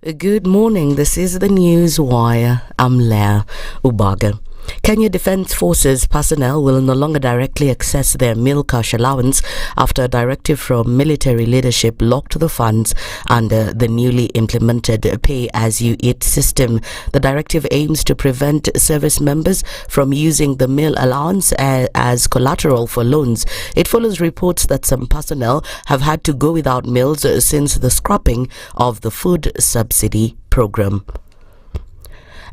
Good morning. This is the News Wire. I'm Leah Ubaga. Kenya Defence Forces personnel will no longer directly access their meal cash allowance after a directive from military leadership locked the funds under the newly implemented pay-as-you-eat system. The directive aims to prevent service members from using the meal allowance as collateral for loans. It follows reports that some personnel have had to go without meals since the scrapping of the food subsidy program.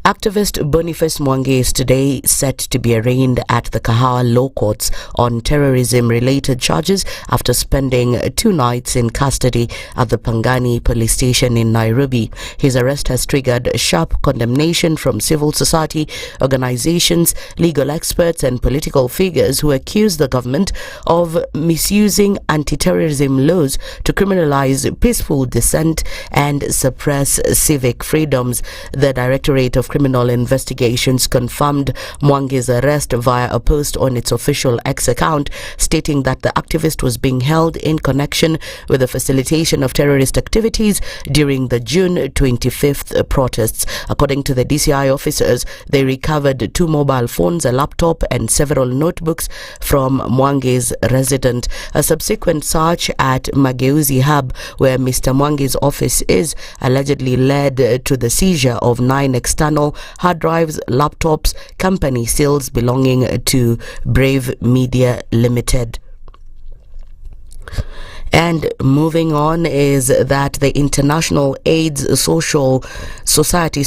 Activist Boniface Mwangi is today set to be arraigned at the Kahawa Law Courts on terrorism-related charges after spending 2 nights in custody at the Pangani police station in Nairobi. His arrest has triggered sharp condemnation from civil society organizations, legal experts and political figures who accuse the government of misusing anti-terrorism laws to criminalize peaceful dissent and suppress civic freedoms. The Directorate of Criminal Investigations confirmed Mwangi's arrest via a post on its official X account, stating that the activist was being held in connection with the facilitation of terrorist activities during the June 25th protests. According to the DCI officers, they recovered 2 mobile phones, a laptop and several notebooks from Mwangi's residence. A subsequent search at Mageuzi Hub, where Mr. Mwangi's office is, allegedly led to the seizure of 9 external hard drives, laptops, company seals belonging to Brave Media Limited. And moving on is that the International AIDS Social Society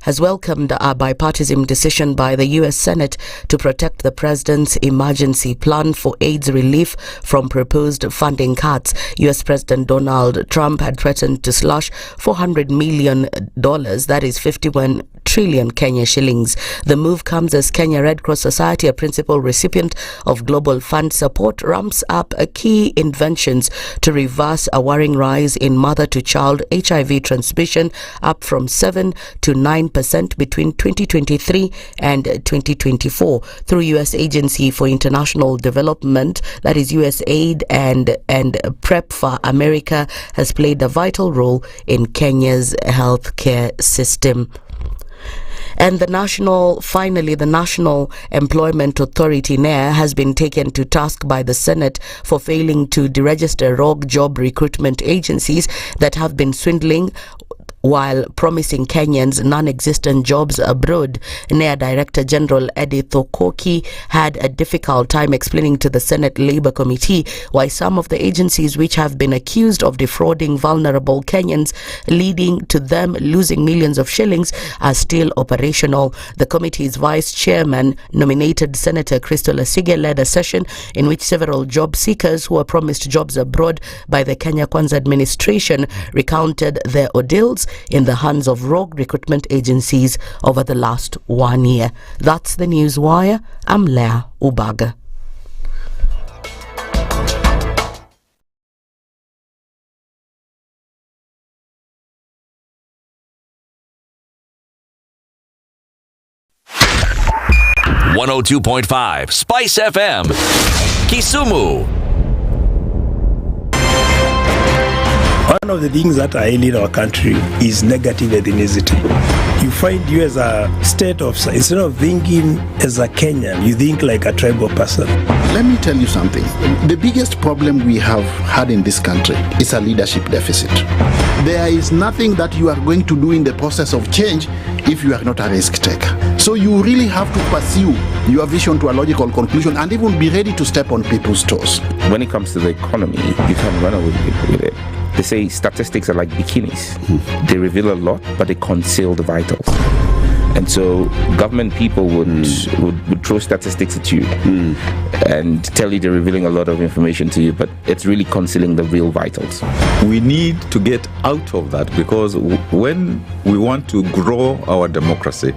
has welcomed a bipartisan decision by the U.S. Senate to protect the president's emergency plan for AIDS relief from proposed funding cuts. U.S. President Donald Trump had threatened to slash $400 million, that is 51 trillion Kenya shillings. The move comes as Kenya Red Cross Society, a principal recipient of Global Fund support, ramps up key interventions to reverse a worrying rise in mother-to-child HIV transmission, up from 7 to 9% between 2023 and 2024. Through U.S. Agency for International Development, that is USAID, and PrEP America has played a vital role in Kenya's healthcare system. And the National Employment Authority, NEA, has been taken to task by the Senate for failing to deregister rogue job recruitment agencies that have been swindling while promising Kenyans non-existent jobs abroad. NEA Director General Edith Okoh had a difficult time explaining to the Senate Labour Committee why some of the agencies which have been accused of defrauding vulnerable Kenyans, leading to them losing millions of shillings, are still operational. The committee's vice chairman, nominated Senator Crystal Asige, led a session in which several job seekers who were promised jobs abroad by the Kenya Kwanza administration recounted their ordeals in the hands of rogue recruitment agencies over the last 1 year. That's the News Wire. I'm Leah Ubaga. .5 Spice FM, Kisumu. One of the things that I hate in our country is negative ethnicity. You find you as a state of, instead of thinking as a Kenyan, you think like a tribal person. Let me tell you something. The biggest problem we have had in this country is a leadership deficit. There is nothing that you are going to do in the process of change if you are not a risk taker. So you really have to pursue your vision to a logical conclusion and even be ready to step on people's toes. When it comes to the economy, you can run away with it. They say statistics are like bikinis. They reveal a lot, but they conceal the vitals. And so government people would throw statistics at you and tell you they're revealing a lot of information to you, but it's really concealing the real vitals. We need to get out of that, because when we want to grow our democracy,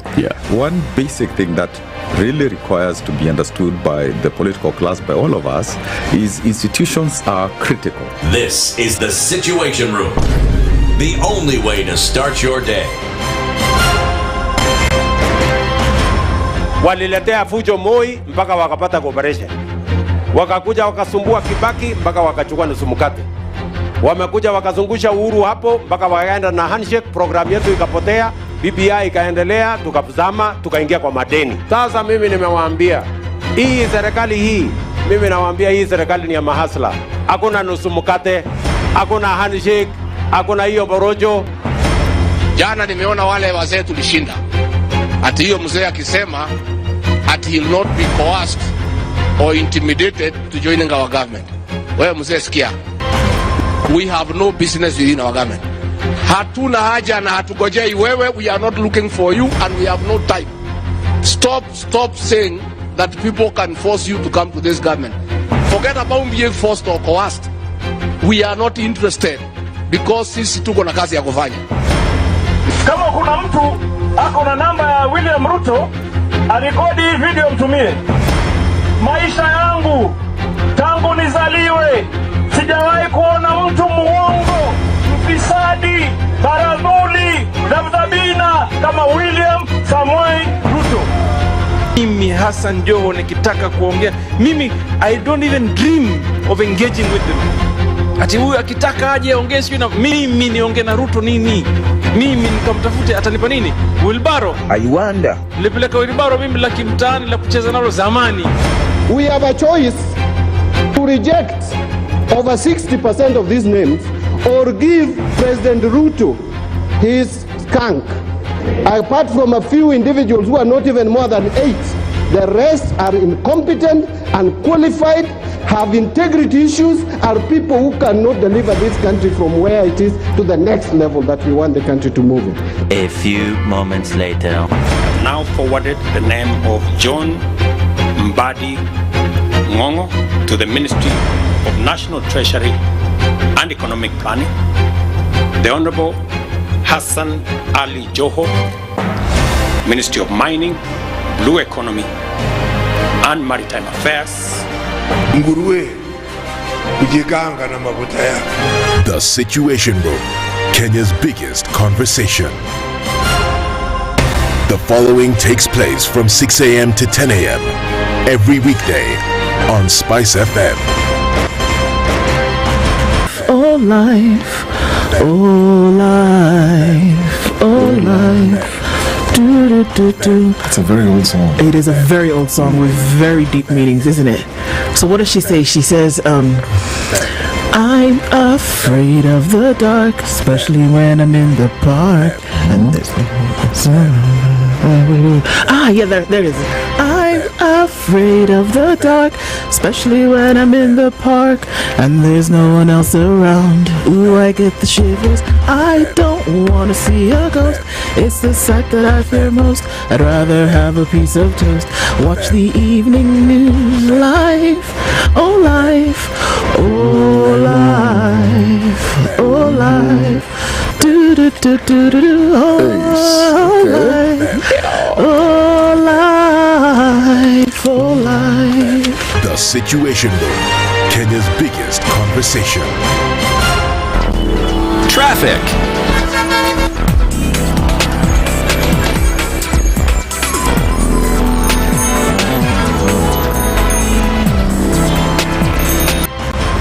one basic thing that really requires to be understood by the political class, by all of us, is institutions are critical. This is the Situation Room, the only way to start your day. Waliletea fujo Moi mpaka wakapata cooperation. Wakakuja wakasumbua Kibaki mpaka wakachukua nusu mkate. Wamekuja wakazungusha Uhuru hapo mpaka wakaenda na handshake, program yetu ikapotea, BBI ikaendelea, tukazama, tukaingia kwa madeni. Sasa mimi nimewaambia hii serikali hii, mimi nawaambia hii serikali ni ya mahasla. Hakuna nusu mkate, hakuna handshake, hakuna hiyo borojo. Jana nimeona wale wazee tulishinda. Ati hiyo mzee akisema ati he'll not be coerced or intimidated to joining our government. Wewe mzee sikia. We have no business within our government. Hatuna haja na hatugojei wewe. We are not looking for you and we have no time. Stop saying that people can force you to come to this government. Forget about being forced or coerced. We are not interested because sisi tuko na kazi ya kufanya. Kama kuna mtu ako na namba ya William Ruto, arekodi hii video mtumie. Maisha yangu tangu nizaliwe sijawahi kuona mtu muongo, mfisadi, baradhuli, dhabdhabina kama William Samoei Ruto. Mimi Hassan Joho nikitaka kuongea, mimi I don't even dream of engaging with them. Ati huyu akitaka aje aongee sio na mimi niongee na Ruto nini? Mimi nikamtafute atanipa nini? Wilbaro. I wonder. Nilipeleka Wilbaro mimi la kimtaani la kucheza nalo zamani. We have a choice to reject over 60% of these names or give President Ruto his skunk. Apart from a few individuals who are not even more than 8, the rest are incompetent, unqualified, have integrity issues, are people who cannot deliver this country from where it is to the next level that we want the country to move in. A few moments later. Now forwarded the name of John Mbadi Ngongo to the Ministry of National Treasury and Economic Planning. The Honorable Hassan Ali Joho, Ministry of Mining, Blue Economy and Maritime Affairs. The Situation Room, Kenya's biggest conversation. The following takes place from 6 a.m. to 10 a.m. every weekday on SpiceFM. Oh life, oh life, oh life. It's a very old song. It is a very old song with very deep meanings, isn't it? So what does she say? She says, I'm afraid of the dark, especially when I'm in the park. And there's there it is. I'm afraid of the dark, especially when I'm in the park and there's no one else around. Ooh, I get the shivers. I don't want to see a ghost. It's the sight that I fear most. I'd rather have a piece of toast. Watch the evening news. Life, oh life, oh life, oh life. Do do do do do do. Oh life, oh life, oh life. The Situation Room, Kenya's biggest conversation. Traffic.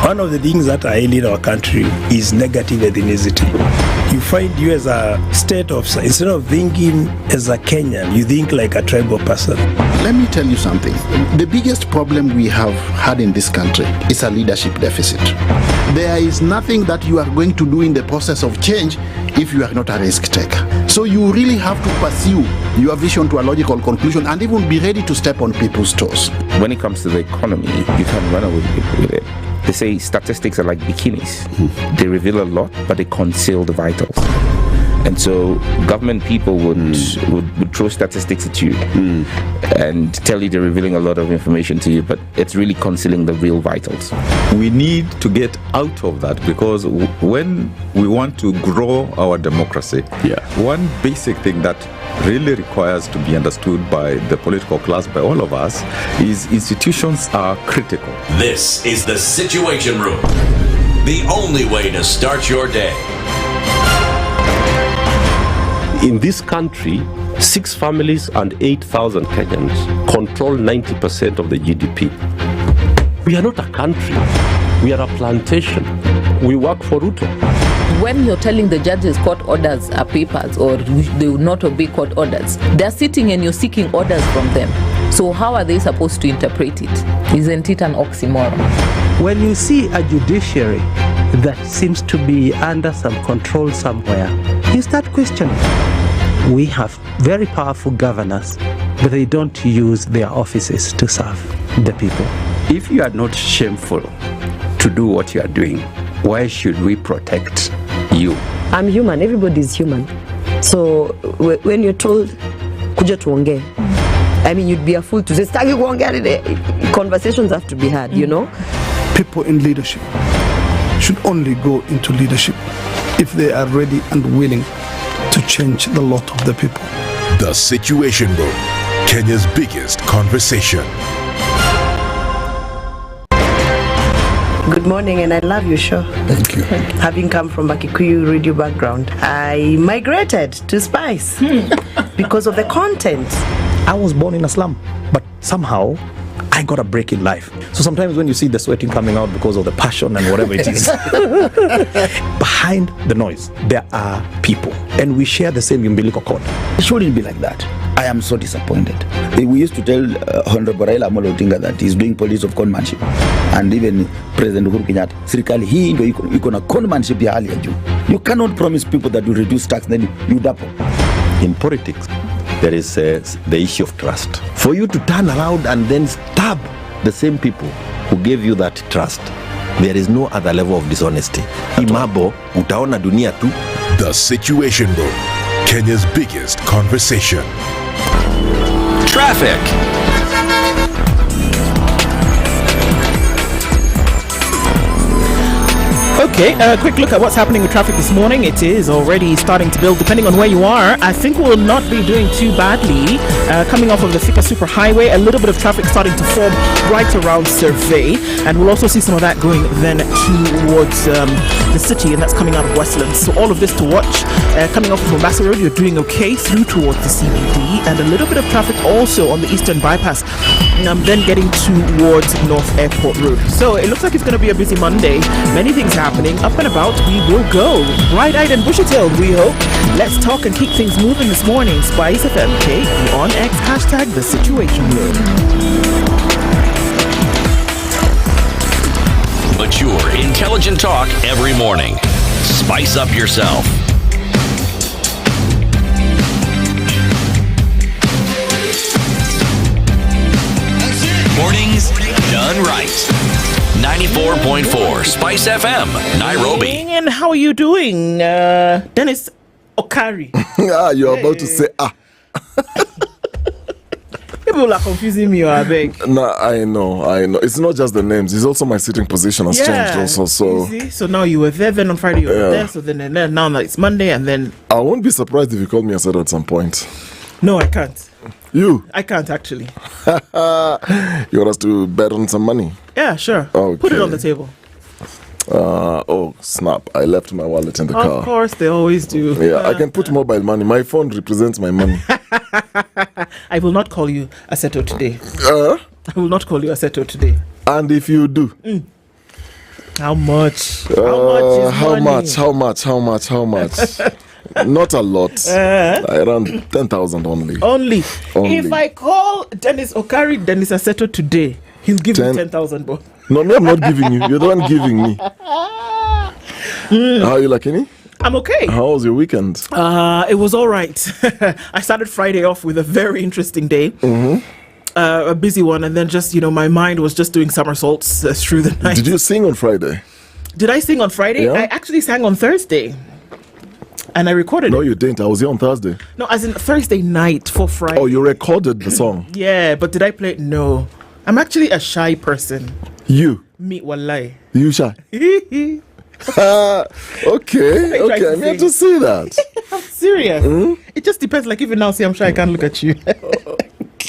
One of the things that are ailing our country is negative ethnicity. You find you as a state officer, instead of thinking as a Kenyan, you think like a tribal person. Let me tell you something. The biggest problem we have had in this country is a leadership deficit. There is nothing that you are going to do in the process of change if you are not a risk taker. So you really have to pursue your vision to a logical conclusion and even be ready to step on people's toes. When it comes to the economy, you can run away with it. They say statistics are like bikinis. They reveal a lot, but they conceal the vitals. And so government people would throw statistics at you and tell you they're revealing a lot of information to you, but it's really concealing the real vitals. We need to get out of that because when we want to grow our democracy, one basic thing that really requires to be understood by the political class, by all of us, is institutions are critical. This is the Situation Room, the only way to start your day. In this country, 6 families and 8,000 Kenyans control 90% of the GDP. We are not a country. We are a plantation. we work for Ruto. When you're telling the judges court orders are papers or they will not obey court orders, they're sitting and you're seeking orders from them. So how are they supposed to interpret it? Isn't it an oxymoron? When you see a judiciary that seems to be under some control somewhere, you start questioning. We have very powerful governors, but they don't use their offices to serve the people. If you are not shameful to do what you are doing, why should we protect you? I'm human. Everybody's human. So when you're told, kuja tuongee, I mean, you'd be a fool to say, staki kuongea. Conversations have to be had, you know? People in leadership should only go into leadership if they are ready and willing to change the lot of the people. The Situation Room, Kenya's biggest conversation. Good morning, and I love your show. Thank you. Having come from a Kikuyu radio background, I migrated to Spice because of the content. I was born in a slum, but somehow I got a break in life. So sometimes when you see the sweating coming out because of the passion and whatever it is, behind the noise, there are people, and we share the same umbilical cord. It shouldn't be like that. I am so disappointed. We used to tell Honorable Raila Amolo Odinga that he's doing police of conmanship, and even President Uhuru Kenyatta, serikali hii ndio iko na conmanship ya hali ya juu. You cannot promise people that you reduce tax, then you double. In politics, there is the issue of trust. For you to turn around and then stab the same people who gave you that trust, there is no other level of dishonesty. Imabo, utaona dunia tu. The Situation Room, Kenya's biggest conversation. Traffic. Okay, a quick look at what's happening with traffic this morning. It is already starting to build depending on where you are. I think we'll not be doing too badly. Coming off of the Thika Superhighway, a little bit of traffic starting to form right around Survey, and we'll also see some of that going then towards the city, and that's coming out of Westlands. So all of this to watch. Coming off of Mombasa Road, you're doing okay through towards the CBD, and a little bit of traffic also on the Eastern Bypass, then getting towards North Airport Road. So it looks like it's going to be a busy Monday. Many things happening. Up and about, we will go. Bright-eyed and bushy-tailed, we hope. Let's talk and keep things moving this morning. SpiceFM, on X, hashtag The Situation Room. Mature, intelligent talk every morning. Spice up yourself. Mornings done right. 94.4 Spice FM, Nairobi. And how are you doing, Dennis Okari? You're about to say, People are confusing me, I beg. No, I know. It's not just the names. It's also my sitting position has changed also. So. You see? So now you were there, then on Friday you were there, so then now it's Monday, and then... I won't be surprised if you call me Aseto at some point. No, I can't. You? I can't, actually. You want us to bet on some money? Yeah, sure. Okay. Put it on the table. Oh, snap. I left my wallet in the car. Of course, they always do. Yeah, I can put mobile money. My phone represents my money. I will not call you Aseto today. I will not call you Aseto today. And if you do? How much? How much? Not a lot. Around 10,000 only. Only. If I call Dennis Okari, Dennis Aseto today, he'll give me 10,000 more. No, I'm not giving you. You're the one giving me. How are you, Lakini? I'm okay. How was your weekend? It was all right. I started Friday off with a very interesting day. A busy one, and then just, my mind was just doing somersaults through the night. Did you sing on Friday? Did I sing on Friday? Yeah. I actually sang on Thursday. And I recorded it. No, you didn't. I was here on Thursday. No, as in Thursday night for Friday. Oh, you recorded the song? Yeah, but did I play it? No. I'm actually a shy person. You? Me, wallahi. You shy? Okay, I'm here to see that. I'm serious. It just depends. Like, even now, see, I'm shy, I can't look at you.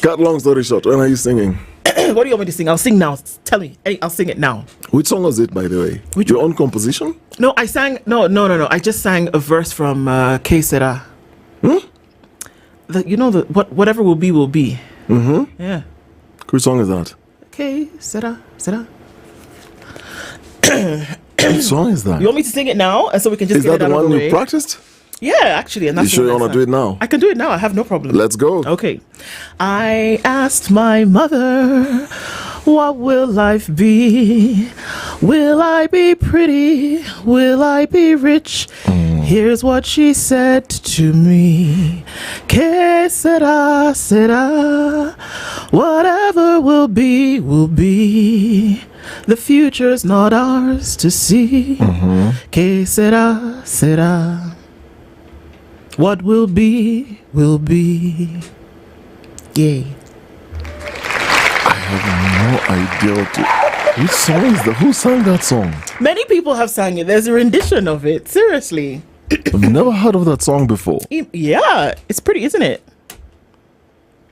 Cut long story short, when are you singing? What do you want me to sing? I'll sing now. Tell me. I'll sing it now. Which song was it, by the way? Your own composition? No, I sang... No. I just sang a verse from K. Sera. Whatever will be, will be. Yeah. Which song is that? K. Sera. What song is that? You want me to sing it now, and so we can just Is get that it the out of one the you way? practiced? Yeah, actually, and that's You sure the you next want to do it now? I can do it now. I have no problem. Let's go. Okay. I asked my mother, what will life be? Will I be pretty? Will I be rich? Here's what she said to me. Que sera, sera. Whatever will be, will be. The future's not ours to see. Que sera, sera. What will be, will be. Yay. I have no idea which song is that? Who sang that song? Many people have sang it. There's a rendition of it. Seriously. I've never heard of that song before. Yeah, it's pretty, isn't it?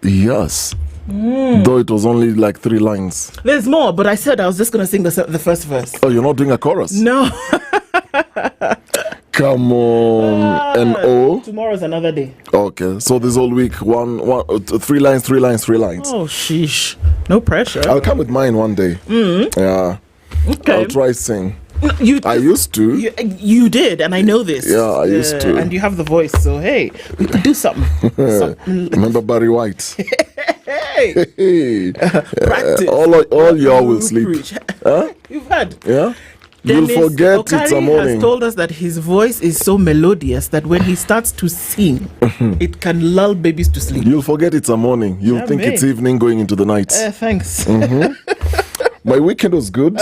Yes. Though it was only like 3 lines. There's more, but I said I was just going to sing the first verse. Oh, you're not doing a chorus? No. Come on. And O? Tomorrow's another day. Okay, so this whole week, 3 lines, 3 lines, 3 lines. Oh, sheesh. No pressure. I'll come with mine one day. Yeah. Okay. I'll try sing. You, I used to. You did, and I know this. Yeah, I used to. And you have the voice, so hey, we could do something. Remember Barry White? Hey. Practice. All y'all will sleep. Huh? You've heard. Yeah? Dennis You'll forget Okari it's a morning. has told us that his voice is so melodious that when he starts to sing, it can lull babies to sleep. You'll forget it's a morning. You'll think it's evening going into the night. Thanks. My weekend was good.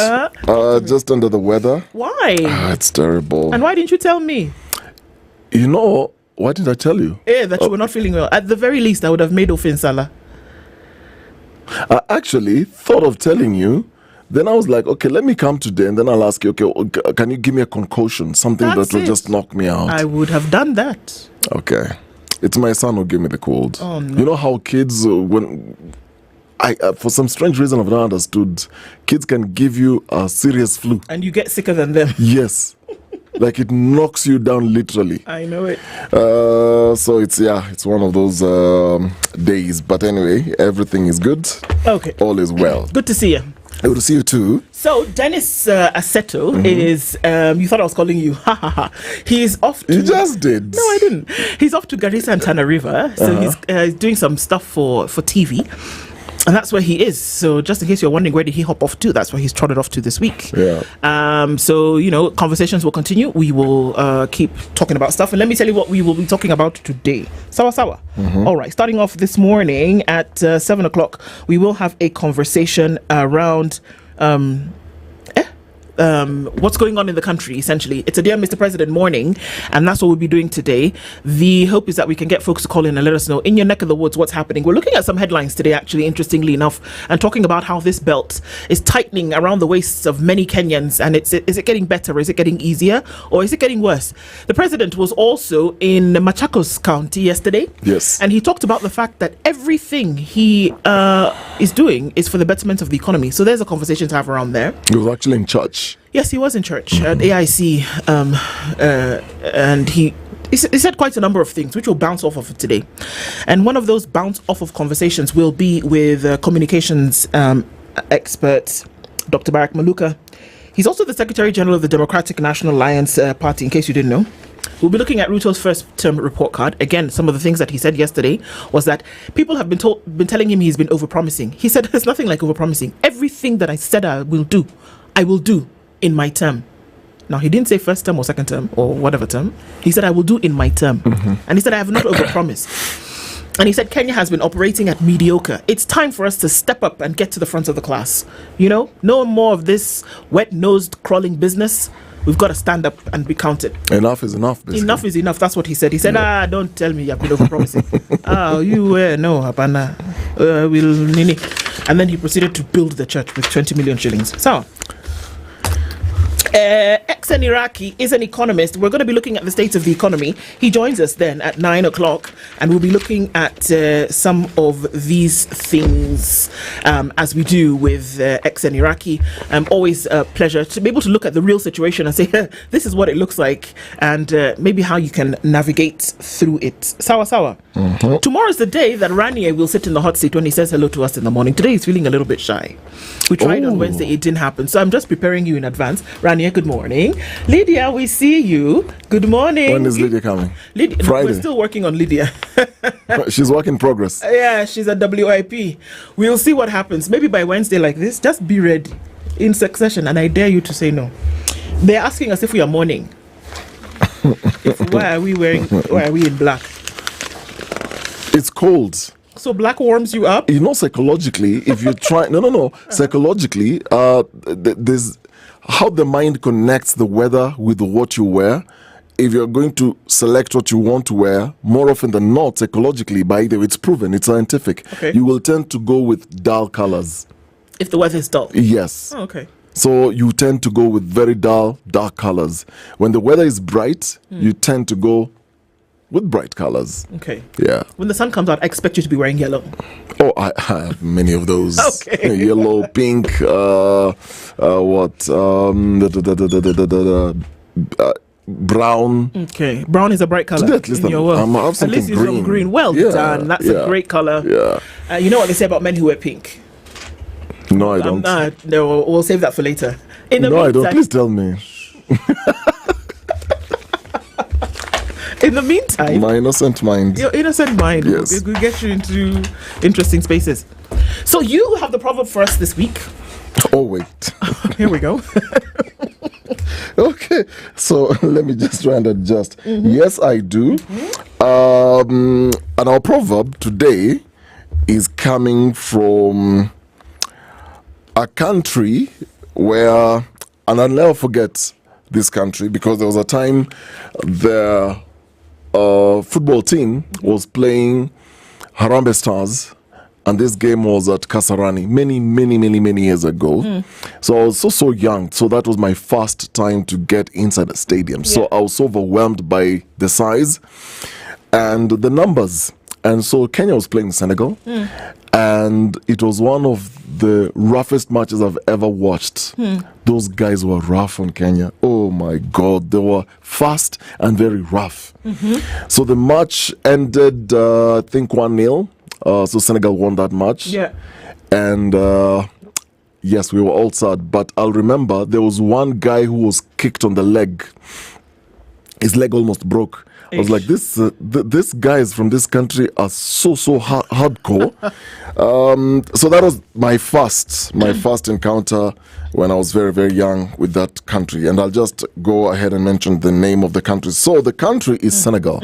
Just under the weather. Why? It's terrible. And why didn't you tell me? You know, why did I tell you? Yeah, that you were not feeling well. At the very least, I would have made offense, Salah. I actually thought of telling you. Then I was like, okay, let me come today, and then I'll ask you, okay, can you give me a concoction, something That's that will it. just knock me out? I would have done that. Okay. It's my son who gave me the cold. Oh, no. You know how kids, for some strange reason I've not understood, kids can give you a serious flu. And you get sicker than them. Yes. Like it knocks you down literally. I know it. So it's one of those days. But anyway, everything is good. Okay. All is well. Good to see you. Good to see you too. So Dennis Aseto is, you thought I was calling you, ha ha ha. He's off to... You just did. No, I didn't. He's off to Garissa and Tana River. So he's doing some stuff for TV. And that's where he is. So just in case you're wondering where did he hop off to, that's where he's trotted off to this week. Yeah. So, conversations will continue. We will keep talking about stuff. And let me tell you what we will be talking about today. Sawa. All right. Starting off this morning at 7 o'clock, we will have a conversation around... what's going on in the country, essentially. It's a Dear Mr. President morning, and that's what we'll be doing today. The hope is that we can get folks to call in and let us know in your neck of the woods what's happening. We're looking at some headlines today, actually, interestingly enough, and talking about how this belt is tightening around the waists of many Kenyans. And is it getting better? Is it getting easier? Or is it getting worse? The president was also in Machakos County yesterday. Yes. And he talked about the fact that everything he is doing is for the betterment of the economy. So there's a conversation to have around there. He was actually in church. Yes, he was in church at AIC, and he said quite a number of things, which will bounce off of today. And one of those bounce off of conversations will be with communications expert Dr. Barak Maluka. He's also the Secretary General of the Democratic National Alliance Party, in case you didn't know. We'll be looking at Ruto's first term report card. Again, some of the things that he said yesterday was that people have been telling him he's been overpromising. He said there's nothing like overpromising. Everything that I said I will do in my term. Now, he didn't say first term or second term or whatever term. He said, I will do in my term. And he said, I have not overpromised. And he said, Kenya has been operating at mediocre. It's time for us to step up and get to the front of the class. No more of this wet-nosed crawling business. We've got to stand up and be counted. Enough is enough, basically. Enough is enough. That's what he said. He said, don't tell me you've been overpromising. No, Hapana. Will Nini. And then he proceeded to build the church with 20 million shillings. So, ex-Iraqi is an economist. We're going to be looking at the state of the economy. He joins us then at 9 o'clock, and we'll be looking at some of these things as we do with ex-Iraqi. Always a pleasure to be able to look at the real situation and say, this is what it looks like, and maybe how you can navigate through it. Sawa. Tomorrow's the day that Raniar will sit in the hot seat when he says hello to us in the morning. Today he's feeling a little bit shy. We tried on Wednesday, it didn't happen. So I'm just preparing you in advance. Raniar Raniar, good morning. Lydiah, we see you. Good morning. When is Lydiah coming? Friday. We're still working on Lydiah. She's work in progress. Yeah, she's at WIP. We'll see what happens. Maybe by Wednesday like this, just be ready in succession, and I dare you to say no. They're asking us if we are mourning. Why are we in black? It's cold. So black warms you up? You know, psychologically, if you try... No. Psychologically, there's how the mind connects the weather with what you wear. If you're going to select what you want to wear, more often than not, psychologically, by the way, it's proven, it's scientific, you will tend to go with dull colors. If the weather is dull? Yes. Oh, okay. So you tend to go with very dull, dark colors. When the weather is bright, you tend to go with bright colors. Okay. Yeah. When the sun comes out, I expect you to be wearing yellow. Oh, I have many of those. Okay. Yellow, pink, brown. Okay. Brown is a bright color. At least in your world. At least it's green. Green. Well done. That's a great color. Yeah. You know what they say about men who wear pink? No, I don't. No, we'll save that for later. I don't. Please tell me. In the meantime, my innocent mind. Your innocent mind. Yes. Will get you into interesting spaces. So you have the proverb for us this week. Oh, wait. Here we go. Okay. So let me just try and adjust. Yes, I do. And our proverb today is coming from a country where, and I'll never forget this country, because there was a time the football team was playing Harambee Stars, and this game was at Kasarani many years ago. So I was so young, so that was my first time to get inside the stadium. So I was so overwhelmed by the size and the numbers. And so Kenya was playing Senegal, and it was one of the roughest matches I've ever watched. Those guys were rough on Kenya. Oh my God, they were fast and very rough. So the match ended, I think, 1-0. So Senegal won that match. Yeah. And yes, we were all sad. But I'll remember there was one guy who was kicked on the leg. His leg almost broke. I was like, this guys from this country are so hardcore. So that was my first encounter when I was very young with that country. And I'll just go ahead and mention the name of the country. So the country is Senegal.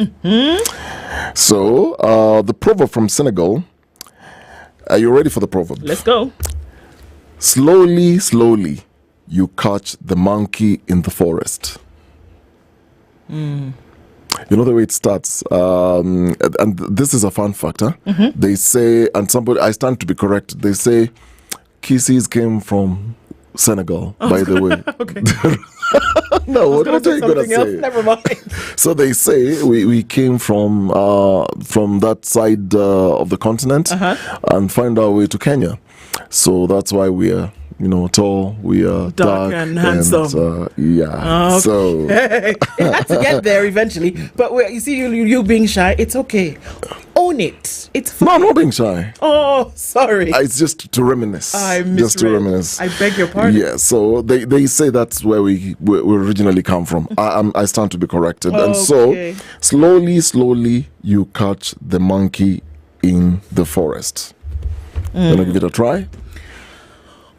So the proverb from Senegal. Are you ready for the proverb? Let's go. Slowly, you catch the monkey in the forest. You know the way it starts, and this is a fun factor. They say, and somebody, I stand to be correct, they say Kisses came from Senegal, by the way. Okay. No, what are you going to say? Never mind. So they say we came from that side of the continent and find our way to Kenya. So that's why we are, tall, we are dark and handsome. Yeah. So it had to get there eventually. But you see, you being shy, it's okay. Own it. It's fine. No, I'm not being shy. Oh, sorry. It's just to reminisce. I beg your pardon. Yeah. So they say that's where we originally come from. I stand to be corrected. And so slowly you catch the monkey in the forest. You wanna give it a try?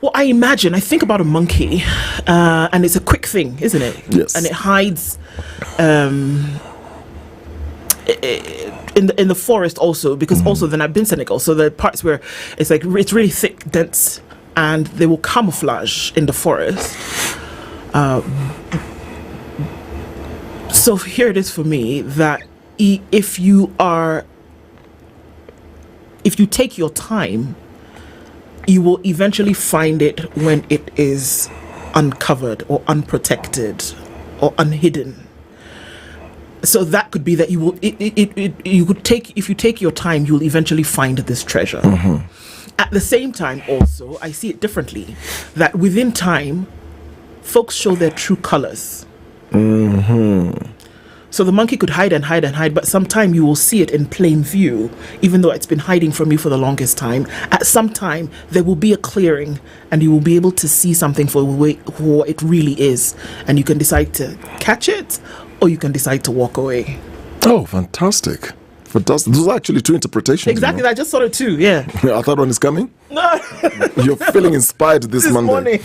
Well, I think about a monkey, and it's a quick thing, isn't it? Yes. And it hides in the forest also, because also then I've been Senegal, so the parts where it's really thick, dense, and they will camouflage in the forest. So here it is for me that if you take your time, you will eventually find it when it is uncovered or unprotected or unhidden. So that could be that if you take your time, you'll eventually find this treasure. At the same time, also, I see it differently, that within time, folks show their true colors. So So the monkey could hide and hide and hide, but sometime you will see it in plain view, even though it's been hiding from you for the longest time. At some time, there will be a clearing, and you will be able to see something for what it really is. And you can decide to catch it, or you can decide to walk away. Oh, fantastic. Fantastic. Those are actually two interpretations. Exactly, I just saw it too, yeah. Our third one is coming? No. You're feeling inspired this Monday.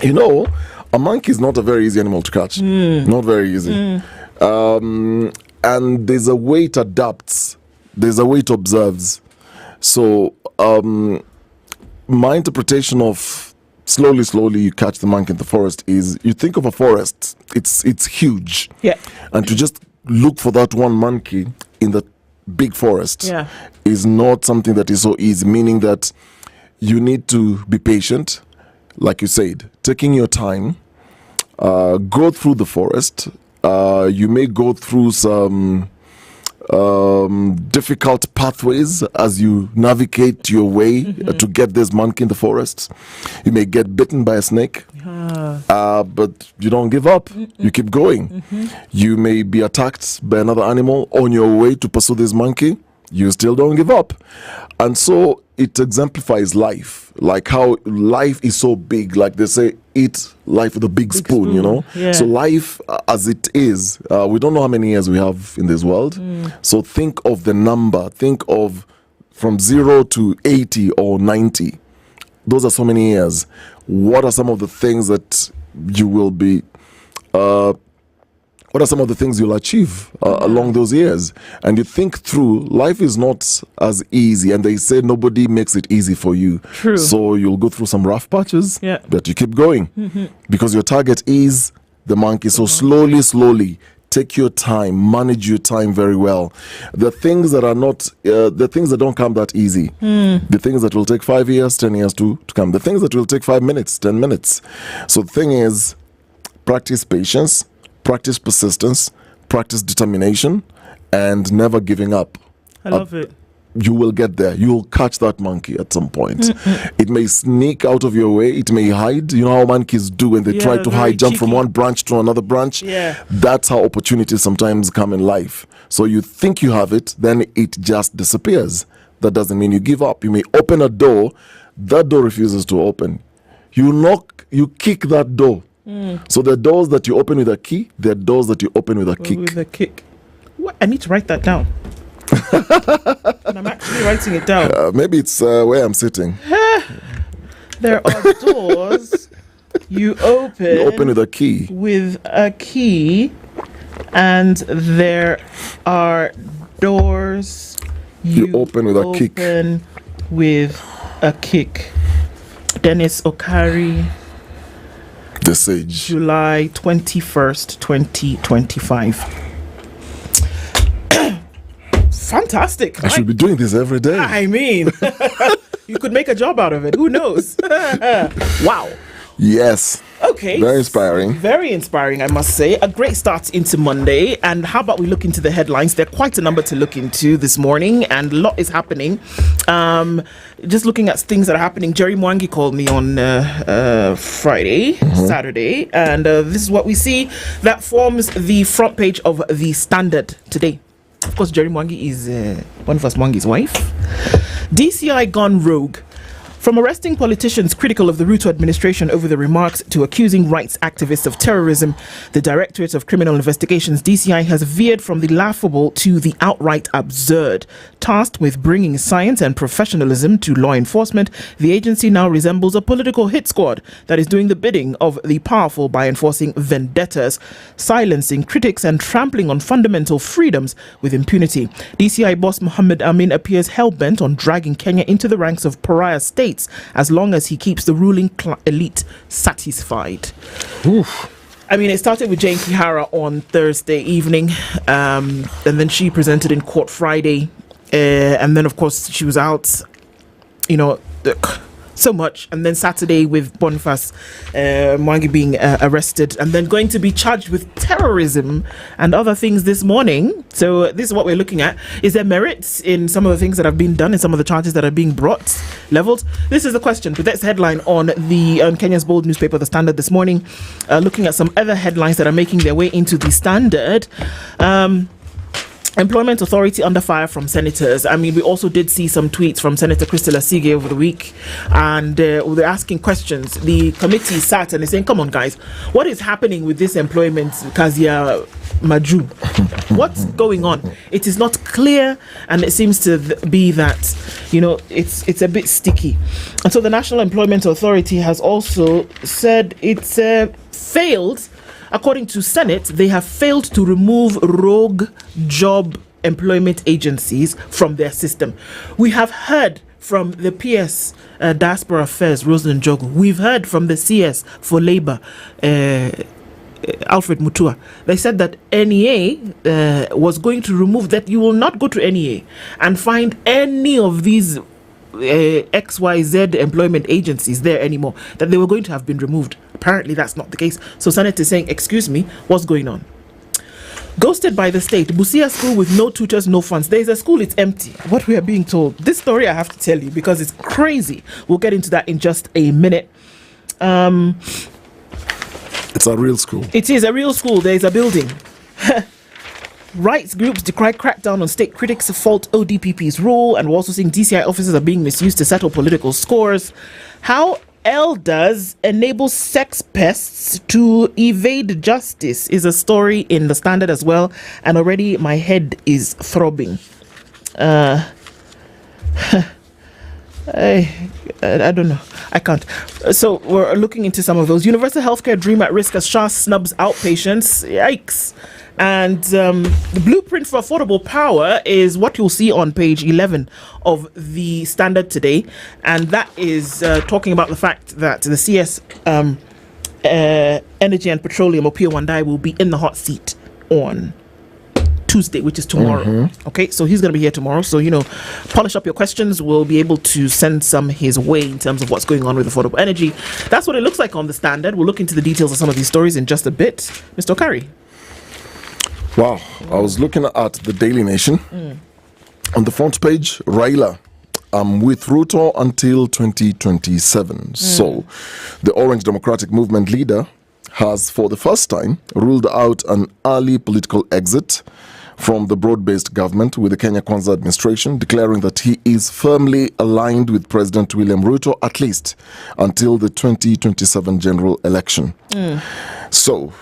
You know, a monkey is not a very easy animal to catch. Not very easy. And there's a way it adapts. There's a way it observes. So, my interpretation of slowly you catch the monkey in the forest is, you think of a forest, it's huge. Yeah. And to just look for that one monkey in the big forest is not something that is so easy, meaning that you need to be patient, like you said, taking your time, go through the forest. You may go through some difficult pathways as you navigate your way to get this monkey in the forest. You may get bitten by a snake, but you don't give up. You keep going. You may be attacked by another animal on your way to pursue this monkey. You still don't give up. And so it exemplifies life, like how life is so big. Like they say, eat life with a big spoon, you know. So life as it is, we don't know how many years we have in this world. So think of the number. Think of from 0 to 80 or 90. Those are so many years. What are some of the things that you will be what are some of the things you'll achieve along those years? And you think through, life is not as easy, and they say nobody makes it easy for you. True. So you'll go through some rough patches, but you keep going because your target is the monkey. So slowly take your time, manage your time very well. The things that are not, the things that don't come that easy, the things that will take 5 years, 10 years to come, the things that will take 5 minutes, 10 minutes. So the thing is, practice patience, practice persistence, practice determination, and never giving up. I love it. You will get there. You will catch that monkey at some point. It may sneak out of your way. It may hide. You know how monkeys do when they try to hide, jump from one branch to another branch. That's how opportunities sometimes come in life. So you think you have it, then it just disappears. That doesn't mean you give up. You may open a door. That door refuses to open. You knock, you kick that door. So the doors that you open with a key, the doors that you open with a kick. With a kick. What? I need to write that down. And I'm actually writing it down. Maybe it's where I'm sitting. There are doors you open with a key. With a key, and there are doors you open with a kick. With a kick. Dennis Okari. The Sage. July 21st, 2025. Fantastic. I should be doing this every day. I mean, you could make a job out of it. Who knows? Wow. Yes. Okay. Very inspiring. Very inspiring, I must say. A great start into Monday. And how about we look into the headlines? There are quite a number to look into this morning, and a lot is happening. Just looking at things that are happening, Jerry Mwangi called me on Saturday, and this is what we see that forms the front page of the Standard today. Of course, Jerry Mwangi is one of us Mwangi's wife. DCI gone rogue. From arresting politicians critical of the Ruto administration over the remarks to accusing rights activists of terrorism, the Directorate of Criminal Investigations, DCI, has veered from the laughable to the outright absurd. Tasked with bringing science and professionalism to law enforcement, the agency now resembles a political hit squad that is doing the bidding of the powerful by enforcing vendettas, silencing critics and trampling on fundamental freedoms with impunity. DCI boss Mohammed Amin appears hell-bent on dragging Kenya into the ranks of pariah states as long as he keeps the ruling elite satisfied. Oof. I mean, it started with Jane Kihara on Thursday evening, and then she presented in court Friday, and then, of course, she was out. You know, so much. And then Saturday with Boniface Mwangi being arrested, and then going to be charged with terrorism and other things this morning. So this is what we're looking at. Is there merits in some of the things that have been done, in some of the charges that are being brought, leveled? This is the question. But that's headline on Kenya's bold newspaper, The Standard, this morning. Looking at some other headlines that are making their way into The Standard. Employment Authority under fire from senators. I mean, we also did see some tweets from Senator Crystal Asige over the week, and they're asking questions. The committee sat and they're saying, come on, guys, what is happening with this employment, Kazia Maju? What's going on? It is not clear, and it seems to be that, it's a bit sticky. And so the National Employment Authority has also said it's failed. According to Senate, they have failed to remove rogue job employment agencies from their system. We have heard from the PS Diaspora Affairs, Rosalind Njogu. We've heard from the CS for Labour, Alfred Mutua. They said that NEA was going to remove that. You will not go to NEA and find any of these XYZ employment agencies there anymore, that they were going to have been removed. Apparently that's not the case. So Senate is saying, excuse me, what's going on? Ghosted by the state. Busia school with no tutors, no funds. There's a school, it's empty. What we are being told. This story I have to tell you because it's crazy. We'll get into that in just a minute. It's a real school. It is a real school. There's a building. Rights groups decry crackdown on state critics, fault ODPP's rule, and we're also seeing DCI officers are being misused to settle political scores. How elders enable sex pests to evade justice is a story in The Standard as well, and already my head is throbbing. I don't know. I can't. So we're looking into some of those. Universal healthcare dream at risk as SHA snubs outpatients. Yikes. And the blueprint for affordable power is what you'll see on page 11 of The Standard today. And that is talking about the fact that the CS Energy and Petroleum, Opiyo Wandayi, will be in the hot seat on Tuesday, which is tomorrow. Mm-hmm. Okay, so he's going to be here tomorrow. So, polish up your questions. We'll be able to send some his way in terms of what's going on with affordable energy. That's what it looks like on The Standard. We'll look into the details of some of these stories in just a bit. Mr. Okari. Wow, I was looking at the Daily Nation. On the front page, Raila with Ruto until 2027. So, the Orange Democratic Movement leader has, for the first time, ruled out an early political exit from the broad-based government with the Kenya Kwanza administration, declaring that he is firmly aligned with President William Ruto, at least until the 2027 general election. So,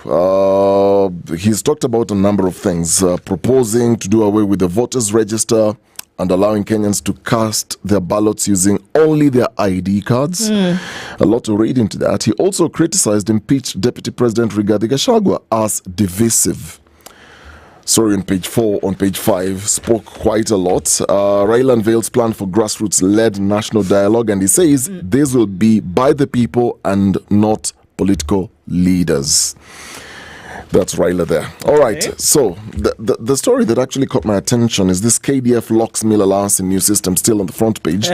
he's talked about a number of things, proposing to do away with the voters' register and allowing Kenyans to cast their ballots using only their ID cards. A lot to read into that. He also criticized impeached Deputy President Rigathi Gachagua as divisive. Story on page 4, on page 5, spoke quite a lot. Raila unveils plan for grassroots-led national dialogue, and he says this will be by the people and not political leaders. That's Raila there. All right, so the story that actually caught my attention is this KDF locks meal allowance in new system, still on the front page.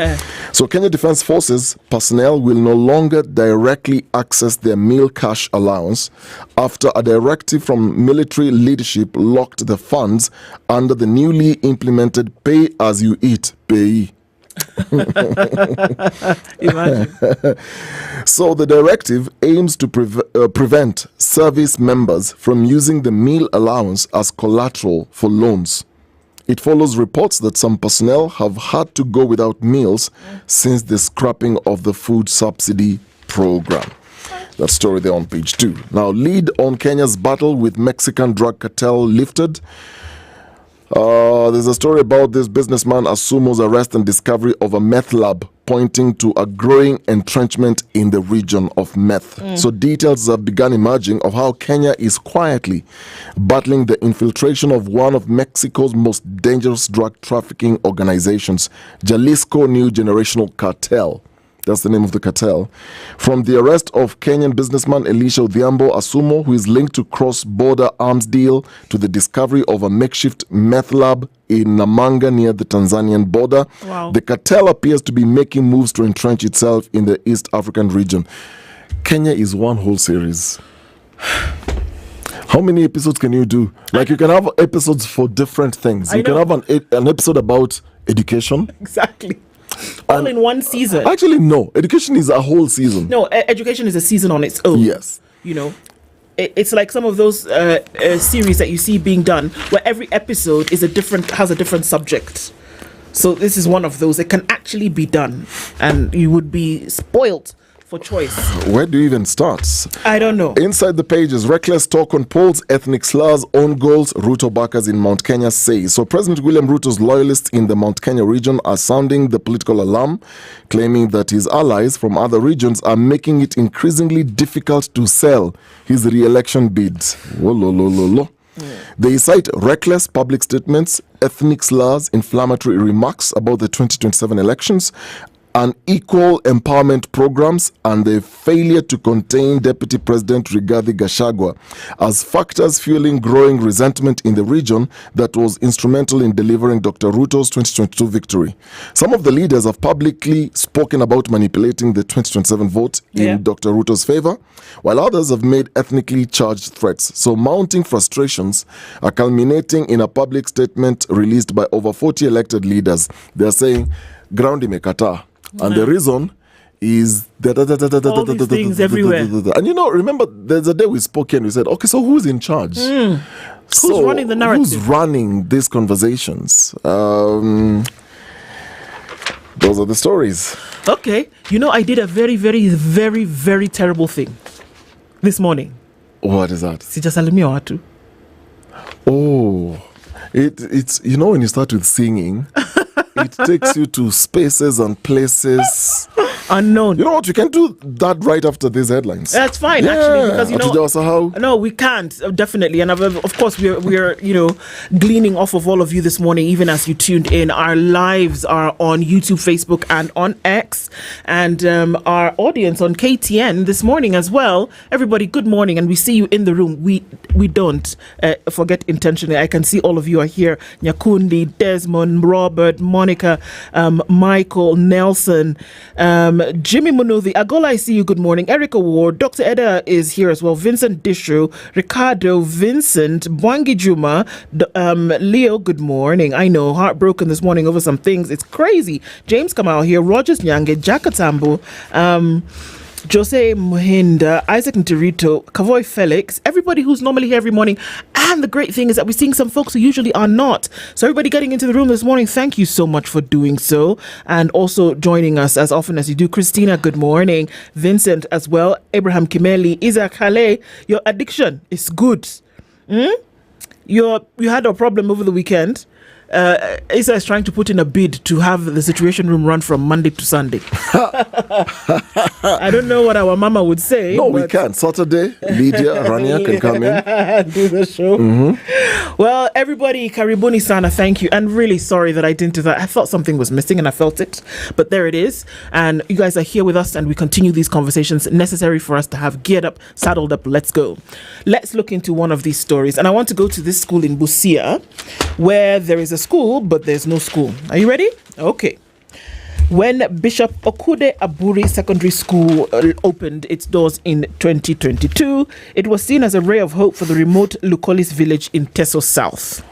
So Kenya Defence Forces personnel will no longer directly access their meal cash allowance after a directive from military leadership locked the funds under the newly implemented pay-as-you-eat pay. Imagine. So the directive aims to prevent service members from using the meal allowance as collateral for loans. It follows reports that some personnel have had to go without meals since the scrapping of the food subsidy program. That story there on page 2. Now, lead on Kenya's battle with Mexican drug cartel lifted. There's a story about this businessman Asumo's arrest and discovery of a meth lab, pointing to a growing entrenchment in the region of meth. So details have begun emerging of how Kenya is quietly battling the infiltration of one of Mexico's most dangerous drug trafficking organizations, Jalisco New Generational Cartel, That's the name of the cartel. From the arrest of Kenyan businessman Elisha Odhiambo Asumo, who is linked to cross-border arms deal, to the discovery of a makeshift meth lab in Namanga near the Tanzanian border. Wow. The cartel appears to be making moves to entrench itself in the East African region. Kenya is one whole series. How many episodes can you do? Like, you can have episodes for different things. You can have an episode about education. Exactly. All in one season. Actually, no. Education is a whole season. No, education is a season on its own. Yes. You know, it's like some of those series that you see being done where every episode has a different subject. So this is one of those. It can actually be done, and you would be spoilt for choice. Where do you even start? I don't know. Inside the pages, reckless talk on polls, ethnic slurs, own goals, Ruto backers in Mount Kenya say. So President William Ruto's loyalists in the Mount Kenya region are sounding the political alarm, claiming that his allies from other regions are making it increasingly difficult to sell his re-election bids. They cite reckless public statements, ethnic slurs, inflammatory remarks about the 2027 elections, unequal empowerment programs, and the failure to contain Deputy President Rigathi Gachagua as factors fueling growing resentment in the region that was instrumental in delivering Dr. Ruto's 2022 victory. Some of the leaders have publicly spoken about manipulating the 2027 vote in Dr. Ruto's favor, while others have made ethnically charged threats. So mounting frustrations are culminating in a public statement released by over 40 elected leaders. They are saying, ground imekata. And the reason is all these things everywhere. And remember, there's a day we spoke and we said, okay, so who's in charge? Who's running the narrative? Who's running these conversations? Those are the stories. Okay. I did a very, very, very, very terrible thing this morning. What is that? Sijasalimia watu. Oh, it's when you start with singing, it takes you to spaces and places unknown. You know what? You can do that right after these headlines. That's fine, actually, because no, we can't definitely. And of course, we're gleaning off of all of you this morning, even as you tuned in. Our lives are on YouTube, Facebook, and on X, and our audience on KTN this morning as well. Everybody, good morning, and we see you in the room. We don't forget intentionally. I can see all of you are here. Nyakundi, Desmond, Robert, Monica, Michael, Nelson, Jimmy Munuthi, Agola, I see you, good morning. Erica Ward, Dr. Eda is here as well. Vincent Dishu, Ricardo, Vincent, Bwangi Juma, Leo, good morning. I know, heartbroken this morning over some things. It's crazy. James Kamal here, Rogers Nyange, Jakatambo, Jose Muhinda, Isaac Nterito, Kavoy Felix, everybody who's normally here every morning. And the great thing is that we're seeing some folks who usually are not. So everybody getting into the room this morning, thank you so much for doing so. And also joining us as often as you do. Christina, good morning. Vincent as well. Abraham Kimeli, Isaac Hale, your addiction is good. You had a problem over the weekend. Isa is trying to put in a bid to have the Situation Room run from Monday to Sunday. I don't know what our mama would say. No, we can. Saturday, Lydiah, Raniar can come in. Do the show. Well, everybody, karibuni sana, thank you. And really sorry that I didn't do that. I thought something was missing and I felt it. But there it is. And you guys are here with us and we continue these conversations necessary for us to have geared up, saddled up. Let's go. Let's look into one of these stories. And I want to go to this school in Busia where there is a school, but there's no school. Are you ready? Okay. When Bishop Okude Aburi Secondary School opened its doors in 2022, it was seen as a ray of hope for the remote Lukolis village in Teso South.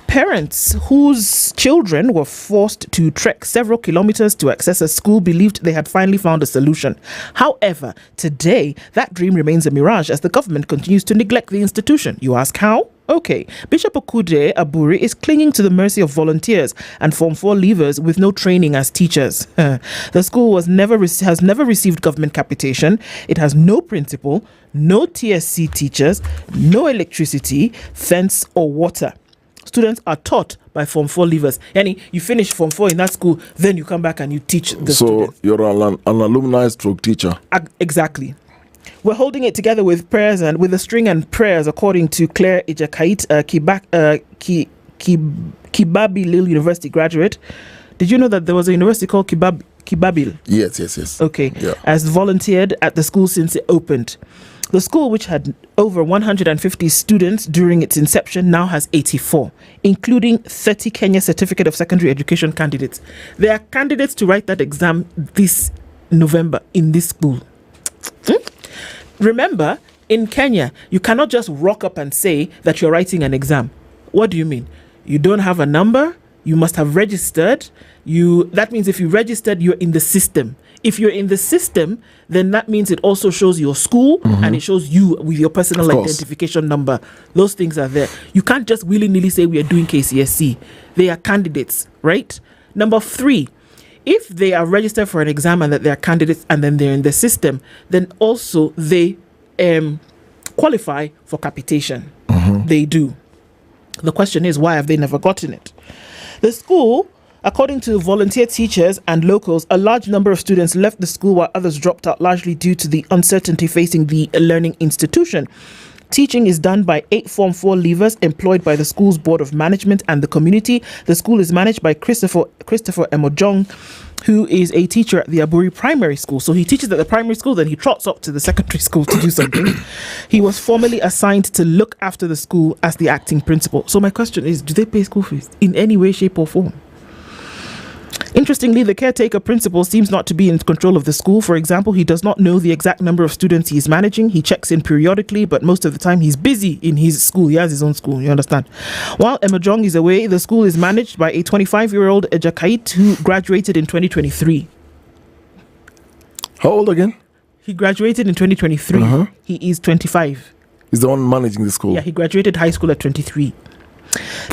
Parents whose children were forced to trek several kilometers to access a school believed they had finally found a solution. However, today, that dream remains a mirage as the government continues to neglect the institution. You ask how? Okay, Bishop Okude Aburi is clinging to the mercy of volunteers and Form 4 leavers with no training as teachers. The school has never received government capitation. It has no principal, no TSC teachers, no electricity, fence or water. Students are taught by Form 4 leavers. Yani, you finish Form 4 in that school, then you come back and you teach the students. So you're an alumni stroke teacher. Exactly. We're holding it together with prayers and with a string and prayers, according to Claire Ijakait, Kibabi Lil University graduate. Did you know that there was a university called Kibabi Kibabil. Yes. Okay. Yeah. Has volunteered at the school since it opened. The school, which had over 150 students during its inception, now has 84, including 30 Kenya Certificate of Secondary Education candidates. There are candidates to write that exam this November in this school. Remember, in Kenya, you cannot just rock up and say that you're writing an exam. What do you mean? You don't have a number, you must have registered. That means if you registered, you're in the system. If you're in the system, then that means it also shows your school and it shows you with your personal identification number. Those things are there. You can't just willy-nilly say we are doing KCSE. They are candidates, right? Number 3, if they are registered for an exam and that they are candidates and then they're in the system, then also they qualify for capitation. They do. The question is, why have they never gotten it? The school, according to volunteer teachers and locals, a large number of students left the school while others dropped out, largely due to the uncertainty facing the learning institution. Teaching is done by 8 Form 4 leavers employed by the school's board of management and the community. The school is managed by Christopher Emojong, who is a teacher at the Aburi Primary School. So he teaches at the primary school, then he trots up to the secondary school to do something. He was formally assigned to look after the school as the acting principal. So my question is, do they pay school fees in any way, shape or form? Interestingly, the caretaker principal seems not to be in control of the school. For example, he does not know the exact number of students he is managing. He checks in periodically, but most of the time he's busy in his school. He has his own school, you understand? While Emojong is away, the school is managed by a 25-year-old Ejakait who graduated in 2023. How old again? He graduated in 2023. He is 25. He's the one managing the school? Yeah, he graduated high school at 23.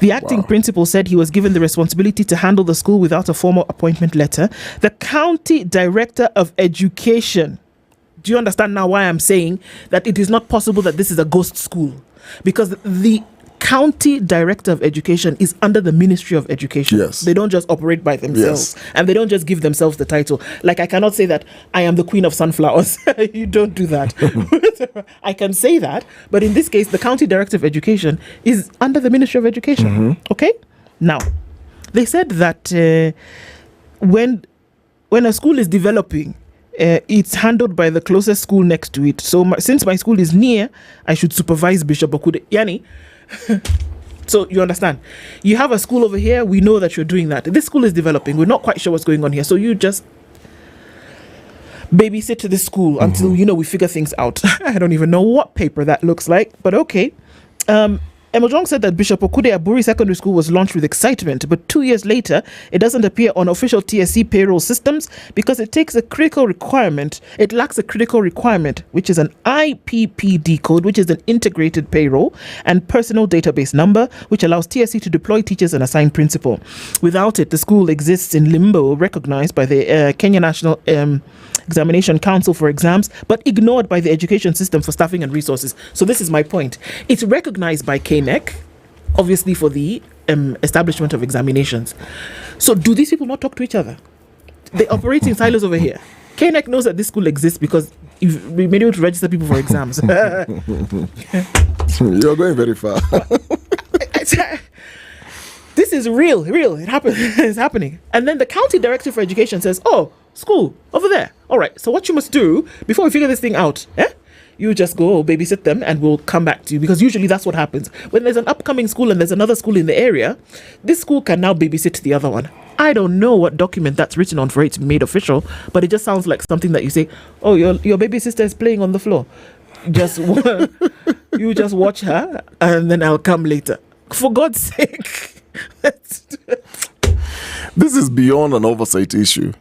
The acting principal said he was given the responsibility to handle the school without a formal appointment letter. The county director of education. Do you understand now why I'm saying that it is not possible that this is a ghost school? Because the county director of education is under the Ministry of Education. Yes. They don't just operate by themselves. Yes. And they don't just give themselves the title. Like, I cannot say that I am the queen of sunflowers. You don't do that. I can say that, but in this case, the county director of education is under the Ministry of Education. Okay? Now, they said that when a school is developing, it's handled by the closest school next to it. So since my school is near, I should supervise Bishop Okude. Yani, so you understand, you have a school over here, we know that you're doing that. This school is developing, we're not quite sure what's going on here, so you just babysit this school until we figure things out. I don't even know what paper that looks like, but okay. Emojong said that Bishop Okude Aburi Secondary School was launched with excitement, but 2 years later, it doesn't appear on official TSC payroll systems because it lacks a critical requirement, which is an IPPD code, which is an integrated payroll, and personal database number, which allows TSC to deploy teachers and assign principal. Without it, the school exists in limbo, recognized by the Kenya National Examination Council for exams, but ignored by the education system for staffing and resources. So this is my point. It's recognized by KNEC, obviously for the establishment of examinations. So do these people not talk to each other? They operate in silos over here. KNEC knows that this school exists because you've been able to register people for exams. You're going very far. This is real. It happens. It's happening. And then the county director for education says, "Oh, school over there. All right. So what you must do before we figure this thing out, you just go babysit them and we'll come back to you." Because usually that's what happens. When there's an upcoming school and there's another school in the area, this school can now babysit the other one. I don't know what document that's written on for it to be made official, but it just sounds like something that you say, "Oh, your baby sister is playing on the floor. You just watch her and then I'll come later." For God's sake. This is beyond an oversight issue.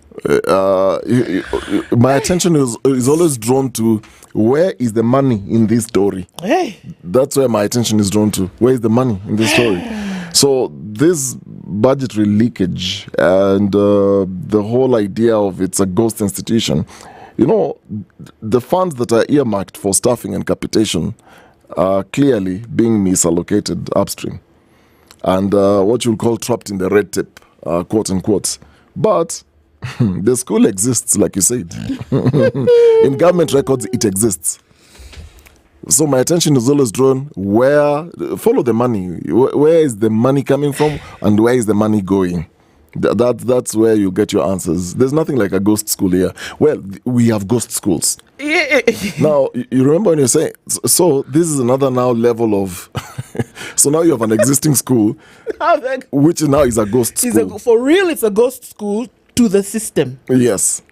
My attention is always drawn to where is the money in this story. Hey. That's where my attention is drawn to. Where is the money in this story? So this budgetary leakage and the whole idea of it's a ghost institution, the funds that are earmarked for staffing and capitation are clearly being misallocated upstream. And what you'll call trapped in the red tape, quote unquote. But the school exists, like you said. In government records, it exists. So my attention is always drawn follow the money. Where is the money coming from and where is the money going? That's where you get your answers. There's nothing like a ghost school here. Well, we have ghost schools. Now, you remember when you say, so this is another now level of, so now you have an existing school, which now is a ghost school. For real, it's a ghost school to the system. Yes.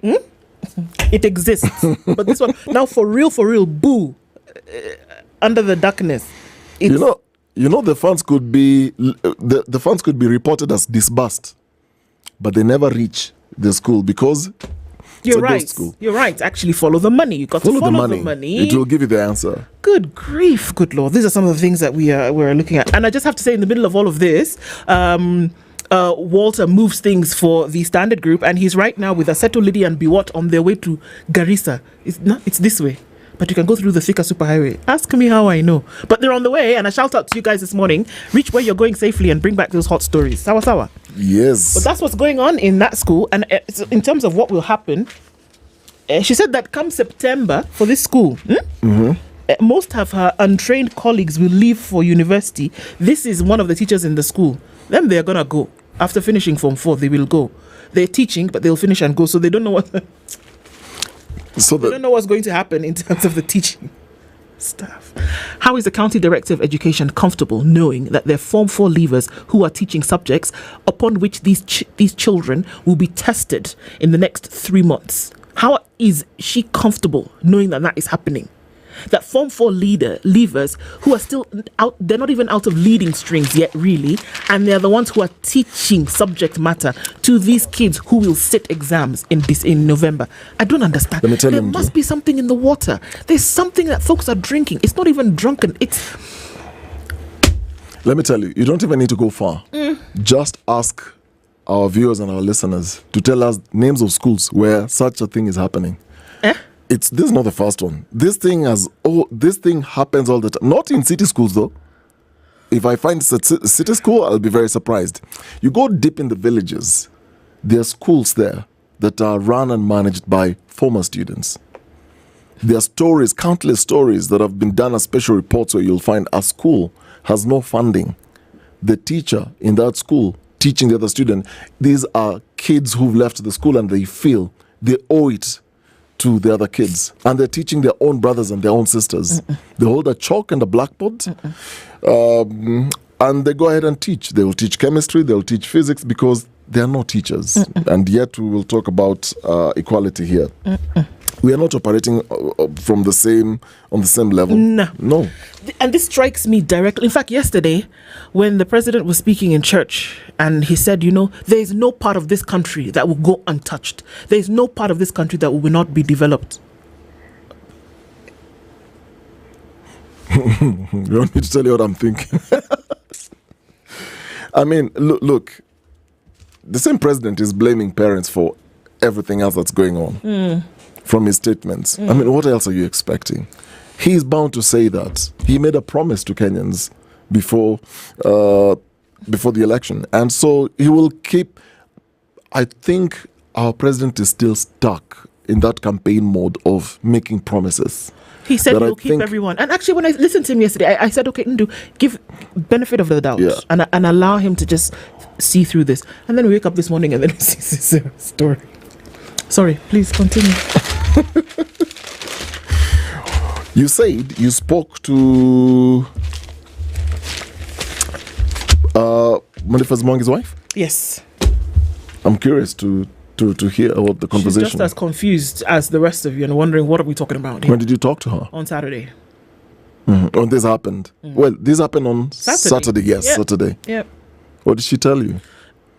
It exists. But this one, now for real, boo, under the darkness. You know, the funds could be, the funds could be reported as disbursed, but they never reach the school because you're right. You're right. Actually, follow the money. You got to follow the money. It will give you the answer. Good grief, good Lord. These are some of the things that we're looking at. And I just have to say, in the middle of all of this, Walter moves things for the Standard Group, and he's right now with Aseto, Lydiah, and Biwott on their way to Garissa. It's this way. But you can go through the Thika Superhighway. Ask me how I know. But they're on the way, and I shout out to you guys this morning. Reach where you're going safely and bring back those hot stories. Sawa. Yes. But that's what's going on in that school. And in terms of what will happen, she said that come September for this school, most of her untrained colleagues will leave for university. This is one of the teachers in the school. Then they're going to go. After finishing Form 4, they will go. They're teaching, but they'll finish and go. So they don't know what... they don't know what's going to happen in terms of the teaching staff. How is the County Director of Education comfortable knowing that there are Form 4 leavers who are teaching subjects upon which these children will be tested in the next 3 months? How is she comfortable knowing that is happening? That Form 4 leavers who are still out, they're not even out of leading strings yet, really, and they're the ones who are teaching subject matter to these kids who will sit exams in November. I don't understand. There must be something in the water. There's something that folks are drinking. It's not even drunken. Let me tell you, you don't even need to go far. Just ask our viewers and our listeners to tell us names of schools where such a thing is happening. This is not the first one. This thing happens all the time. Not in city schools though. If I find it's a city school, I'll be very surprised. You go deep in the villages, there are schools there that are run and managed by former students. There are stories, countless stories that have been done as special reports where you'll find a school has no funding. The teacher in that school teaching the other student, these are kids who've left the school and they feel they owe it to the other kids, and they're teaching their own brothers and their own sisters. They hold a chalk and a blackboard, and they go ahead and teach. They will teach chemistry, they'll teach physics, because they are not teachers. And yet we will talk about equality here. We are not operating on the same level. No. And this strikes me directly. In fact, yesterday, when the president was speaking in church, and he said, there is no part of this country that will go untouched. There is no part of this country that will not be developed. You want me to tell you what I'm thinking? I mean, look, the same president is blaming parents for everything else that's going on. From his statements. I mean, what else are you expecting? He's bound to say that. He made a promise to Kenyans before the election. And so he will keep... I think our president is still stuck in that campaign mode of making promises. He said he'll keep everyone. And actually, when I listened to him yesterday, I said, okay, Ndu, give benefit of the doubt and allow him to just see through this. And then we wake up this morning and then we see this story. Sorry, please continue. You said you spoke to Boniface Mwangi's wife? Yes. I'm curious to hear about the conversation. She's just as confused as the rest of you and wondering, what are we talking about here? When did you talk to her? On Saturday. When this happened? Well, this happened on Saturday. Yes, Saturday. Yep. What did she tell you?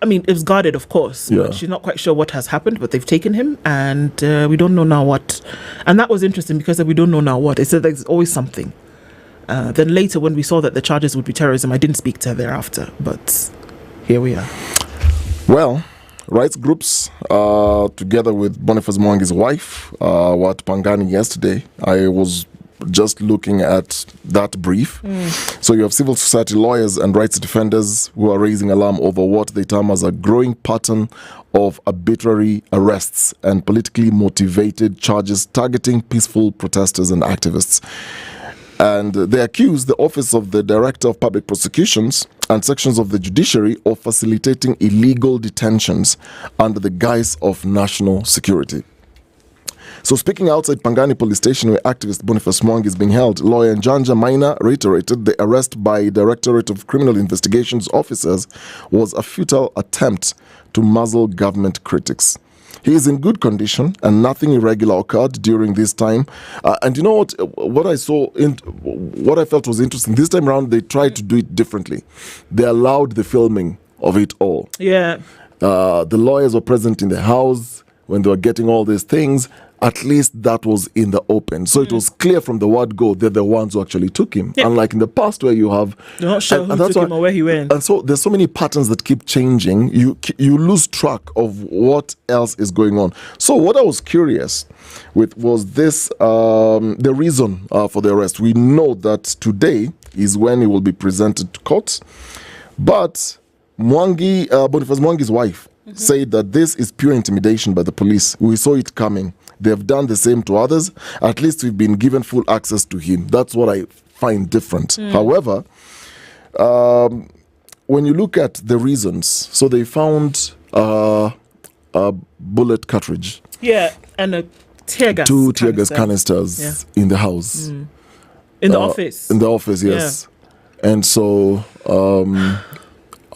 I mean, it was guarded, of course. Yeah. She's not quite sure what has happened, but they've taken him, and we don't know now what. And that was interesting because we don't know now what. It said there's always something. Then later, when we saw that the charges would be terrorism, I didn't speak to her thereafter. But here we are. Well, rights groups, together with Boniface Mwangi's wife, were at Pangani yesterday. I was just looking at that brief. So you have civil society lawyers and rights defenders who are raising alarm over what they term as a growing pattern of arbitrary arrests and politically motivated charges targeting peaceful protesters and activists. And they accuse the Office of the Director of Public Prosecutions and sections of the judiciary of facilitating illegal detentions under the guise of national security. So speaking outside Pangani police station where activist Boniface Mwangi is being held, lawyer Njanja Maina reiterated the arrest by Directorate of Criminal Investigations officers was a futile attempt to muzzle government critics. He is in good condition and nothing irregular occurred during this time. And you know what I felt was interesting, this time around they tried to do it differently. They allowed the filming of it all. Yeah. The lawyers were present in the house when they were getting all these things. At least that was in the open. So it was clear from the word go they're the ones who actually took him. Yeah. Unlike in the past where you have... You're not sure who took him or where he went. And so there's so many patterns that keep changing. You lose track of what else is going on. So what I was curious with was this, the reason for the arrest. We know that today is when he will be presented to court. But Boniface Mwangi's wife said that this is pure intimidation by the police. We saw it coming. They have done the same to others. At least we've been given full access to him. That's what I find different. However, when you look at the reasons, so they found a bullet cartridge. Yeah, and a tear gas. 2 tear gas canisters in the house. In the office. In the office, yes. Yeah. And so,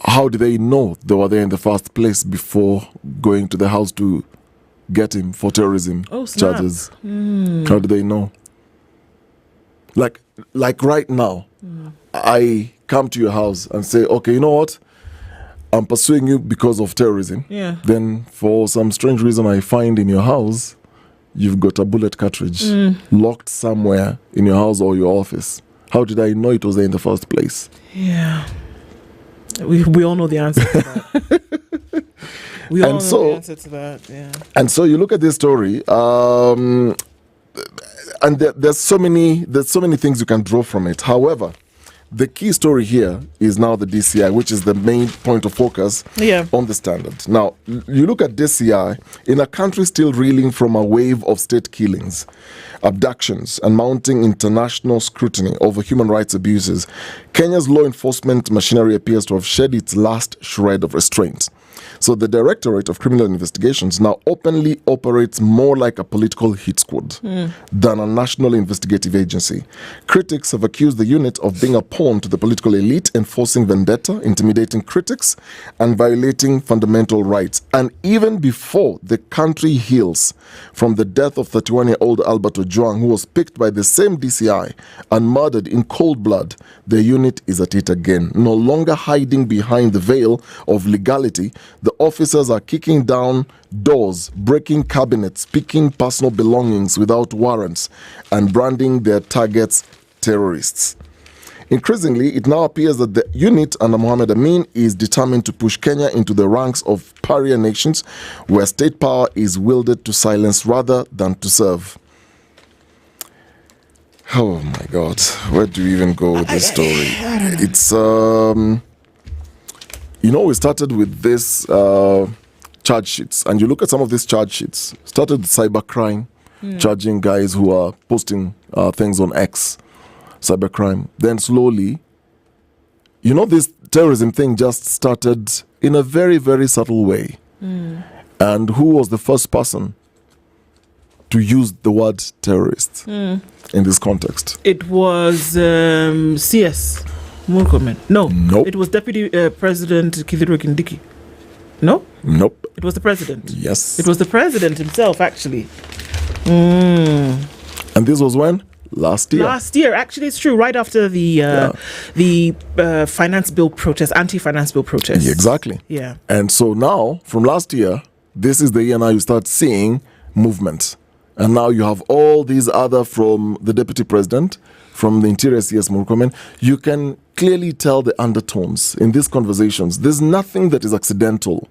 how did they know they were there in the first place before going to the house to get him for terrorism charges? How do they know? Like right now, I come to your house and say, okay, you know what? I'm pursuing you because of terrorism. Yeah. Then for some strange reason I find in your house, you've got a bullet cartridge locked somewhere in your house or your office. How did I know it was there in the first place? Yeah. We all know the answer to that. We all know the answer to that, yeah. And so you look at this story, and there's so many things you can draw from it. However, the key story here is now the DCI, which is the main point of focus on the Standard. Now, you look at DCI, in a country still reeling from a wave of state killings, abductions, and mounting international scrutiny over human rights abuses, Kenya's law enforcement machinery appears to have shed its last shred of restraint. So the Directorate of Criminal Investigations now openly operates more like a political hit squad than a national investigative agency. Critics have accused the unit of being a pawn to the political elite, enforcing vendetta, intimidating critics, and violating fundamental rights. And even before the country heals from the death of 31-year-old Albert Ojwang, who was picked by the same DCI and murdered in cold blood, the unit is at it again. No longer hiding behind the veil of legality, the officers are kicking down doors, breaking cabinets, picking personal belongings without warrants, and branding their targets terrorists. Increasingly, it now appears that the unit under Mohamed Amin is determined to push Kenya into the ranks of pariah nations where state power is wielded to silence rather than to serve. Oh my God, where do we even go with this story? It's, we started with this charge sheets, and you look at some of these charge sheets. Started with cybercrime, charging guys who are posting things on X, cybercrime. Then slowly, this terrorism thing just started in a very, very subtle way. And who was the first person to use the word terrorist in this context? It was CS Murkomen. No. Nope. It was Deputy President Kithiru Kindiki. No? Nope. It was the president. Yes. It was the president himself, actually. And this was when? Last year. Last year. Actually, it's true. Right after the finance bill protest, anti-finance bill protest. Yeah, exactly. Yeah. And so now, from last year, this is the year now you start seeing movement. And now you have all these other from the deputy president, from the interior CS Murkomen. You can clearly tell the undertones in these conversations. There's nothing that is accidental.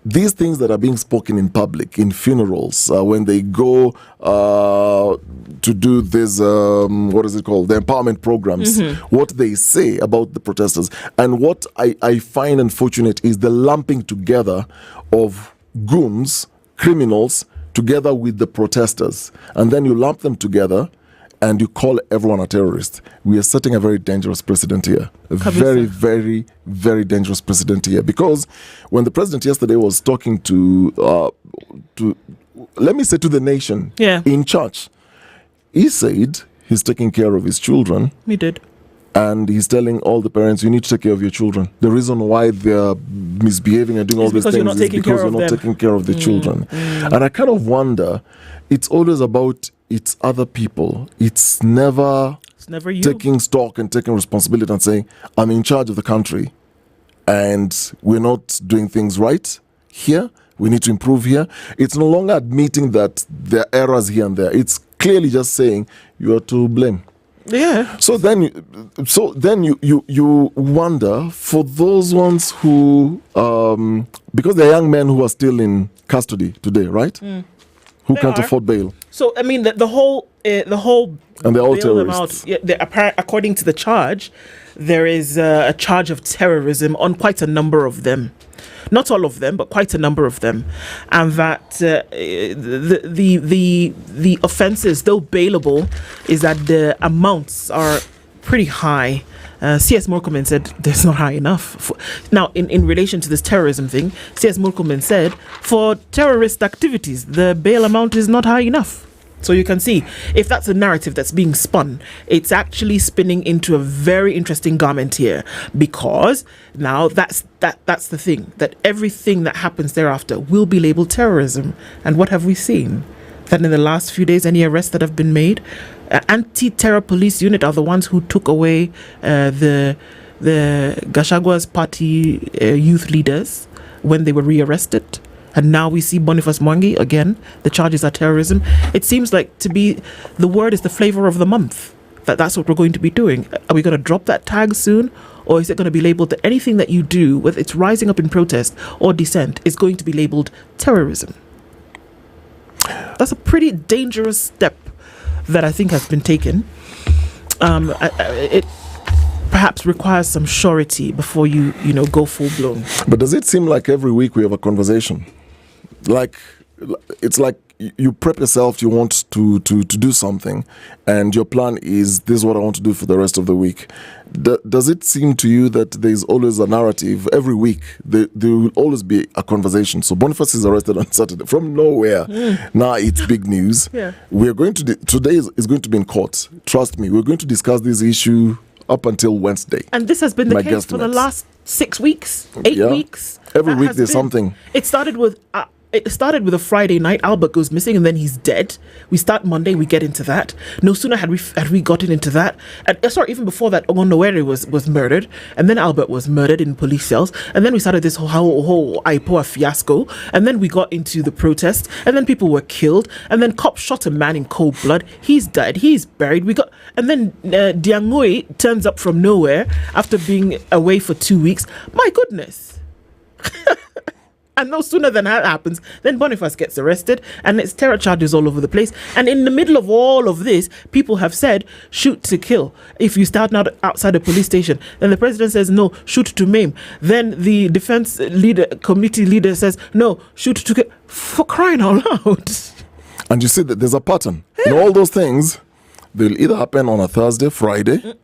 These things that are being spoken in public, in funerals, when they go to do this, the empowerment programs, what they say about the protesters. And what I find unfortunate is the lumping together of goons, criminals, together with the protesters. And then you lump them together and you call everyone a terrorist, we are setting a very dangerous precedent here. A very, very, very dangerous precedent here. Because when the president yesterday was talking to let me say to the nation in church, he said he's taking care of his children. He did. And he's telling all the parents, you need to take care of your children. The reason why they're misbehaving and doing all these things is because you're not taking care of the children. And I kind of wonder, it's always about it's other people. It's never you. Taking stock and taking responsibility and saying, I'm in charge of the country and we're not doing things right here. We need to improve here. It's no longer admitting that there are errors here and there. It's clearly just saying you are to blame. Yeah. So then you wonder for those ones who because they're young men who are still in custody today, right? Who can't afford bail. So I mean the whole and they're all terrorists. According to the charge, there is a charge of terrorism on quite a number of them. Not all of them, but quite a number of them, and that the offences, though bailable, is that the amounts are pretty high. C.S. Murkomen said there's not high enough. Now, in relation to this terrorism thing, C.S. Murkomen said for terrorist activities, the bail amount is not high enough. So you can see, if that's a narrative that's being spun, it's actually spinning into a very interesting garment here, because now that's the thing, that everything that happens thereafter will be labeled terrorism. And what have we seen? That in the last few days, any arrests that have been made, anti-terror police unit are the ones who took away the Gachagwa's party youth leaders when they were rearrested. And now we see Boniface Mwangi again. The charges are terrorism. It seems like the word is the flavor of the month. That's what we're going to be doing. Are we going to drop that tag soon? Or is it going to be labeled that anything that you do, whether it's rising up in protest or dissent, is going to be labeled terrorism? That's a pretty dangerous step that I think has been taken. It perhaps requires some surety before you go full blown. But does it seem like every week we have a conversation? Like it's like you prep yourself, you want to do something, and your plan is this is what I want to do for the rest of the week. Does it seem to you that there is always a narrative every week? There will always be a conversation. So Boniface is arrested on Saturday from nowhere. Now it's big news. We are going to today is going to be in court. Trust me, we're going to discuss this issue up until Wednesday. And this has been the case for the last 6 weeks, 8 weeks. Every week there's something. It started with a Friday night. Albert goes missing and then he's dead. We start Monday, we get into that. No sooner had we gotten into that, and even before that, Nyamweya was murdered, and then Albert was murdered in police cells, and then we started this whole IPOA fiasco, and then we got into the protest, and then people were killed, and then cops shot a man in cold blood. He's died. He's buried. And then Nyamweya turns up from nowhere after being away for 2 weeks. My goodness. And no sooner than that happens, then Boniface gets arrested, and it's terror charges all over the place. And in the middle of all of this, people have said, shoot to kill. If you start out outside a police station, then the president says, no, shoot to maim. Then the defense committee leader says, no, shoot to kill. For crying out loud. And you see that there's a pattern. In all those things, they'll either happen on a Thursday, Friday,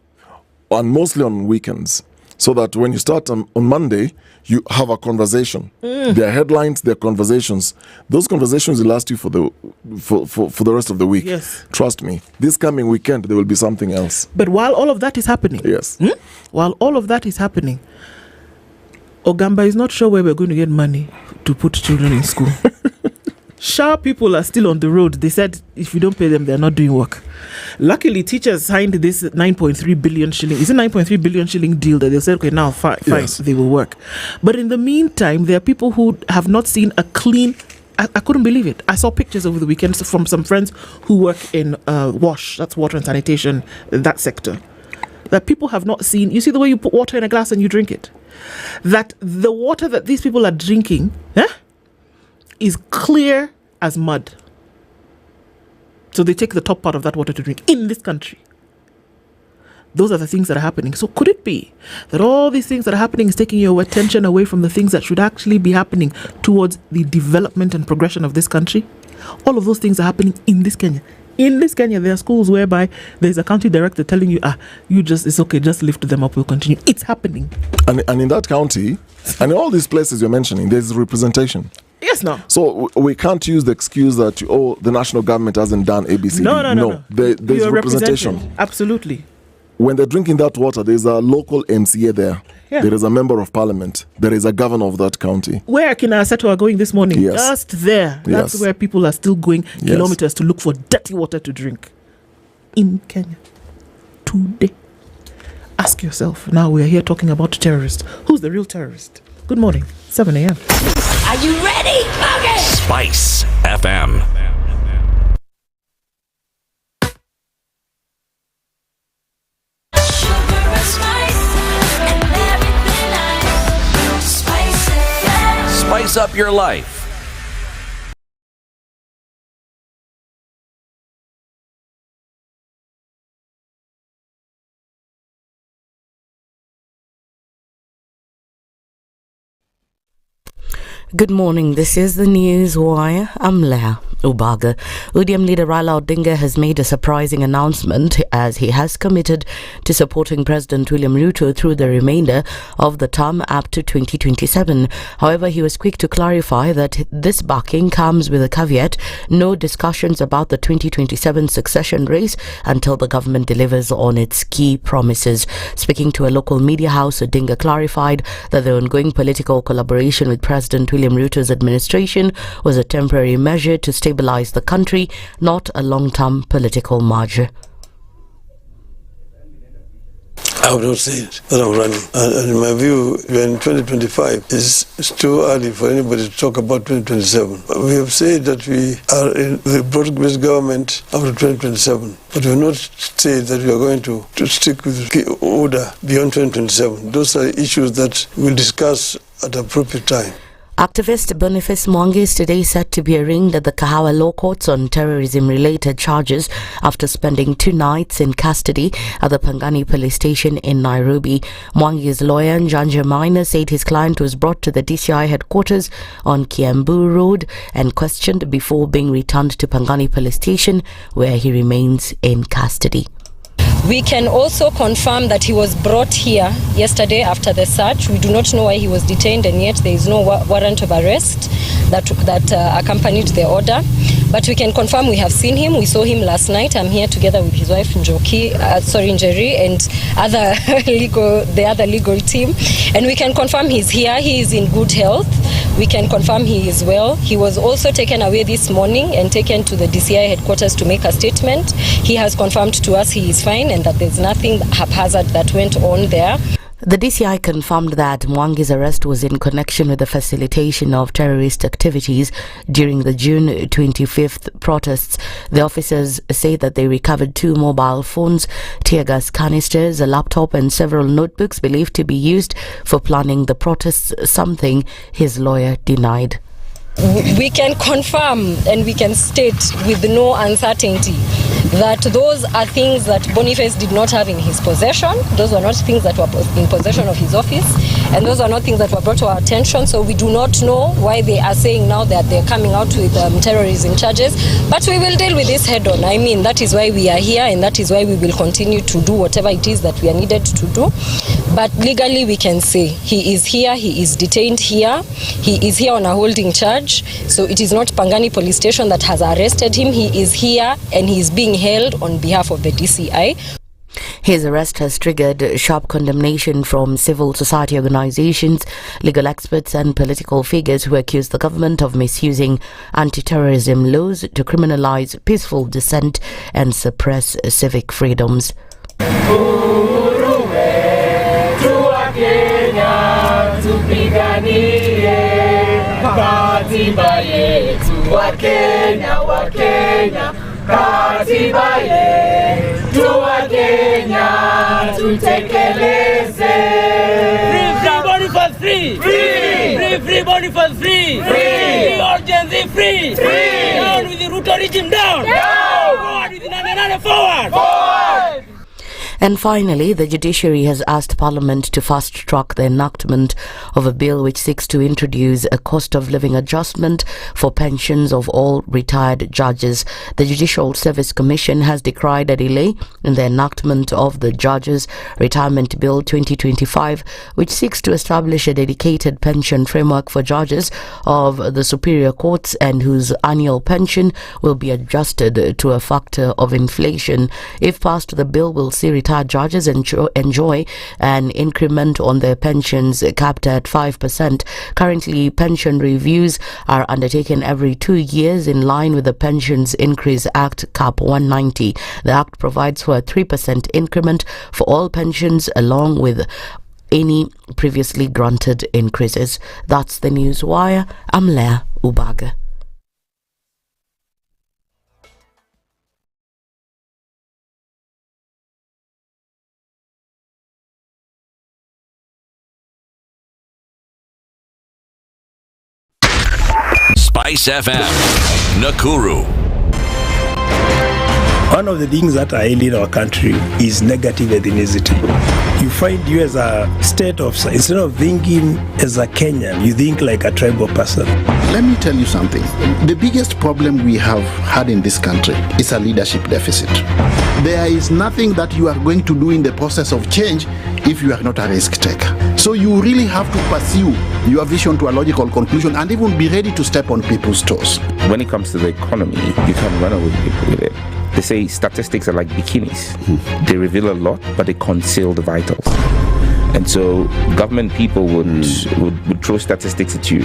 and mostly on weekends. So that when you start on Monday, you have a conversation. There are headlines, there are conversations. Those conversations will last you for the rest of the week. Yes. Trust me. This coming weekend, there will be something else. But while all of that is happening, while all of that is happening, Ogamba is not sure where we're going to get money to put children in school. Sharp people are still on the road. They said if you don't pay them, they're not doing work. Luckily, teachers signed this 9.3 billion shilling. It's a 9.3 billion shilling deal that they said, okay, now fine, they will work. But in the meantime, there are people who have not seen a clean. I couldn't believe it. I saw pictures over the weekend from some friends who work in WASH, that's water and sanitation, that sector. That people have not seen. You see the way you put water in a glass and you drink it? That the water that these people are drinking is clear as mud. So they take the top part of that water to drink in this country. Those are the things that are happening. So could it be that all these things that are happening is taking your attention away from the things that should actually be happening towards the development and progression of this country? All of those things are happening in this Kenya, In this Kenya, there are schools whereby there's a county director telling you, it's okay, just lift them up, we'll continue. It's happening. And in that county, and in all these places you're mentioning, there's representation. Yes, no. So we can't use the excuse that, the national government hasn't done ABC. No. There's representation. Absolutely. When they're drinking that water, there's a local MCA there. Yeah. There is a member of parliament. There is a governor of that county. Where Aseto are going this morning? Yes. Just there. That's where people are still going kilometers to look for dirty water to drink. In Kenya. Today. Ask yourself. Now we are here talking about terrorists. Who's the real terrorist? Good morning. 7 a.m. Are you ready? Okay. Spice FM. Spice up your life. Good morning. This is the News Wire. I'm Leah Ubaga. ODM leader Raila Odinga has made a surprising announcement as he has committed to supporting President William Ruto through the remainder of the term up to 2027. However, he was quick to clarify that this backing comes with a caveat: no discussions about the 2027 succession race until the government delivers on its key promises. Speaking to a local media house, Odinga clarified that the ongoing political collaboration with President William Ruto's administration was a temporary measure to stabilize the country, not a long-term political merger. I would not say it, that I'm running. And in my view, when 2025, it's too early for anybody to talk about 2027. We have said that we are in the broad-based government up to 2027, but we have not said that we are going to stick with the order beyond 2027. Those are issues that we'll discuss at the appropriate time. Activist Boniface Mwangi is today set to be arraigned at the Kahawa Law Courts on terrorism-related charges after spending 2 nights in custody at the Pangani police station in Nairobi. Mwangi's lawyer, Njanja Maina, said his client was brought to the DCI headquarters on Kiambu Road and questioned before being returned to Pangani police station, where he remains in custody. We can also confirm that he was brought here yesterday after the search. We do not know why he was detained, and yet there is no warrant of arrest that accompanied the order. But we can confirm we have seen him. We saw him last night. I'm here together with his wife Njeri, and the other legal team. And we can confirm he's here. He is in good health. We can confirm he is well. He was also taken away this morning and taken to the DCI headquarters to make a statement. He has confirmed to us he is fine and that there's nothing haphazard that went on there. The DCI confirmed that Mwangi's arrest was in connection with the facilitation of terrorist activities during the June 25th protests. The officers say that they recovered 2 mobile phones, tear gas canisters, a laptop and several notebooks believed to be used for planning the protests, something his lawyer denied. We can confirm and we can state with no uncertainty that those are things that Boniface did not have in his possession. Those were not things that were in possession of his office, and those are not things that were brought to our attention. So we do not know why they are saying now that they're coming out with terrorism charges, but we will deal with this head on. I mean, that is why we are here, and that is why we will continue to do whatever it is that we are needed to do. But legally we can say he is here, he is detained here, he is here on a holding charge. So it is not Pangani police station that has arrested him. He is here and he is being held on behalf of the DCI. His arrest has triggered sharp condemnation from civil society organizations, legal experts and political figures who accuse the government of misusing anti-terrorism laws to criminalize peaceful dissent and suppress civic freedoms. Katiba yetu wa Kenya, katiba yetu wa Kenya, tutekeleze. Free Boniface free! Free Boniface free! Free urgency free! Down with the Ruto regime down! Forward with the 99 forward! And finally, the Judiciary has asked Parliament to fast-track the enactment of a bill which seeks to introduce a cost of living adjustment for pensions of all retired judges. The Judicial Service Commission has decried a delay in the enactment of the Judges Retirement Bill 2025, which seeks to establish a dedicated pension framework for judges of the superior courts and whose annual pension will be adjusted to a factor of inflation. If passed, the bill will see retired judges enjoy an increment on their pensions capped at 5%. Currently, pension reviews are undertaken every 2 years in line with the Pensions Increase Act Cap 190. The Act provides for a 3% increment for all pensions along with any previously granted increases. That's the News Wire. I'm Leah Ubaga. Spice FM, Nakuru. One of the things that are ailing our country is negative ethnicity. You find you as a state officer, instead of thinking as a Kenyan, you think like a tribal person. Let me tell you something. The biggest problem we have had in this country is a leadership deficit. There is nothing that you are going to do in the process of change if you are not a risk taker. So you really have to pursue your vision to a logical conclusion and even be ready to step on people's toes. When it comes to the economy, you can't run away with it. They say statistics are like bikinis. They reveal a lot, but they conceal the vitals. And so government people would throw statistics at you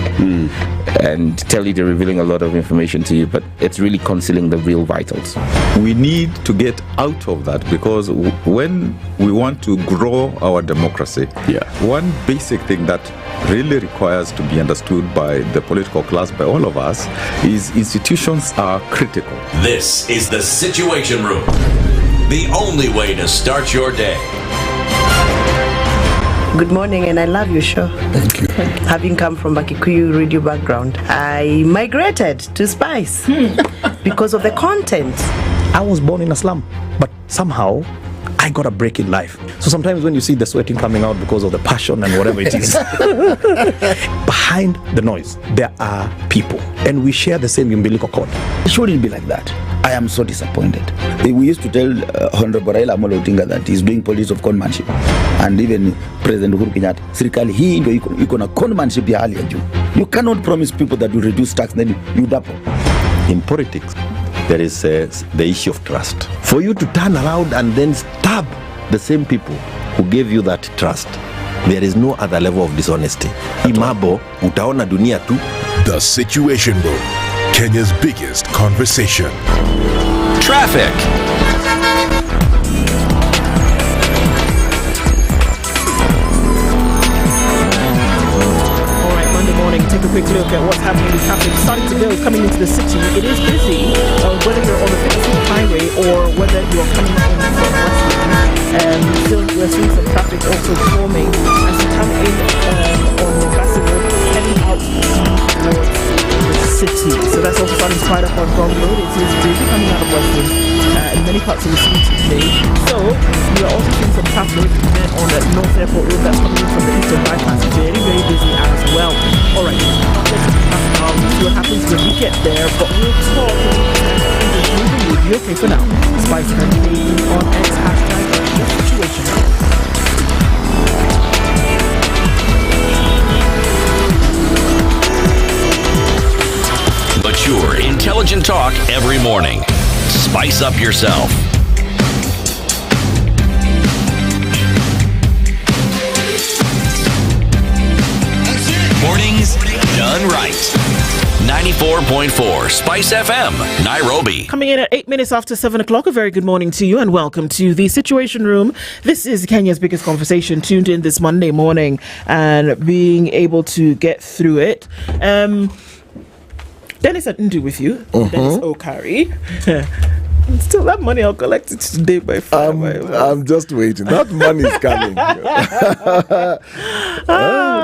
and tell you they're revealing a lot of information to you, but it's really concealing the real vitals. We need to get out of that, because when we want to grow our democracy, one basic thing that really requires to be understood by the political class, by all of us, is institutions are critical. This is the Situation Room, the only way to start your day. Good morning, and I love your show. Thank you. Having come from a Kikuyu radio background, I migrated to Spice because of the content. I was born in a slum, but somehow I got a break in life. So sometimes when you see the sweating coming out because of the passion and whatever it is, behind the noise, there are people, and we share the same umbilical cord. It shouldn't be like that. I am so disappointed. We used to tell Honorable Raila Amolo Odinga that he's doing politics of conmanship, and even President Uhuru Kenyatta, serikali hii ndio iko na conmanship ya hali ya juu. You cannot promise people that you reduce tax, then you double. In politics, there is the issue of trust. For you to turn around and then stab the same people who gave you that trust, there is no other level of dishonesty. Imabo, utaona dunia tu. The Situation Room, Kenya's biggest conversation. Traffic. Take a quick look at what's happening with traffic. Starting to build coming into the city. It is busy, whether you're on the 15th highway or whether you're coming in from Westland. Still, we're seeing some traffic also forming as you come in on the Road, heading out towards the city. So that's also starting to quite up on Brown Road. It is busy coming out of Westland in many parts of the city today. So we are also seeing some traffic on the North Airport Road that's coming in from the eastern bypass. Very, very busy as well. Alright, we'll see what happens when we get there, but we'll talk with you. Okay, for now, SpiceFM on X hashtag the Situation. Mature, intelligent talk every morning. Spice up yourself. Mornings done right. 94.4 Spice FM, Nairobi. Coming in at 8 minutes after 7 o'clock. A very good morning to you and welcome to the Situation Room. This is Kenya's biggest conversation, tuned in this Monday morning and being able to get through it. Dennis Ndu with you. Dennis Okari. Still, that money I'll collect it today by 5. I'm just waiting. That money is coming.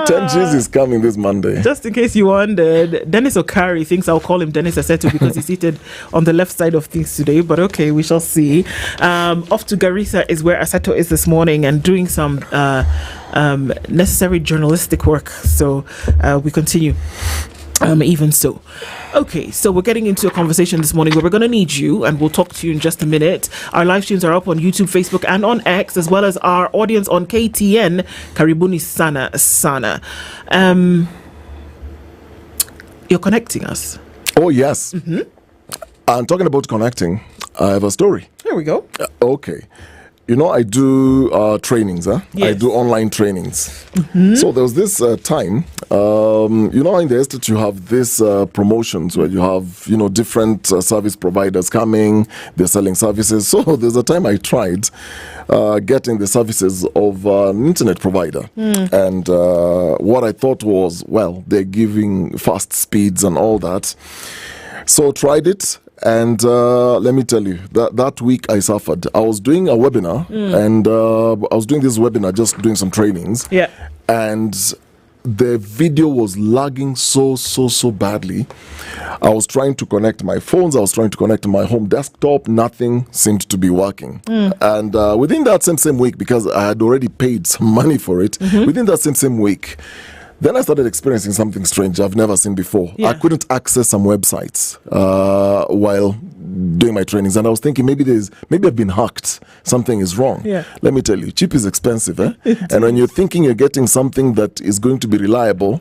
10 G's is coming this Monday. Just in case you wondered, Dennis Okari thinks I'll call him Dennis Aseto because he's seated on the left side of things today. But okay, we shall see. Off to Garissa is where Aseto is this morning and doing some necessary journalistic work. So we continue. Even so. Okay, so we're getting into a conversation this morning where we're going to need you, and we'll talk to you in just a minute. Our live streams are up on YouTube, Facebook, and on X, as well as our audience on KTN. Karibuni sana. You're connecting us. Oh, yes. Mm-hmm. And talking about connecting, I have a story. Here we go. Okay. You know, I do trainings, Yes. I do online trainings. Mm-hmm. So there was this time, you know, in the estate you have these promotions where you have, you know, different service providers coming, they're selling services. So there's a time I tried getting the services of an internet provider. And what I thought was, well, they're giving fast speeds and all that. So tried it. And let me tell you, that week I suffered. I was doing a webinar, and I was doing this webinar, just doing some trainings. Yeah. And the video was lagging so badly. I was trying to connect my phones. I was trying to connect my home desktop. Nothing seemed to be working. And within that same week, because I had already paid some money for it, within that same week, then I started experiencing something strange I've never seen before. Yeah. I couldn't access some websites while doing my trainings, and I was thinking maybe I've been hacked. Something is wrong. Yeah. Let me tell you, cheap is expensive, eh? And when you're thinking you're getting something that is going to be reliable,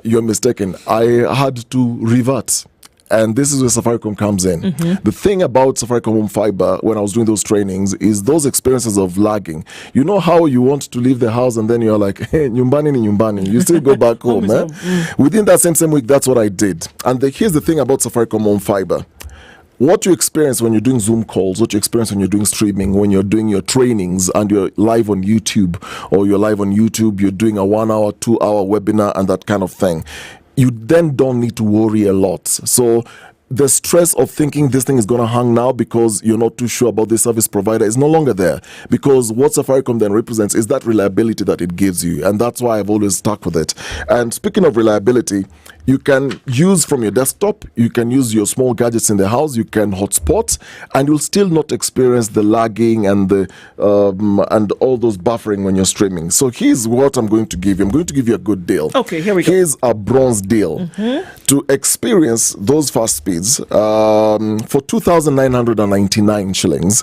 you're mistaken. I had to revert. And this is where Safaricom comes in. The thing about Safaricom Home Fiber, when I was doing those trainings, is those experiences of lagging. You know how you want to leave the house and then you're like, hey, nyumbani. You still go back home. Within that same week, that's what I did. And here's the thing about Safaricom Home Fiber. What you experience when you're doing Zoom calls, what you experience when you're doing streaming, when you're doing your trainings and you're live on YouTube, or you're live on YouTube, you're doing a 1 hour, 2 hour webinar and that kind of thing. You then don't need to worry a lot. So the stress of thinking this thing is going to hang now because you're not too sure about the service provider is no longer there, because what Safaricom then represents is that reliability that it gives you, and that's why I've always stuck with it. And speaking of reliability, you can use from your desktop, you can use your small gadgets in the house, you can hotspot, and you'll still not experience the lagging and the and all those buffering when you're streaming. So here's what I'm going to give you. I'm going to give you a good deal. Okay, here we go. Here's a bronze deal. To experience those fast speeds for 2,999 shillings,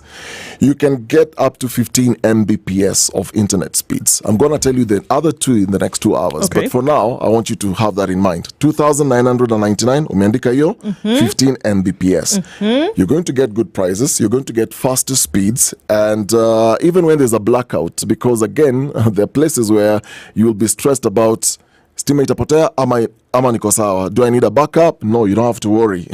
you can get up to 15 Mbps of internet speeds. I'm going to tell you the other two in the next 2 hours. Okay. But for now, I want you to have that in mind. 2,999 umeandika hiyo, 15 Mbps. You're going to get good prices, you're going to get faster speeds, and even when there's a blackout, because again, there are places where you'll be stressed about stima itapotea ama niko sawa. Do I need a backup? No, you don't have to worry.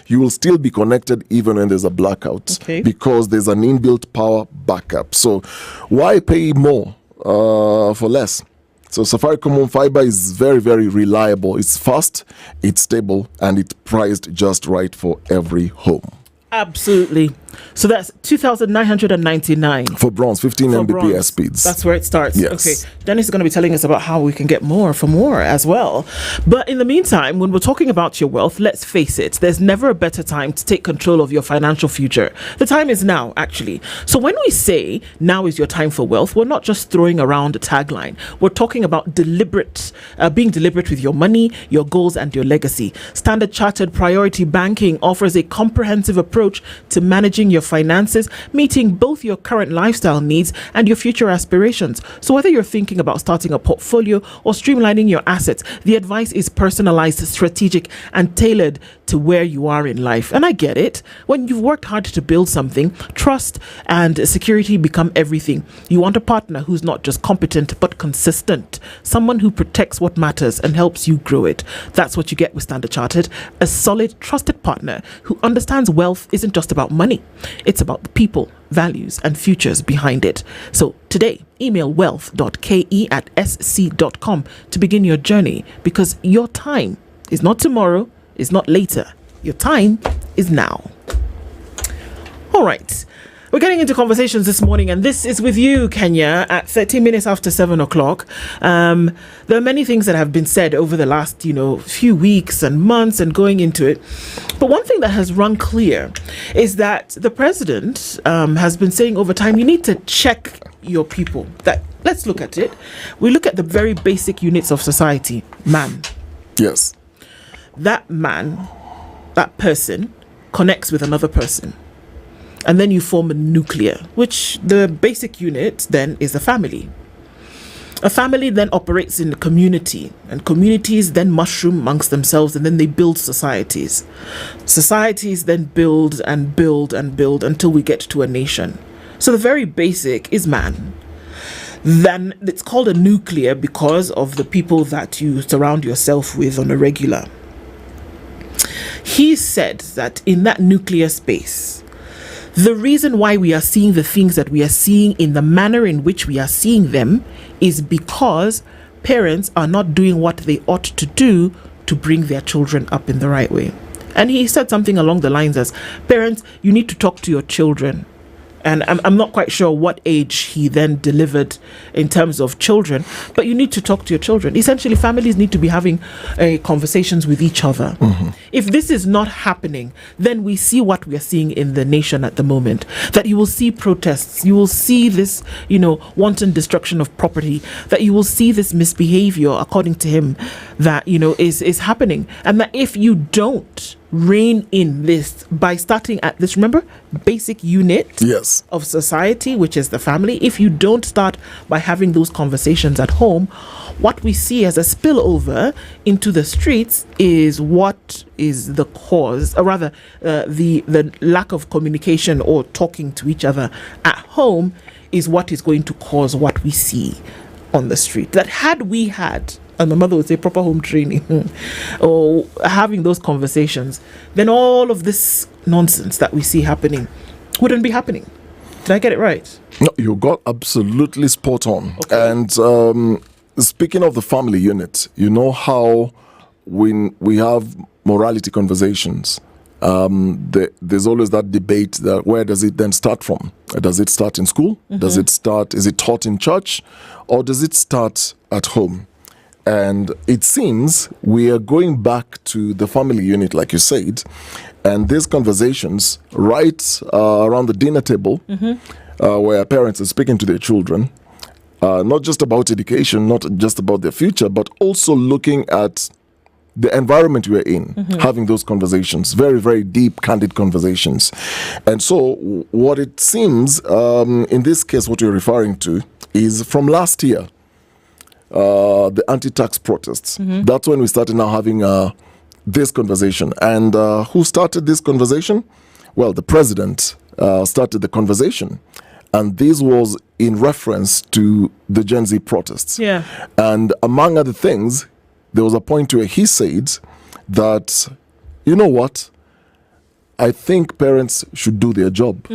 You will still be connected even when there's a blackout, because there's an inbuilt power backup. So why pay more for less? So Safaricom Home Fiber is very, very reliable. It's fast, it's stable, and it's priced just right for every home. Absolutely. So that's 2,999 for bronze, 15 for Mbps bronze. speeds. That's where it starts. Yes. Okay. Dennis is going to be telling us about how we can get more for more as well. But in the meantime, when we're talking about your wealth, let's face it, there's never a better time to take control of your financial future. The time is now, actually. So when we say now is your time for wealth, we're not just throwing around a tagline. We're talking about being deliberate with your money, your goals, and your legacy. Standard Chartered Priority Banking offers a comprehensive approach to managing your finances, meeting both your current lifestyle needs and your future aspirations. So whether you're thinking about starting a portfolio or streamlining your assets, the advice is personalized, strategic, and tailored to where you are in life. And I get it. When you've worked hard to build something, trust and security become everything. You want a partner who's not just competent but consistent, someone who protects what matters and helps you grow it. That's what you get with Standard Chartered, a solid, trusted partner who understands wealth isn't just about money. It's about the people, values, and futures behind it. So today, email wealth.ke@sc.com to begin your journey, because your time is not tomorrow, is not later. Your time is now. All right. We're getting into conversations this morning, and this is with you, Kenya, at 30 minutes after 7 o'clock. There are many things that have been said over the last, few weeks and months and going into it. But one thing that has run clear is that the president has been saying over time, you need to check your people. Let's look at it. We look at the very basic units of society. Man. Yes. That man, that person, connects with another person. And then you form a nuclear, which the basic unit then is a family. A family then operates in a community, and communities then mushroom amongst themselves, and then they build societies. Societies then build and build and build until we get to a nation. So the very basic is man. Then it's called a nuclear because of the people that you surround yourself with on a regular. He said that in that nuclear space, the reason why we are seeing the things that we are seeing in the manner in which we are seeing them is because parents are not doing what they ought to do to bring their children up in the right way. And he said something along the lines as, parents, you need to talk to your children. And I'm not quite sure what age he then delivered in terms of children, but you need to talk to your children. Essentially, families need to be having conversations with each other. Mm-hmm. If this is not happening, then we see what we are seeing in the nation at the moment, that you will see protests, you will see this, wanton destruction of property, that you will see this misbehavior, according to him, that, is happening. And that if you don't rein in this by starting at this, remember, basic unit of society, which is the family. If you don't start by having those conversations at home, what we see as a spillover into the streets is what is the cause, or rather the lack of communication or talking to each other at home is what is going to cause what we see on the street. That had we had, and my mother would say, proper home training or having those conversations, then all of this nonsense that we see happening wouldn't be happening. Did I get it right? No, you got absolutely spot on. Okay. And speaking of the family unit, you know how when we have morality conversations, there's always that debate that where does it then start from? Does it start in school? Mm-hmm. Is it taught in church? Or does it start at home? And it seems we are going back to the family unit, like you said, and these conversations right around the dinner table, where parents are speaking to their children, not just about education, not just about their future, but also looking at the environment we're in, having those conversations, very, very deep, candid conversations. And so what it seems, in this case, what you're referring to is from last year, the anti-tax protests. That's when we started now having this conversation. And who started this conversation? Well, the president started the conversation. And this was in reference to the Gen Z protests. Yeah. And among other things, there was a point where he said that, you know what? I think parents should do their job.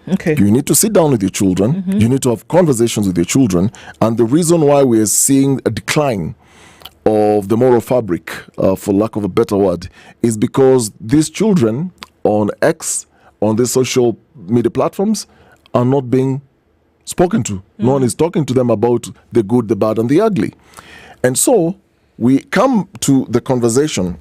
Okay. You need to sit down with your children. You need to have conversations with your children. And the reason why we are seeing a decline of the moral fabric, for lack of a better word, is because these children on X, on these social media platforms, are not being spoken to. No one is talking to them about the good, the bad, and the ugly. And so we come to the conversation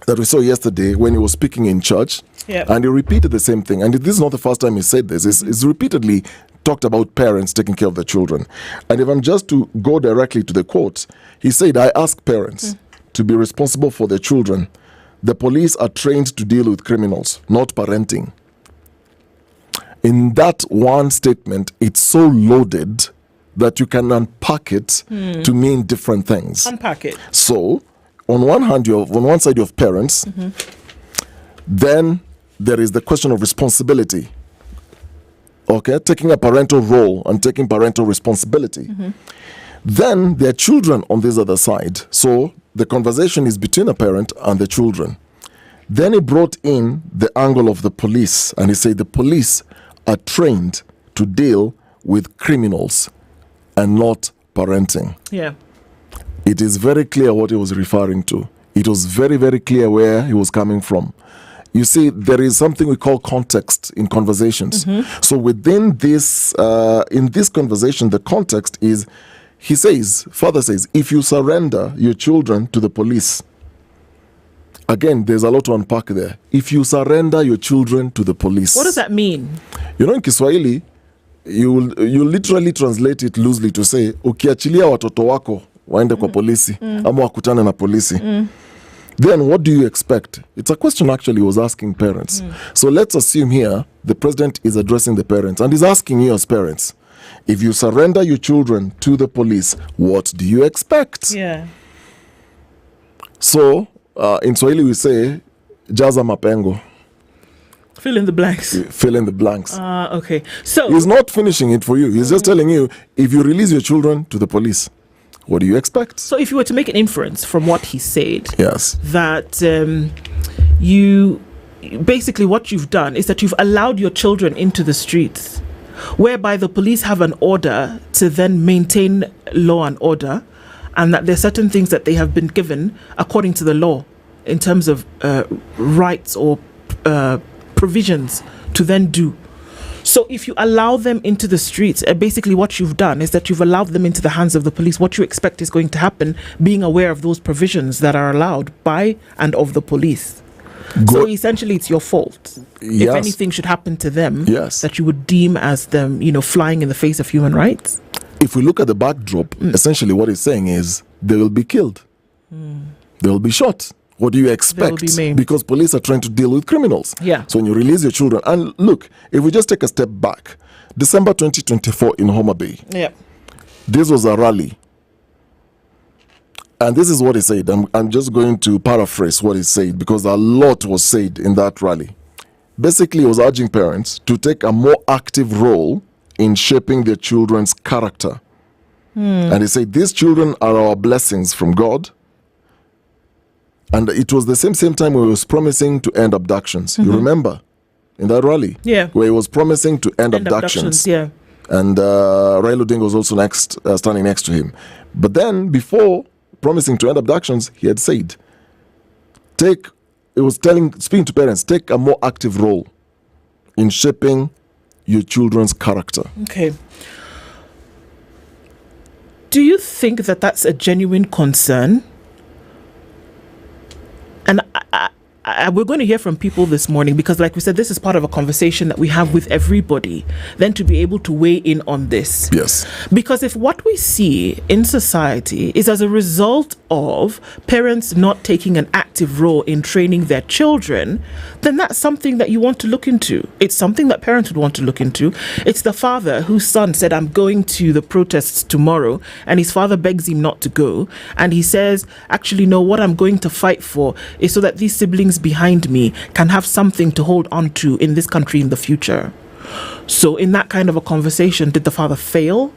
that we saw yesterday when he was speaking in church, and he repeated the same thing. And this is not the first time he said this. He's repeatedly talked about parents taking care of their children. And if I'm just to go directly to the quote, he said, I ask parents to be responsible for their children. The police are trained to deal with criminals, not parenting. In that one statement, it's so loaded that you can unpack it to mean different things. Unpack it. So, on one hand, on one side you have parents. Then there is the question of responsibility. Okay, taking a parental role and taking parental responsibility. Then there are children on this other side. So the conversation is between a parent and the children. Then he brought in the angle of the police, and he said the police are trained to deal with criminals and not parenting. Yeah. It is very clear what he was referring to. It was very, very clear where he was coming from. You see, there is something we call context in conversations. So within this, in this conversation, the context is, father says, if you surrender your children to the police, again, there's a lot to unpack there. If you surrender your children to the police. What does that mean? You know, in Kiswahili, you literally translate it loosely to say, ukiachilia watoto wako waende kwa polisi, ama wakutane na polisi. Then what do you expect? It's a question actually he was asking parents. So let's assume here the president is addressing the parents and he's asking you as parents, if you surrender your children to the police, what do you expect? Yeah. So in Swahili we say, jaza mapengo. Fill in the blanks. Fill in the blanks. Okay. So he's not finishing it for you. He's just telling you, if you release your children to the police, what do you expect? So if you were to make an inference from what he said, yes, that you basically what you've done is that you've allowed your children into the streets, whereby the police have an order to then maintain law and order, and that there's certain things that they have been given according to the law in terms of rights or provisions to then do. So if you allow them into the streets, basically what you've done is that you've allowed them into the hands of the police. What you expect is going to happen, being aware of those provisions that are allowed by and of the police. So essentially it's your fault. If anything should happen to them, that you would deem as them, flying in the face of human rights. If we look at the backdrop, essentially what it's saying is they will be killed. They will be shot. What do you expect? Because police are trying to deal with criminals. Yeah. So when you release your children, and look, if we just take a step back, December 2024 in Homa Bay. Yeah. This was a rally. And this is what he said. I'm just going to paraphrase what he said because a lot was said in that rally. Basically, he was urging parents to take a more active role in shaping their children's character. And he said, these children are our blessings from God. And it was the same time where he was promising to end abductions. You remember? In that rally? Yeah. Where he was promising to end abductions. Yeah. And Raila Odinga was also standing next to him. But then, before promising to end abductions, he had said, speaking to parents, take a more active role in shaping your children's character. Okay. Do you think that that's a genuine concern? And we're going to hear from people this morning because, like we said, this is part of a conversation that we have with everybody, then to be able to weigh in on this. Yes. Because if what we see in society is as a result of parents not taking an active role in training their children, then that's something that you want to look into. It's something that parents would want to look into. It's the father whose son said, I'm going to the protests tomorrow, and his father begs him not to go. And he says, actually, no, what I'm going to fight for is so that these siblings behind me can have something to hold on to in this country in the future. So in that kind of a conversation, did the father fail?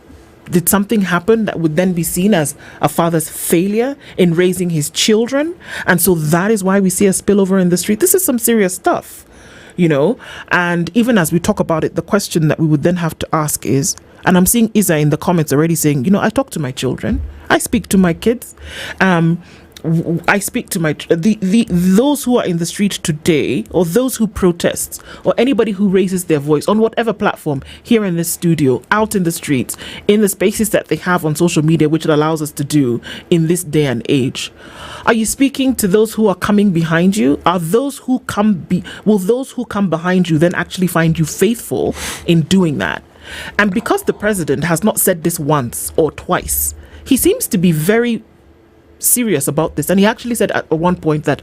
Did something happen that would then be seen as a father's failure in raising his children? And so that is why we see a spillover in the street. This is some serious stuff, And even as we talk about it, the question that we would then have to ask is, and I'm seeing Isa in the comments already saying, I talk to my children. I speak to my kids. I speak to my those who are in the street today, or those who protest, or anybody who raises their voice on whatever platform, here in this studio, out in the streets, in the spaces that they have on social media, which it allows us to do in this day and age. Are you speaking to those who are coming behind you? Will those who come behind you then actually find you faithful in doing that? And because the president has not said this once or twice, he seems to be very serious about this, and he actually said at one point that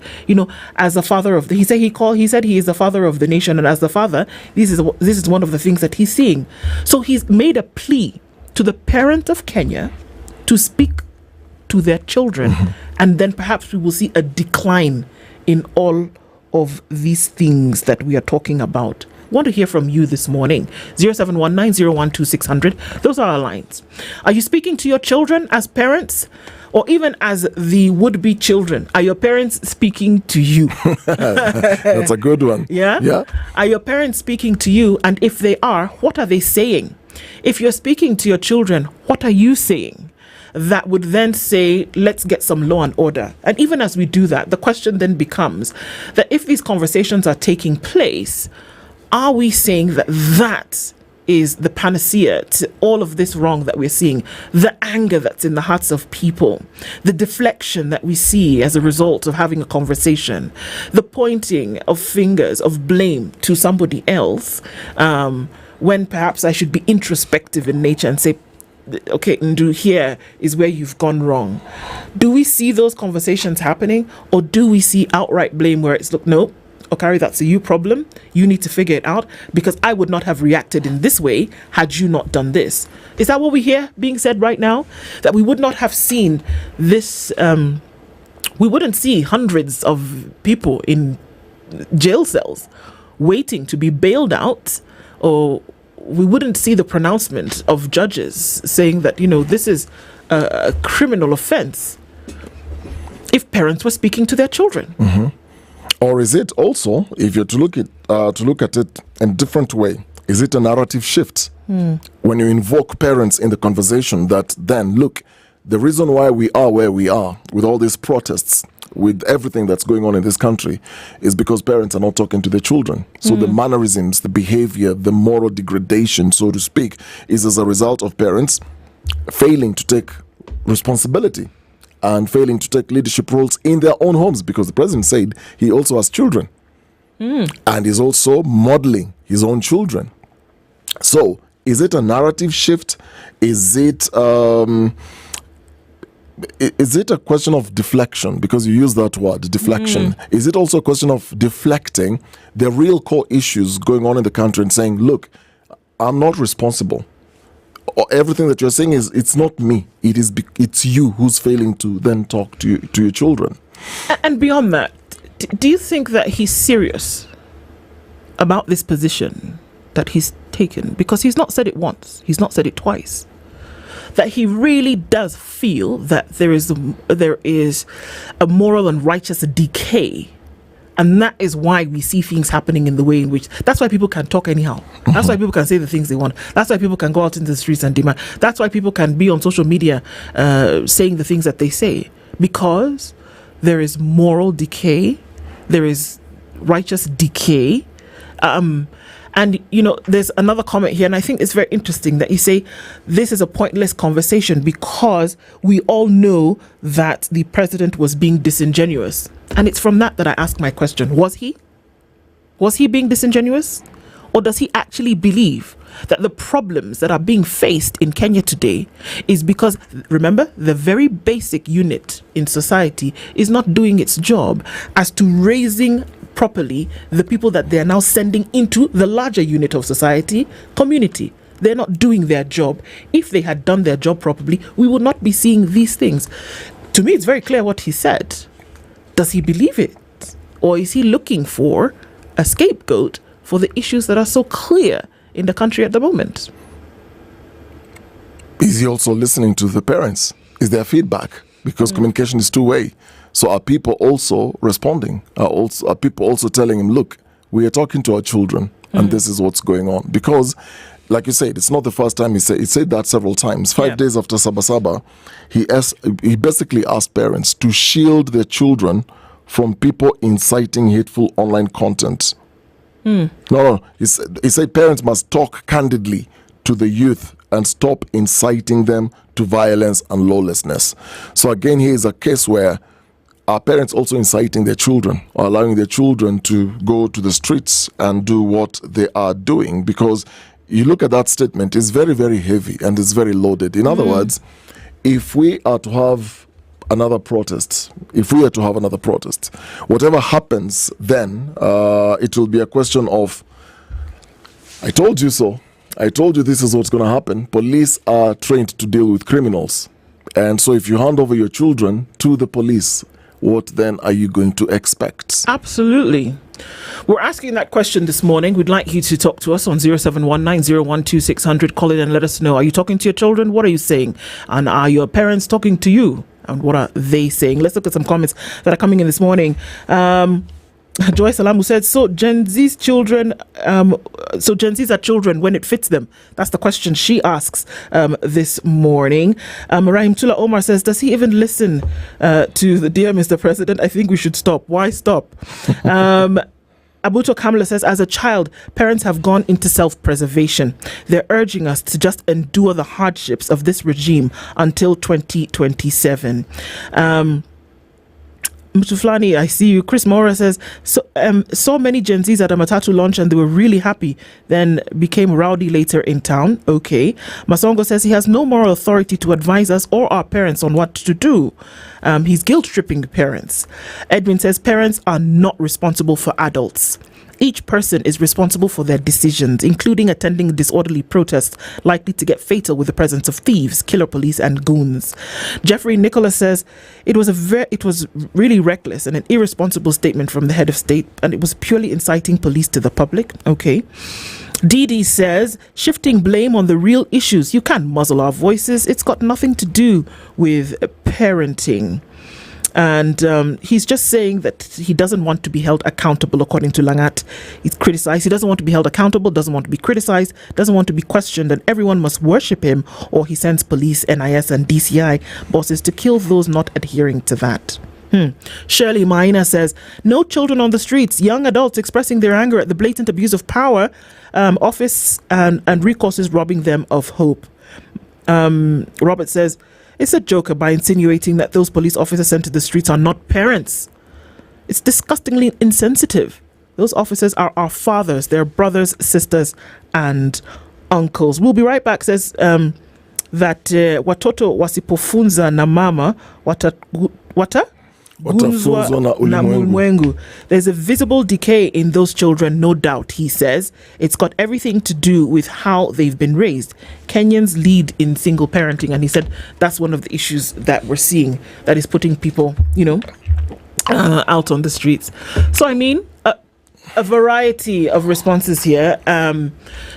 as a father of he said he is the father of the nation, and as the father, this is one of the things that he's seeing. So he's made a plea to the parent of Kenya to speak to their children, and then perhaps we will see a decline in all of these things that we are talking about. I want to hear from you this morning. 0719012600. Those are our lines. Are you speaking to your children as parents? Or even as the would-be children, are your parents speaking to you? That's a good one. Yeah? Yeah. Are your parents speaking to you? And if they are, what are they saying? If you're speaking to your children, what are you saying? that would then say, let's get some law and order. And even as we do that, the question then becomes that if these conversations are taking place, are we saying that that is the panacea to all of this wrong that we're seeing, the anger that's in the hearts of people, the deflection that we see as a result of having a conversation, the pointing of fingers of blame to somebody else, when perhaps I should be introspective in nature and say, okay, Ndu, here is where you've gone wrong. Do we see those conversations happening, or do we see outright blame where it's, look, no, Okari, that's a you problem. You need to figure it out, because I would not have reacted in this way had you not done this. Is that what we hear being said right now? That we would not have seen this, we wouldn't see hundreds of people in jail cells waiting to be bailed out, or we wouldn't see the pronouncement of judges saying that, this is a criminal offense if parents were speaking to their children. Mm-hmm. Or is it also, if you're to look at it in a different way, is it a narrative shift? When you invoke parents in the conversation that then, look, the reason why we are where we are with all these protests, with everything that's going on in this country, is because parents are not talking to their children. So the mannerisms, the behavior, the moral degradation, so to speak, is as a result of parents failing to take responsibility and failing to take leadership roles in their own homes, because the president said he also has children and is also modeling his own children. So is it a narrative shift? Is it a question of deflection? Because you use that word, deflection. Is it also a question of deflecting the real core issues going on in the country and saying, look, I'm not responsible. Or everything that you're saying is, it's not me. It's you who's failing to then talk to your children. And beyond that, do you think that he's serious about this position that he's taken? Because he's not said it once. He's not said it twice. That he really does feel that there is a moral and righteous decay. And that is why we see things happening in the way in which... That's why people can talk anyhow. That's why people can say the things they want. That's why people can go out into the streets and demand. That's why people can be on social media saying the things that they say. Because there is moral decay. There is righteous decay. And, there's another comment here, and I think it's very interesting that you say this is a pointless conversation because we all know that the president was being disingenuous. And it's from that I ask my question. Was he? Was he being disingenuous? Or does he actually believe that the problems that are being faced in Kenya today is because, remember, the very basic unit in society is not doing its job as to raising properly the people that they are now sending into the larger unit of society, community. They're not doing their job. If they had done their job properly, we would not be seeing these things. To me, it's very clear what he said. Does he believe it? Or is he looking for a scapegoat for the issues that are so clear in the country at the moment? Is he also listening to the parents? Is there feedback? Because communication is two-way. So are people also responding? Are people also telling him, look, we are talking to our children and this is what's going on? Because, like you said, it's not the first time he said that several times. 5 days after Sabasaba, he basically asked parents to shield their children from people inciting hateful online content. No, he said parents must talk candidly to the youth and stop inciting them to violence and lawlessness. So again, here is a case where are parents also inciting their children or allowing their children to go to the streets and do what they are doing? Because you look at that statement, it's very, very heavy and it's very loaded. In other words, if we are to have another protest, whatever happens then, it will be a question of, I told you so. I told you this is what's going to happen. Police are trained to deal with criminals. And so if you hand over your children to the police, what then are you going to expect? Absolutely. We're asking that question this morning. We'd like you to talk to us on 0719012600. Call in and let us know. Are you talking to your children? What are you saying? And are your parents talking to you? And what are they saying? Let's look at some comments that are coming in this morning. Joy Salamu said, so Gen Z's are children when it fits them. That's the question she asks this morning. Rahimtullah Omar says, does he even listen to the Dear Mr. President? I think we should stop. Why stop? Abuto Kamala says, as a child, parents have gone into self-preservation. They're urging us to just endure the hardships of this regime until 2027. Mutuflani, I see you. Chris Mora says, saw many Gen Zs at a Matatu launch and they were really happy, then became rowdy later in town. Okay. Masongo says he has no moral authority to advise us or our parents on what to do. He's guilt-tripping parents. Edwin says parents are not responsible for adults. Each person is responsible for their decisions, including attending disorderly protests likely to get fatal with the presence of thieves, killer police, and goons. Jeffrey Nicholas says it was really reckless and an irresponsible statement from the head of state, and it was purely inciting police to the public. Okay. Didi says, shifting blame on the real issues. You can't muzzle our voices. It's got nothing to do with parenting. And he's just saying that he doesn't want to be held accountable, according to Langat. He's criticized. He doesn't want to be held accountable, doesn't want to be criticized, doesn't want to be questioned, and everyone must worship him, or he sends police, NIS, and DCI bosses to kill those not adhering to that. Shirley Maina says, no children on the streets, young adults expressing their anger at the blatant abuse of power, office and recourses robbing them of hope. Robert says, it's a joker by insinuating that those police officers sent to the streets are not parents. It's disgustingly insensitive. Those officers are our fathers, their brothers, sisters, and uncles. We'll be right back, says that watoto wasipofunza na mama watafunzwa na ulimwengu. There's a visible decay in those children, no doubt, he says. It's got everything to do with how they've been raised. Kenyans lead in single parenting, and he said that's one of the issues that we're seeing that is putting people, out on the streets. So, I mean, a variety of responses here,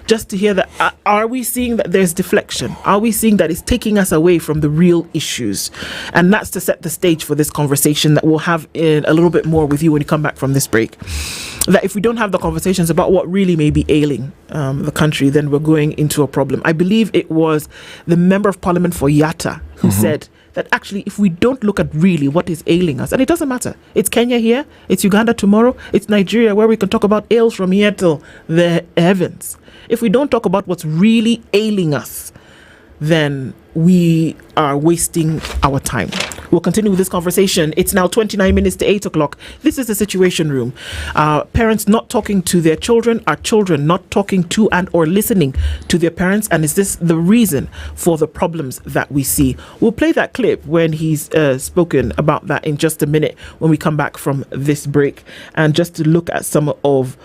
just to hear that, are we seeing that there's deflection? Are we seeing that it's taking us away from the real issues? And that's to set the stage for this conversation that we'll have in a little bit more with you when you come back from this break. That if we don't have the conversations about what really may be ailing the country, then we're going into a problem. I believe it was the Member of Parliament for Yatta who said that actually, if we don't look at really what is ailing us, and it doesn't matter, it's Kenya here, it's Uganda tomorrow, it's Nigeria, where we can talk about ails from here till the heavens. If we don't talk about what's really ailing us, then we are wasting our time. We'll continue with this conversation. It's now 29 minutes to 8 o'clock. This is the Situation Room. Parents not talking to their children, our children not talking to and or listening to their parents. And is this the reason for the problems that we see? We'll play that clip when he's spoken about that in just a minute when we come back from this break. And just to look at some of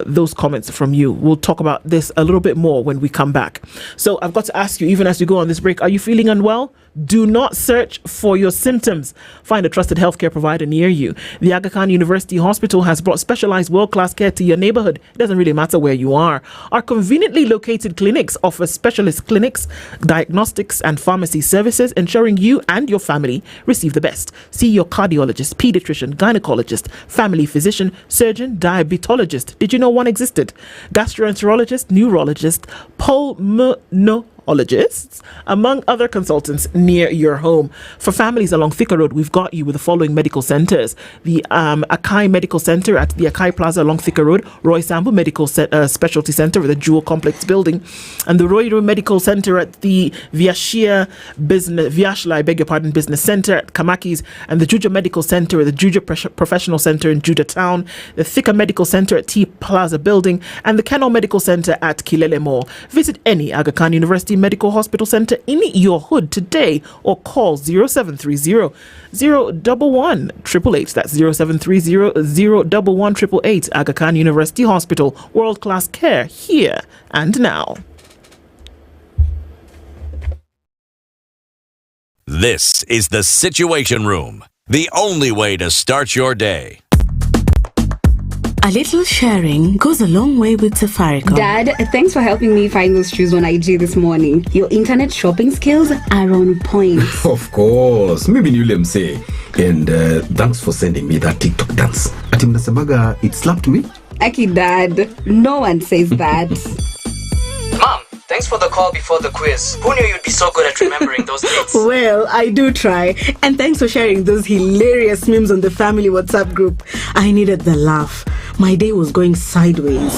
those comments from you. We'll talk about this a little bit more when we come back. So I've got to ask you, even as we go on this break, are you feeling unwell? Do not search for your symptoms. Find a trusted healthcare provider near you. The Aga Khan University Hospital has brought specialized world-class care to your neighborhood. It doesn't really matter where you are. Our conveniently located clinics offer specialist clinics, diagnostics, and pharmacy services, ensuring you and your family receive the best. See your cardiologist, pediatrician, gynecologist, family physician, surgeon, diabetologist. Did you know one existed? Gastroenterologist, neurologist, pulmonologists, among other consultants near your home. For families along Thika Road, we've got you with the following medical centers: the Akai Medical Center at the Akai Plaza along Thika Road, Roy Sambu Medical Specialty Center at the Jewel Complex Building, and the Roiru Medical Center at the Viashla Business Center at Kamaki's, and the Juja Medical Center at the Juja Professional Center in Juja Town, the Thika Medical Center at T Plaza Building, and the Kano Medical Center at Kilele Mall. Visit any Aga Khan University Medical Hospital Center in your hood today, or call 0730 011 888. That's 0730 011 888. Aga Khan University Hospital, world-class care here and now. This is the Situation Room, the only way to start your day. A little sharing goes a long way with Safaricom. Dad, thanks for helping me find those shoes on IG this morning. Your internet shopping skills are on point. Of course. Maybe you say. And thanks for sending me that TikTok dance. Atim Nasabaga, it slapped me. Aki, Dad, no one says that. Mom, thanks for the call before the quiz. Who knew you'd be so good at remembering those dates? Well, I do try. And thanks for sharing those hilarious memes on the family WhatsApp group. I needed the laugh. My day was going sideways.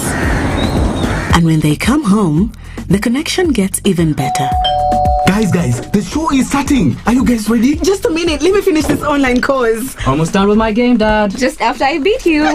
And when they come home, the connection gets even better. Guys, the show is starting. Are you guys ready? Just a minute. Let me finish this online course. Almost done with my game, Dad. Just after I beat you.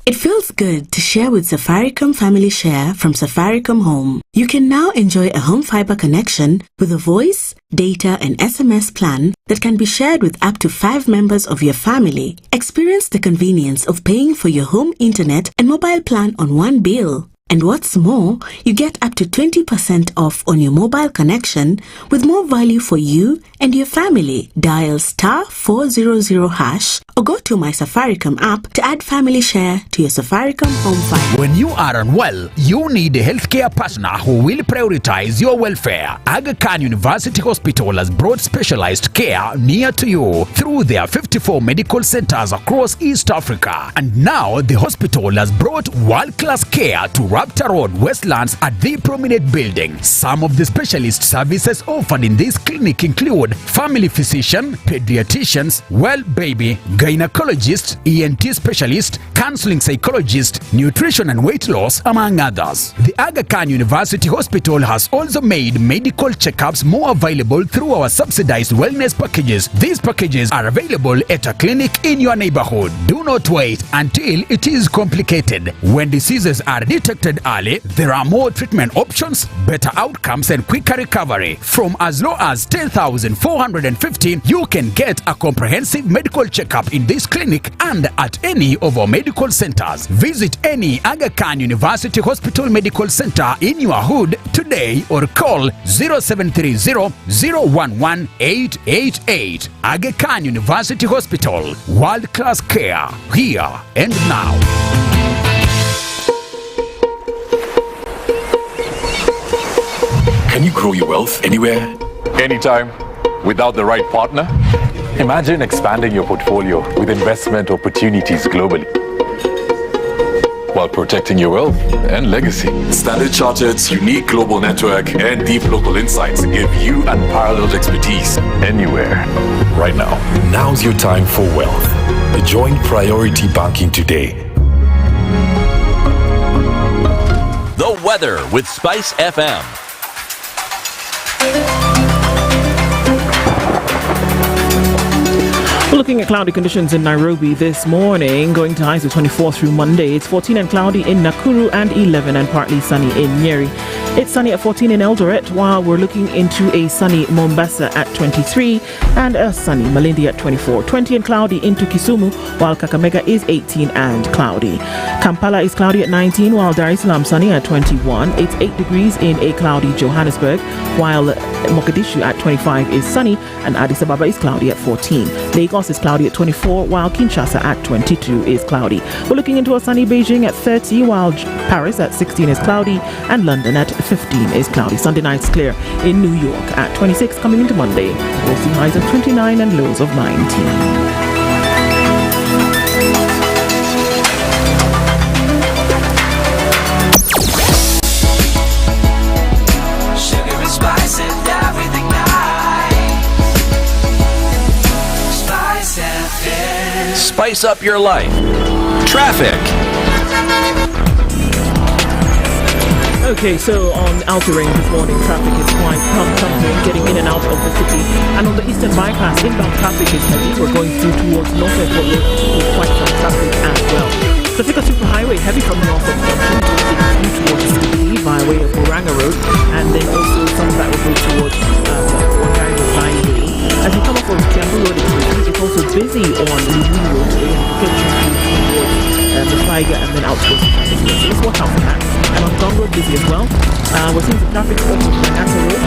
It feels good to share with Safaricom Family Share from Safaricom Home. You can now enjoy a home fiber connection with a voice, data and SMS plan that can be shared with up to 5 members of your family. Experience the convenience of paying for your home internet and mobile plan on one bill. And what's more, you get up to 20% off on your mobile connection with more value for you and your family. Dial *400# or go to my Safaricom app to add Family Share to your Safaricom home fiber. When you are unwell, you need a healthcare partner who will prioritize your welfare. Aga Khan University Hospital has brought specialized care near to you through their 54 medical centers across East Africa. And now the hospital has brought world-class care to Raptor Road, Westlands at the Prominent Building. Some of the specialist services offered in this clinic include family physician, pediatricians, baby, gynecologist, ENT specialist, counseling psychologist, nutrition and weight loss, among others. The Aga Khan University Hospital has also made medical checkups more available through our subsidized wellness packages. These packages are available at a clinic in your neighborhood. Do not wait until it is complicated. When diseases are detected early, there are more treatment options, better outcomes and quicker recovery. From as low as 10,415, you can get a comprehensive medical checkup in this clinic and at any of our medical centers. Visit any Aga Khan University Hospital Medical Center in your hood today or call 0730-011-888. Aga Khan University Hospital. World-class care here and now. Can you grow your wealth anywhere? Anytime, without the right partner? Imagine expanding your portfolio with investment opportunities globally, while protecting your wealth and legacy. Standard Chartered's unique global network and deep local insights give you unparalleled expertise anywhere, right now. Now's your time for wealth. Join Priority Banking today. The weather with SpiceFM. We're looking at cloudy conditions in Nairobi this morning, going to highs of 24 through Monday. It's 14 and cloudy in Nakuru and 11 and partly sunny in Nyeri. It's sunny at 14 in Eldoret, while we're looking into a sunny Mombasa at 23 and a sunny Malindi at 24. 20 and cloudy into Kisumu, while Kakamega is 18 and cloudy. Kampala is cloudy at 19, while Dar es Salaam sunny at 21. It's 8 degrees in a cloudy Johannesburg, while Mogadishu at 25 is sunny and Addis Ababa is cloudy at 14. Lagos is cloudy at 24, while Kinshasa at 22 is cloudy. We're looking into a sunny Beijing at 30, while Paris at 16 is cloudy and London at 15 is cloudy. Sunday night's clear in New York at 26 coming into Monday. We'll see highs of 29 and lows of 19. Spice up your life. Traffic. Okay, so on outer ring this morning, traffic is quite pumping, getting in and out of the city. And on the eastern bypass, inbound traffic is heavy. We're going through towards North Airport Road with quite some traffic as well. The Thika Superhighway, heavy from North of Junction, through towards CBD via way of Moranga Road, and then also some of that will go towards Okari Highway. As you come off of Kiambu Road, it's also busy on Luvai Road, towards the Tiger and then out towards the traffic. So just watch out for that. And on Gong Road, busy as well. We're seeing some traffic also on Manassa Road.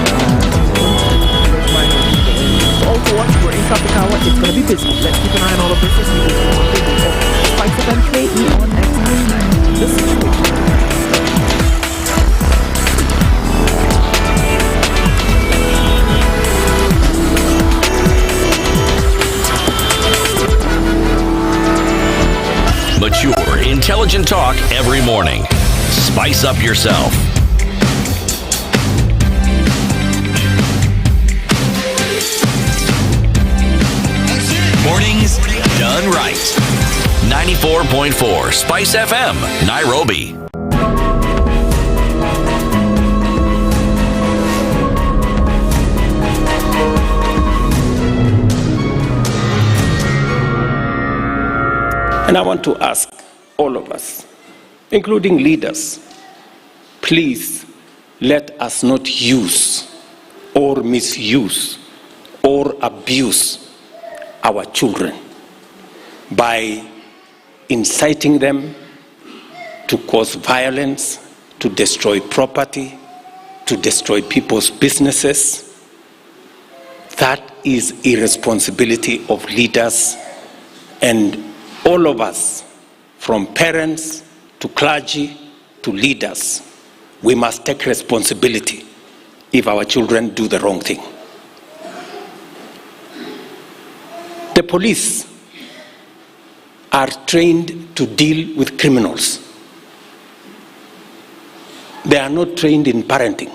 So also watch, we're in traffic hour. It's going to be busy. Let's keep an eye on all of this as we go forward. SpiceFM on X. The Situation. Mature, intelligent talk every morning. Spice up yourself. Mornings done right. 94.4 Spice FM, Nairobi. And I want to ask all of us, including leaders, please let us not use or misuse or abuse our children by inciting them to cause violence, to destroy property, to destroy people's businesses. That is irresponsibility of leaders, and all of us, from parents to clergy to leaders, we must take responsibility if our children do the wrong thing. The police are trained to deal with criminals. They are not trained in parenting.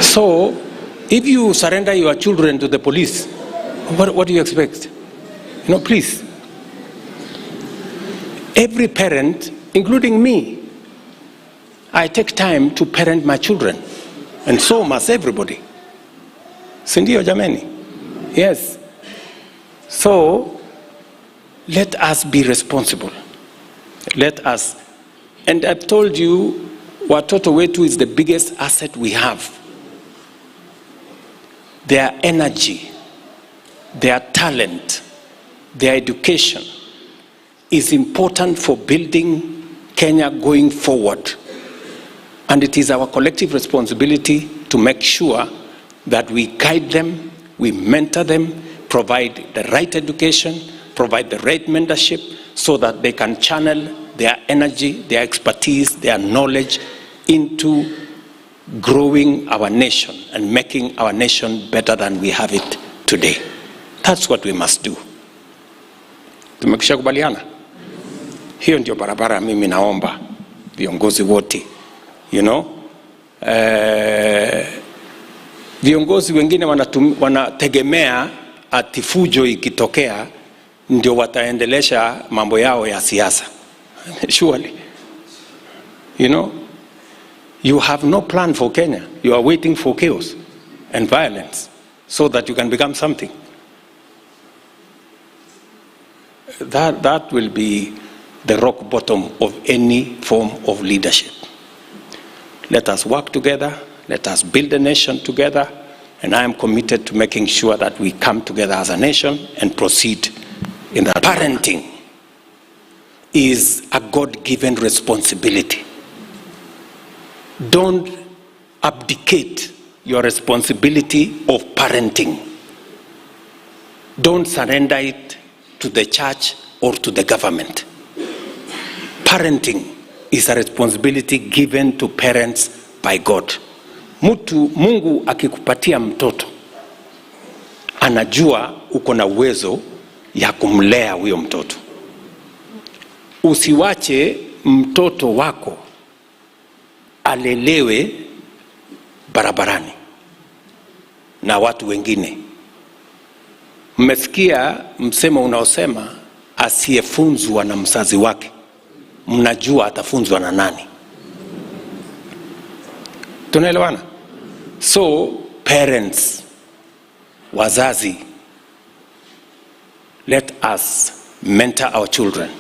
So, if you surrender your children to the police, what do you expect? Please. Every parent, including me, I take time to parent my children, and so must everybody. Sindio jameni? Yes. So, let us be responsible. Let us. And I've told you, watoto wetu is the biggest asset we have. Their energy, their talent, their education is important for building Kenya going forward. And it is our collective responsibility to make sure that we guide them, we mentor them, provide the right education, provide the right mentorship, so that they can channel their energy, their expertise, their knowledge into growing our nation and making our nation better than we have it today. That's what we must do. Tumekisha kubaliana? Hiyo ndio barabara mimi naomba viongozi wote. Viongozi wengine wanategemea ati fujo ikitokea ndio wataendelesha mambo yao ya siasa. Surely. You have no plan for Kenya. You are waiting for chaos and violence so that you can become something. That will be the rock bottom of any form of leadership. Let us work together. Let us build a nation together. And I am committed to making sure that we come together as a nation and proceed in that. Parenting is a God-given responsibility. Don't abdicate your responsibility of parenting. Don't surrender it to the church or to the government. Parenting is a responsibility given to parents by God. Mungu akikupatia mtoto, anajua uko na uwezo ya kumlea huyo mtoto. Usiwache mtoto wako alelewe barabarani na watu wengine. Mmesikia msemo unaosema asiyefunzwa na mzazi wake, mnajua atafunzwa na nani? Tunaelewana? So parents, wazazi, let us mentor our children.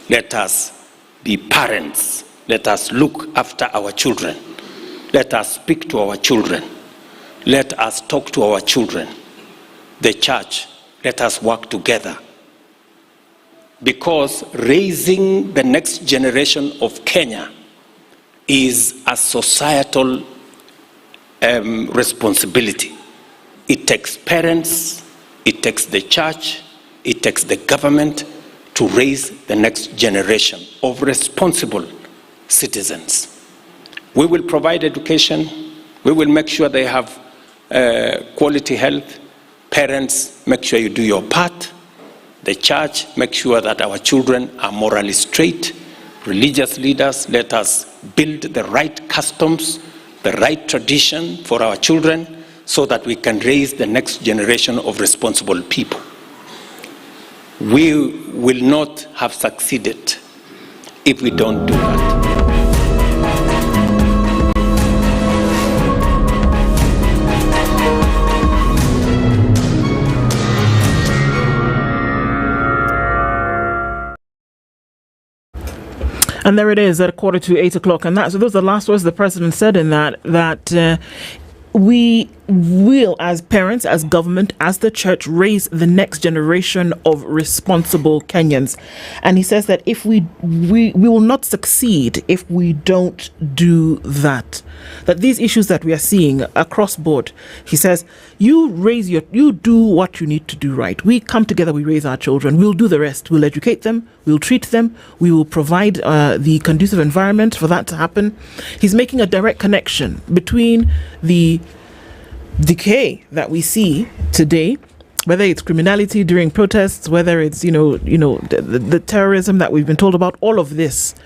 Let us be parents. Let us look after our children. Let us speak to our children. Let us talk to our children. The church, let us work together. Because raising the next generation of Kenya is a societal responsibility. It takes parents, It takes the church, it takes the government to raise the next generation of responsible citizens. We will provide education. We will make sure they have quality health. Parents, make sure you do your part. The church, make sure that our children are morally straight. Religious leaders, let us build the right customs, the right tradition for our children so that we can raise the next generation of responsible people. We will not have succeeded if we don't do that. And there it is at 7:45, and those are the last words the president said in that we will, as parents, as government, as the church, raise the next generation of responsible Kenyans. And he says that if we will not succeed if we don't do that. That these issues that we are seeing across board, he says, you do what you need to do right. We come together, we raise our children. We'll do the rest. We'll educate them. We'll treat them. We will provide the conducive environment for that to happen. He's making a direct connection between the decay that we see today, whether it's criminality during protests, whether it's the terrorism that we've been told about, all of this,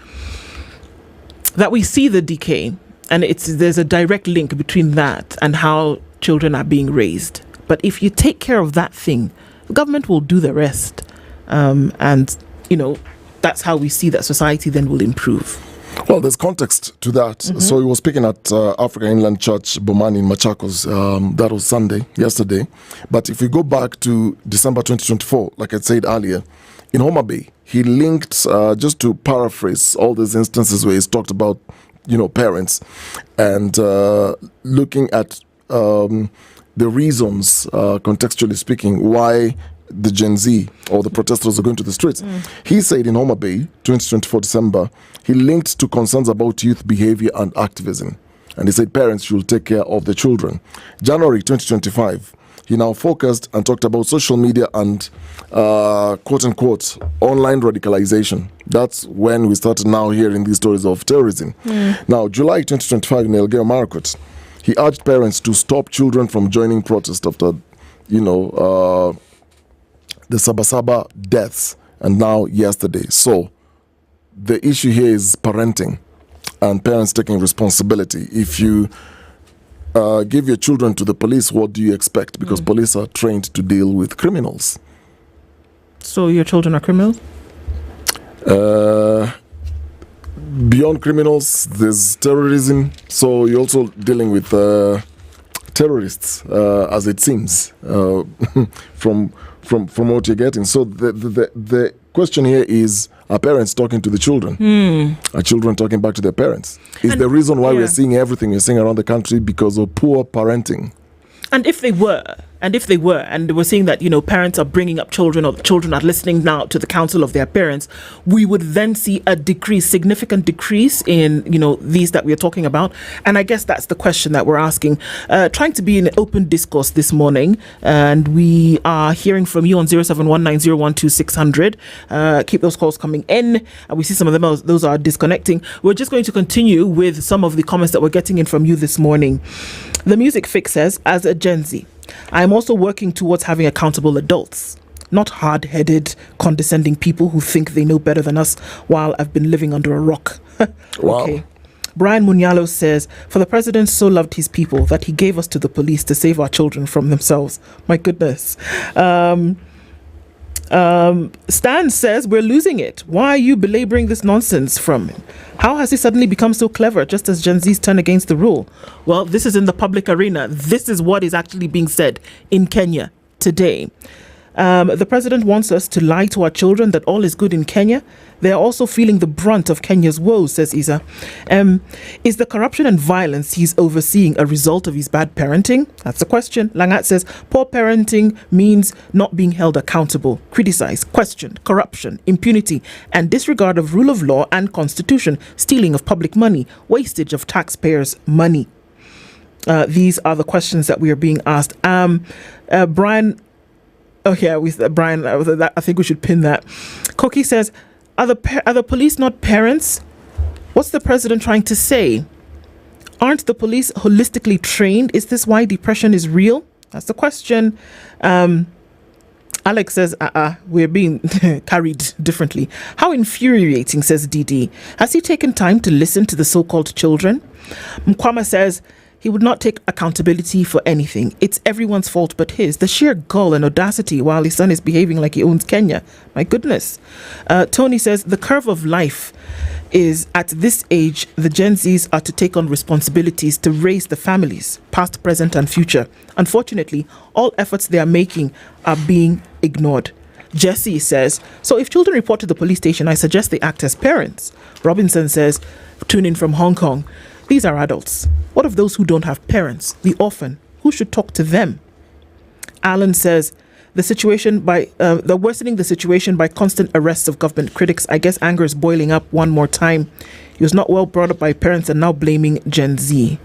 that we see the decay, and there's a direct link between that and how children are being raised. But if you take care of that thing, the government will do the rest, and that's how we see that society then will improve. Well, there's context to that. Mm-hmm. So he was speaking at African Inland Church, Bomani in Machakos. That was yesterday. But if we go back to December 2024, like I said earlier, in Homa Bay, he linked, just to paraphrase all these instances where he's talked about, parents, and looking at the reasons, contextually speaking, why the Gen Z or the protesters are going to the streets. He said in Homa Bay, 2024 December, he linked to concerns about youth behavior and activism. And he said parents should take care of the children. January 2025, he now focused and talked about social media and quote-unquote online radicalization. That's when we started now hearing these stories of terrorism. Now, July 2025 in Elgeyo Marakwet, he urged parents to stop children from joining protests after, the Sabasaba deaths, and now yesterday. So the issue here is parenting and parents taking responsibility. If you give your children to the police, what do you expect? Because police are trained to deal with criminals. So your children are criminals? Beyond criminals, there's terrorism. So you're also dealing with terrorists, as it seems, from what you're getting. So the question here is, are parents talking to the children? Are children talking back to their parents? Is the reason why we're seeing everything we're seeing around the country because of poor parenting? And if they were, and we're seeing that, parents are bringing up children, or children are listening now to the counsel of their parents, we would then see a significant decrease in, these that we're talking about. And I guess that's the question that we're asking, trying to be in open discourse this morning. And we are hearing from you on 0719012600. Keep those calls coming in. And we see some of them, those are disconnecting. We're just going to continue with some of the comments that we're getting in from you this morning. The Music Fix says, as a Gen Z, I'm also working towards having accountable adults, not hard-headed, condescending people who think they know better than us while I've been living under a rock. Wow. Okay. Brian Munyalo says, for the president so loved his people that he gave us to the police to save our children from themselves. My goodness. Stan says, we're losing it. Why are you belaboring this nonsense from him? How has he suddenly become so clever just as Gen Z's turn against the rule? Well, this is in the public arena. This is what is actually being said in Kenya today. The president wants us to lie to our children that all is good in Kenya. They are also feeling the brunt of Kenya's woes, says Isa. Is the corruption and violence he's overseeing a result of his bad parenting? That's the question. Langat says, poor parenting means not being held accountable, criticized, questioned, corruption, impunity, and disregard of rule of law and constitution, stealing of public money, wastage of taxpayers' money. These are the questions that we are being asked. Brian, Oh yeah, Brian. I think we should pin that. Koki says, "Are the police not parents? What's the president trying to say? Aren't the police holistically trained? Is this why depression is real? That's the question." Alex says, we're being carried differently. How infuriating, says DD. Has he taken time to listen to the so-called children? Mkwama says, he would not take accountability for anything. It's everyone's fault but his. The sheer gall and audacity while his son is behaving like he owns Kenya. My goodness. Tony says, the curve of life is at this age, the Gen Zs are to take on responsibilities to raise the families, past, present, and future. Unfortunately, all efforts they are making are being ignored. Jesse says, so if children report to the police station, I suggest they act as parents. Robinson says, tune in from Hong Kong. These are adults. What of those who don't have parents? The orphan. Who should talk to them? Alan says, they're worsening the situation by constant arrests of government critics. I guess anger is boiling up one more time. He was not well brought up by parents and now blaming Gen Z.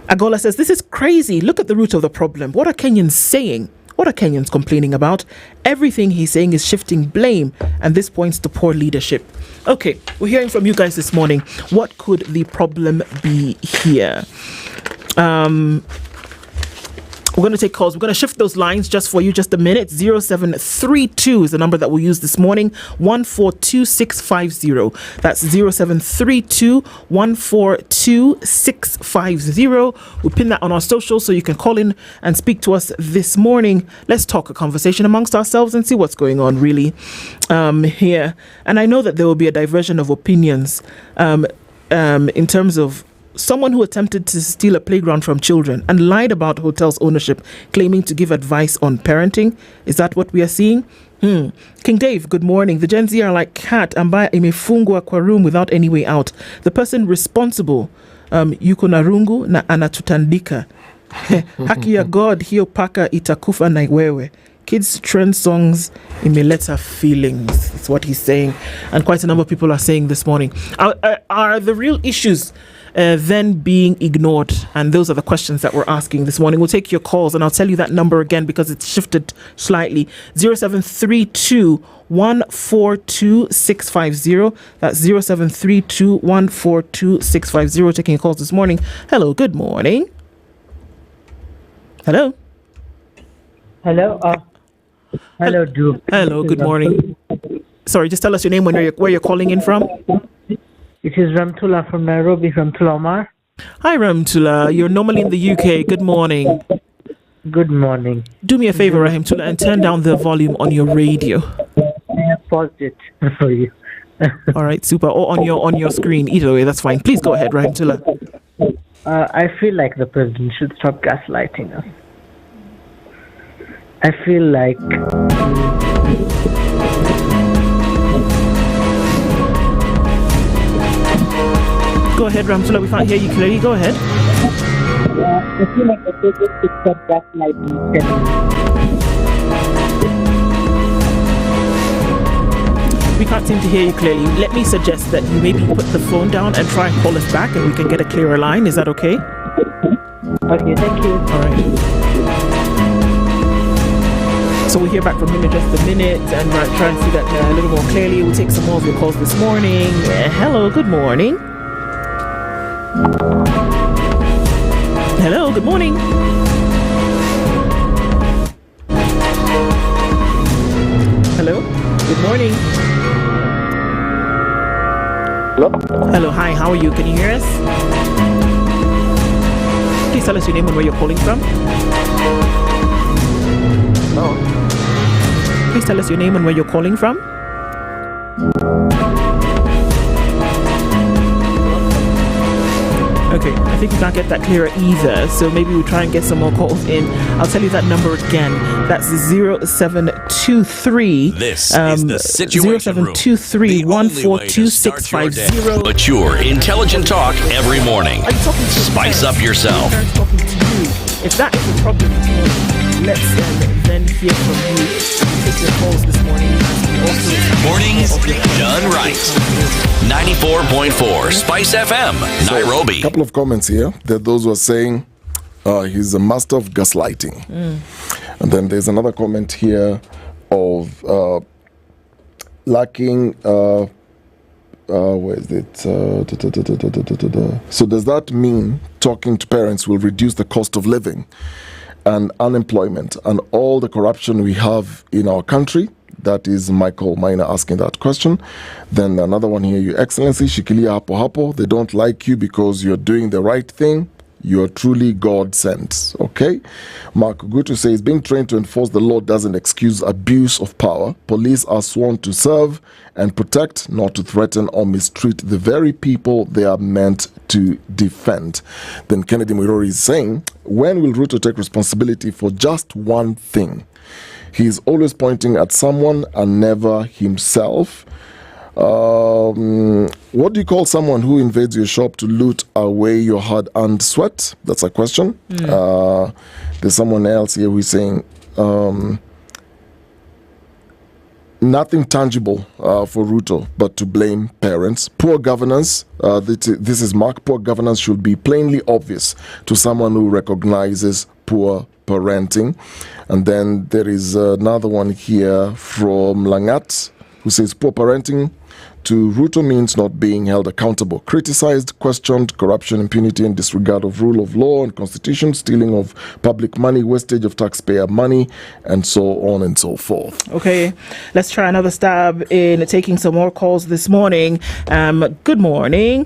Agola says, this is crazy. Look at the root of the problem. What are Kenyans saying? What are Kenyans complaining about? Everything he's saying is shifting blame, and this points to poor leadership. Okay, we're hearing from you guys this morning. What could the problem be here? We're going to take calls. We're going to shift those lines just for you, just a minute. 0732 is the number that we'll use this morning. 142650. That's 0732 142650. We'll pin that on our social so you can call in and speak to us this morning. Let's talk a conversation amongst ourselves and see what's going on really here. And I know that there will be a diversion of opinions in terms of someone who attempted to steal a playground from children and lied about hotels ownership, claiming to give advice on parenting. Is that what we are seeing? King Dave, good morning. The Gen Z are like cat ambaye imefungwa kwa room without any way out. The person responsible yuko na rungu na anatutandika. Haki ya God hiyo paka itakufa na wewe. Kids trend songs imeleta feelings. That's what he's saying. And quite a number of people are saying this morning. Are the real issues then being ignored? And those are the questions that we're asking this morning. We'll take your calls, and I'll tell you that number again because it's shifted slightly. 0732 142650. That's 0732 142650. Taking your calls this morning. Hello, good morning. Hello. Hello. Hello, Drew. Hello, good morning. Sorry, just tell us your name, where you're calling in from. It is Ramtula from Nairobi, Ramtula Omar. Hi, Ramtula. You're normally in the UK. Good morning. Good morning. Do me a favor, Rahimtula, and turn down the volume on your radio. I have paused it for you. All right, super. Or on your screen. Either way, that's fine. Please go ahead, Rahimtula. I feel like the president should stop gaslighting us. I feel like... Go ahead, Ramtula. We can't hear you clearly. Go ahead. I feel like the president should stop gaslighting. We can't seem to hear you clearly. Let me suggest that you maybe put the phone down and try and call us back, and we can get a clearer line. Is that okay? Okay, thank you. All right. So we'll hear back from him in just a minute and try and see that a little more clearly. We'll take some more of your calls this morning. Hello, good morning. Hello, good morning. Hello, good morning. Hello? Hello, hi, how are you? Can you hear us? Please tell us your name and where you're calling from. Hello? Please tell us your name and where you're calling from. Okay, I think we can't get that clearer either, so maybe we'll try and get some more calls in. I'll tell you that number again. That's 0723. This is the Situation Room. 0723 142650. Mature, intelligent talk every morning. Spice up yourself. If that is the problem, let's then hear from you. Take your calls this morning. Mornings done right. 94.4 Spice FM, Nairobi. A couple of comments here. There are those who are saying he's a master of gaslighting. And then there's another comment here of lacking. Where is it? So does that mean talking to parents will reduce the cost of living and unemployment and all the corruption we have in our country? That is Michael Maina asking that question. Then another one here, Your Excellency, Shikilia hapo hapo. They don't like you because you're doing the right thing. You're truly God sent. Okay? Mark Gutu says, being trained to enforce the law doesn't excuse abuse of power. Police are sworn to serve and protect, not to threaten or mistreat the very people they are meant to defend. Then Kennedy Mwirori is saying, when will Ruto take responsibility for just one thing? He is always pointing at someone and never himself. What do you call someone who invades your shop to loot away your hard-earned sweat? That's a question. There's someone else here who is saying nothing tangible for Ruto but to blame parents. Poor governance, this is Mark, poor governance should be plainly obvious to someone who recognizes poor parenting. And then there is another one here from Langat who says poor parenting to Ruto means not being held accountable, criticized, questioned, corruption, impunity, and disregard of rule of law and constitution, stealing of public money, wastage of taxpayer money, and so on and so forth. Okay, let's try another stab in taking some more calls this morning. Good morning.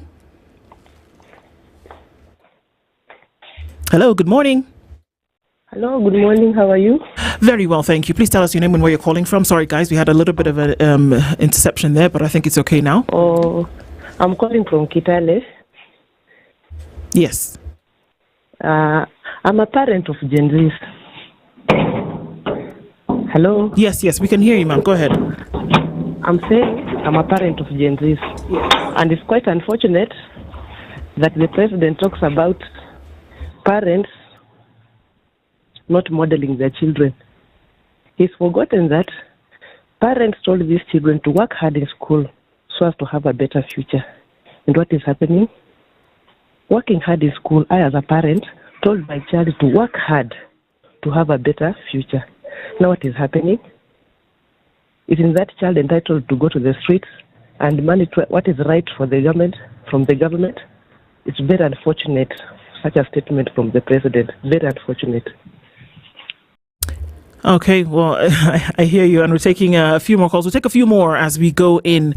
Hello, good morning. Hello, good morning. How are you? Very well, thank you. Please tell us your name and where you're calling from. Sorry, guys, we had a little bit of an interception there, but I think it's okay now. Oh, I'm calling from Kitale. Yes. I'm a parent of Gen Zs. Hello? Yes, we can hear you, ma'am. Go ahead. I'm saying I'm a parent of Gen Zs. Yes. And it's quite unfortunate that the president talks about parents not modeling their children. He's forgotten that parents told these children to work hard in school so as to have a better future. And what is happening? Working hard in school, I as a parent told my child to work hard to have a better future. Now what is happening? Isn't that child entitled to go to the streets and demand what is right for the government, from the government? It's very unfortunate, such a statement from the president. Very unfortunate. Okay, well, I hear you, and we're taking a few more calls. We'll take a few more as we go in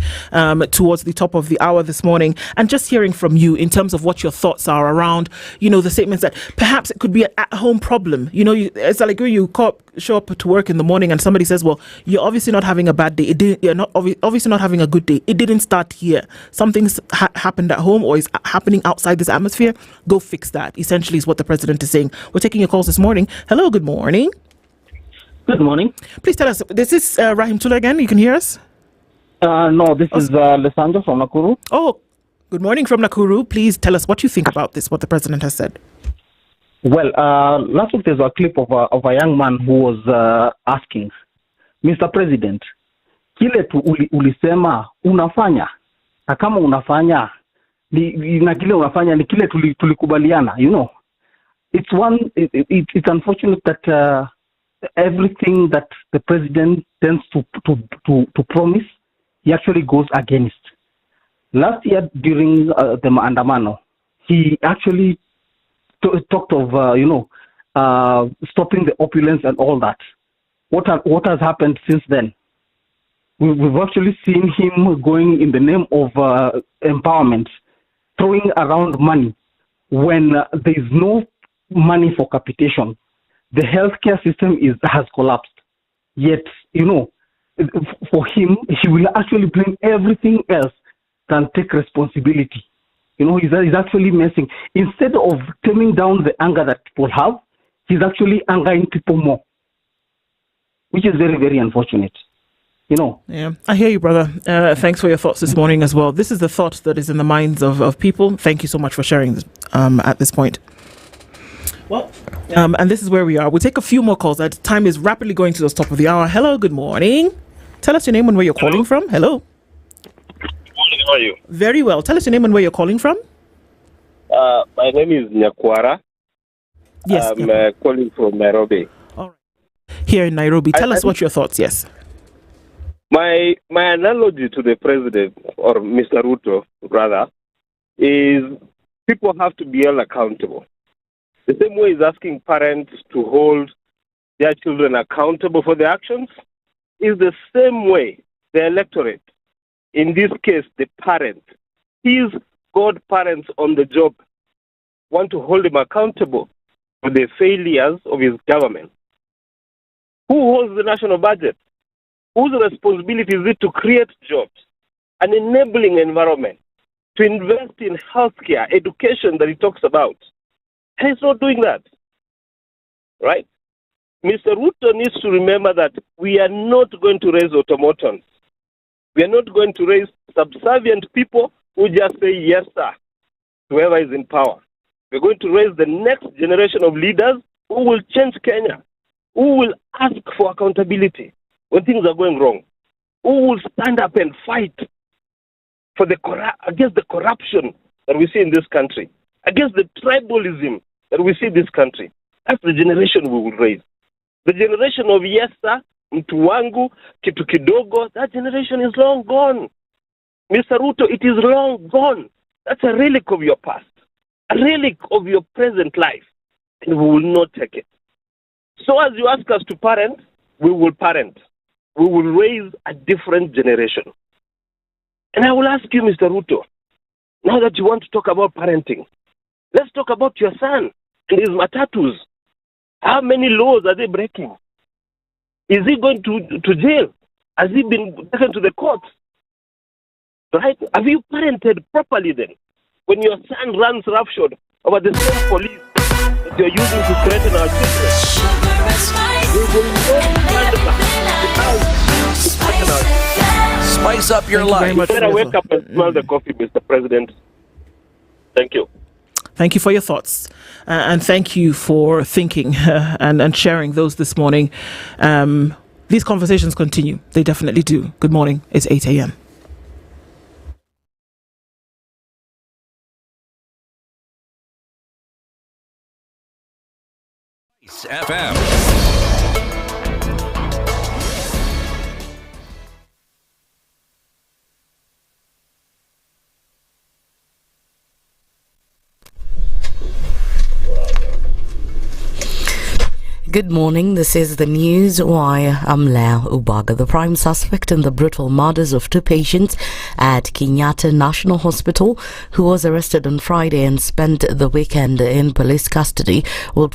towards the top of the hour this morning, and just hearing from you in terms of what your thoughts are around, the statements that perhaps it could be an at-home problem. It's like when you show up to work in the morning and somebody says, well, you're obviously not having a bad day. You're not obviously not having a good day. It didn't start here. Something's happened at home or is happening outside this atmosphere. Go fix that, essentially, is what the president is saying. We're taking your calls this morning. Hello, good morning. Good morning. Please tell us, this is Rahim Tula again. You can hear us? No, this is Lesandro from Nakuru. Oh, good morning from Nakuru. Please tell us what you think about this, what the president has said. Well, last week there's a clip of a young man who was asking, Mr. President, kile tu ulisema unafanya, na kama unafanya, na kile unafanya ni kile tulikubaliana, It's unfortunate that everything that the president tends to promise, he actually goes against. Last year during the Maandamano, he actually talked of stopping the opulence and all that. What has happened since then? We've actually seen him going in the name of empowerment, throwing around money when there is no money for capitation. The healthcare system has collapsed. Yet, for him, he will actually blame everything else than take responsibility. He's actually messing. Instead of taming down the anger that people have, he's actually angering people more, which is very, very unfortunate. Yeah, I hear you, brother. Thanks for your thoughts this morning as well. This is the thought that is in the minds of people. Thank you so much for sharing this at this point. Well, and this is where we are. We'll take a few more calls. That time is rapidly going to the top of the hour. Hello, good morning. Tell us your name and where you're calling from. Hello. Good morning, how are you? Very well. Tell us your name and where you're calling from. My name is Nyakwara. Yes. I'm calling from Nairobi. All right. here in Nairobi. Tell us what your thoughts. Yes. My analogy to the president, or Mr. Ruto, rather, is people have to be held accountable. The same way he's asking parents to hold their children accountable for their actions is the same way the electorate, in this case the parent, his godparents on the job, want to hold him accountable for the failures of his government. Who holds the national budget? Whose responsibility is it to create jobs, an enabling environment, to invest in healthcare, education that he talks about? And he's not doing that, right? Mr. Ruto needs to remember that we are not going to raise automatons. We are not going to raise subservient people who just say yes, sir, to whoever is in power. We're going to raise the next generation of leaders who will change Kenya, who will ask for accountability when things are going wrong, who will stand up and fight for against the corruption that we see in this country, against the tribalism that we see in this country. That's the generation we will raise. The generation of yes sir, mtu wangu, kitu kidogo, that generation is long gone. Mr. Ruto, it is long gone. That's a relic of your past, a relic of your present life, and we will not take it. So as you ask us to parent, we will parent. We will raise a different generation. And I will ask you, Mr. Ruto, now that you want to talk about parenting, let's talk about your son and his matatus. How many laws are they breaking? Is he going to jail? Has he been taken to the courts? Right? Have you parented properly then? When your son runs roughshod over the same police that you're using to threaten our children, we will not Spice up your life. You better wake up and smell the coffee, Mr. President. Thank you. Thank you for your thoughts. And thank you for thinking and sharing those this morning. These conversations continue. They definitely do. Good morning. It's 8 a.m. SpiceFM. Good morning, this is the news. I'm Lau Ubaga. The prime suspect in the brutal murders of two patients at Kenyatta National Hospital, who was arrested on Friday and spent the weekend in police custody, will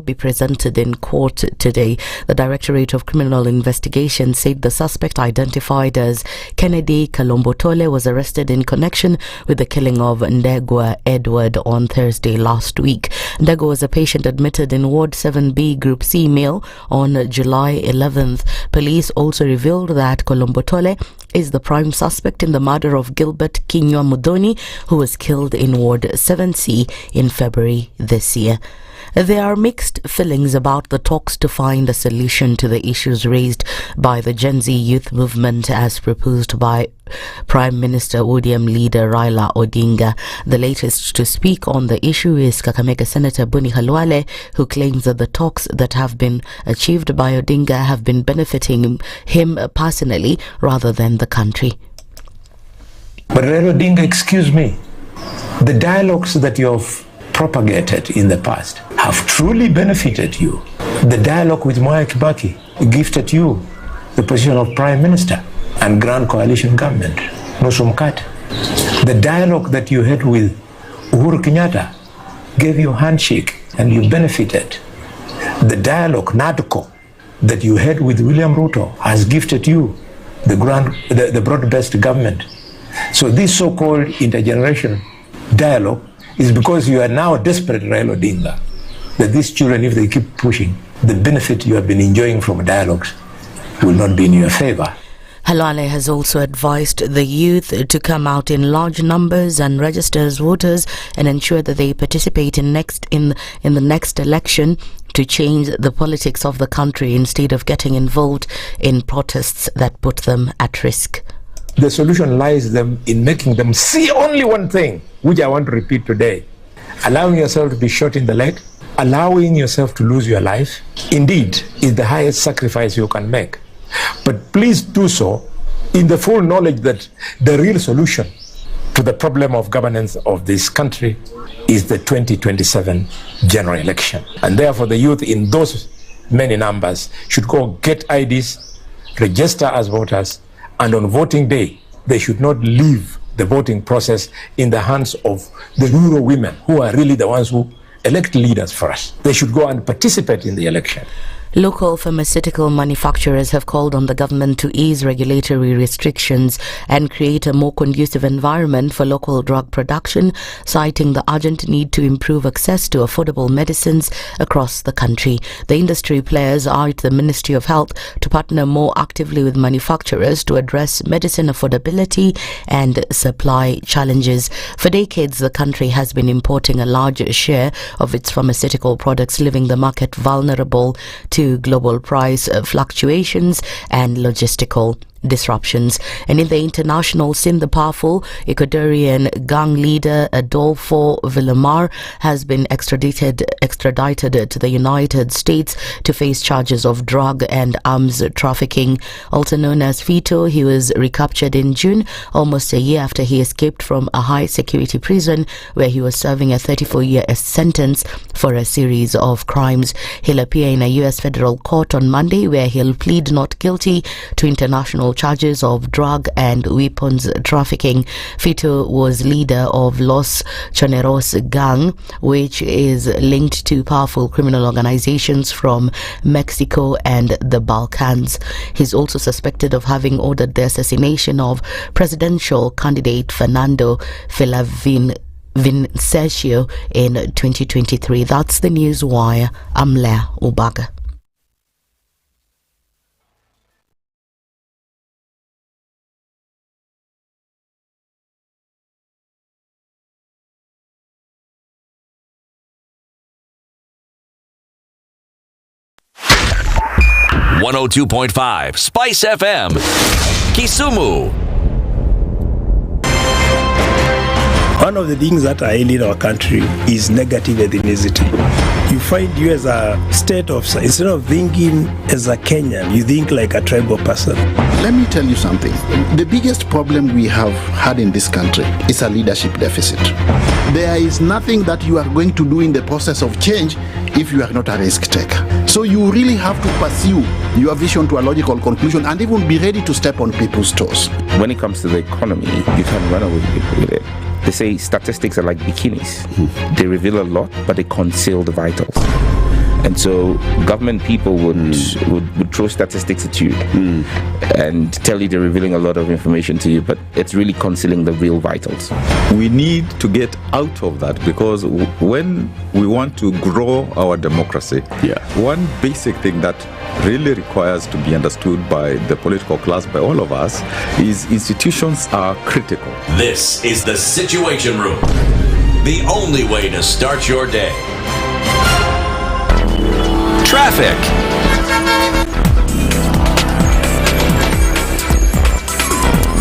be presented in court today. The Directorate of Criminal Investigation said the suspect, identified as Kennedy Kalombotole, was arrested in connection with the killing of Ndegwa Edward on Thursday last week. Ndegwa was a patient admitted in Ward 7B Group C male on July 11th. Police also revealed that Kolombotole is the prime suspect in the murder of Gilbert Kinywa Mudhoni, who was killed in Ward 7C in February this year. There are mixed feelings about the talks to find a solution to the issues raised by the Gen Z youth movement as proposed by Prime Minister ODM leader Raila Odinga. The latest to speak on the issue is Kakamega Senator Buni Khalwale, who claims that the talks that have been achieved by Odinga have been benefiting him personally rather than the country. But Raila Odinga, excuse me, the dialogues that you have propagated in the past have truly benefited you. The dialogue with Mwai Kibaki gifted you the position of Prime Minister and Grand Coalition government, nusu mkate. The dialogue that you had with Uhuru Kenyatta gave you a handshake and you benefited. The dialogue, NADCO, that you had with William Ruto has gifted you the broad-based government. So this so-called intergenerational dialogue is because you are now desperate, Raila Odinga, that these children, if they keep pushing, the benefit you have been enjoying from dialogues will not be in your favor. Halwale has also advised the youth to come out in large numbers and register as voters and ensure that they participate in the next election to change the politics of the country instead of getting involved in protests that put them at risk. The solution lies in making them see only one thing, which I want to repeat today. Allowing yourself to be shot in the leg allowing yourself to lose your life, indeed, is the highest sacrifice you can make. But please do so in the full knowledge that the real solution to the problem of governance of this country is the 2027 general election. And therefore, the youth in those many numbers should go get IDs, register as voters, and on voting day, they should not leave the voting process in the hands of the rural women who are really the ones who elect leaders for us. They should go and participate in the election. Local pharmaceutical manufacturers have called on the government to ease regulatory restrictions and create a more conducive environment for local drug production, citing the urgent need to improve access to affordable medicines across the country. The industry players urged the Ministry of Health to partner more actively with manufacturers to address medicine affordability and supply challenges. For decades, the country has been importing a large share of its pharmaceutical products, leaving the market vulnerable to global price fluctuations and logistical disruptions. And in the international scene, the powerful Ecuadorian gang leader Adolfo Villamar has been extradited to the United States to face charges of drug and arms trafficking. Also known as Fito, he was recaptured in June, almost a year after he escaped from a high security prison where he was serving a 34-year sentence for a series of crimes. He'll appear in a U.S. federal court on Monday, where he'll plead not guilty to international charges of drug and weapons trafficking. Fito was leader of Los Choneros gang, which is linked to powerful criminal organizations from Mexico and the Balkans. He's also suspected of having ordered the assassination of presidential candidate Fernando Villavicencio in 2023. That's the news wire. I'm Lydiah Ubaga. .5 Spice FM, Kisumu. One of the things that are ailing our country is negative ethnicity. You find you as a state officer, instead of thinking as a Kenyan, you think like a tribal person. Let me tell you something. The biggest problem we have had in this country is a leadership deficit. There is nothing that you are going to do in the process of change if you are not a risk taker. So you really have to pursue your vision to a logical conclusion and even be ready to step on people's toes. When it comes to the economy, you can run away with it. They say statistics are like bikinis. They reveal a lot, but they conceal the vitals. And so government people would throw statistics at you and tell you they're revealing a lot of information to you, but it's really concealing the real vitals. We need to get out of that, because when we want to grow our democracy, one basic thing that really requires to be understood by the political class, by all of us, is institutions are critical. This is the Situation Room, the only way to start your day. Traffic.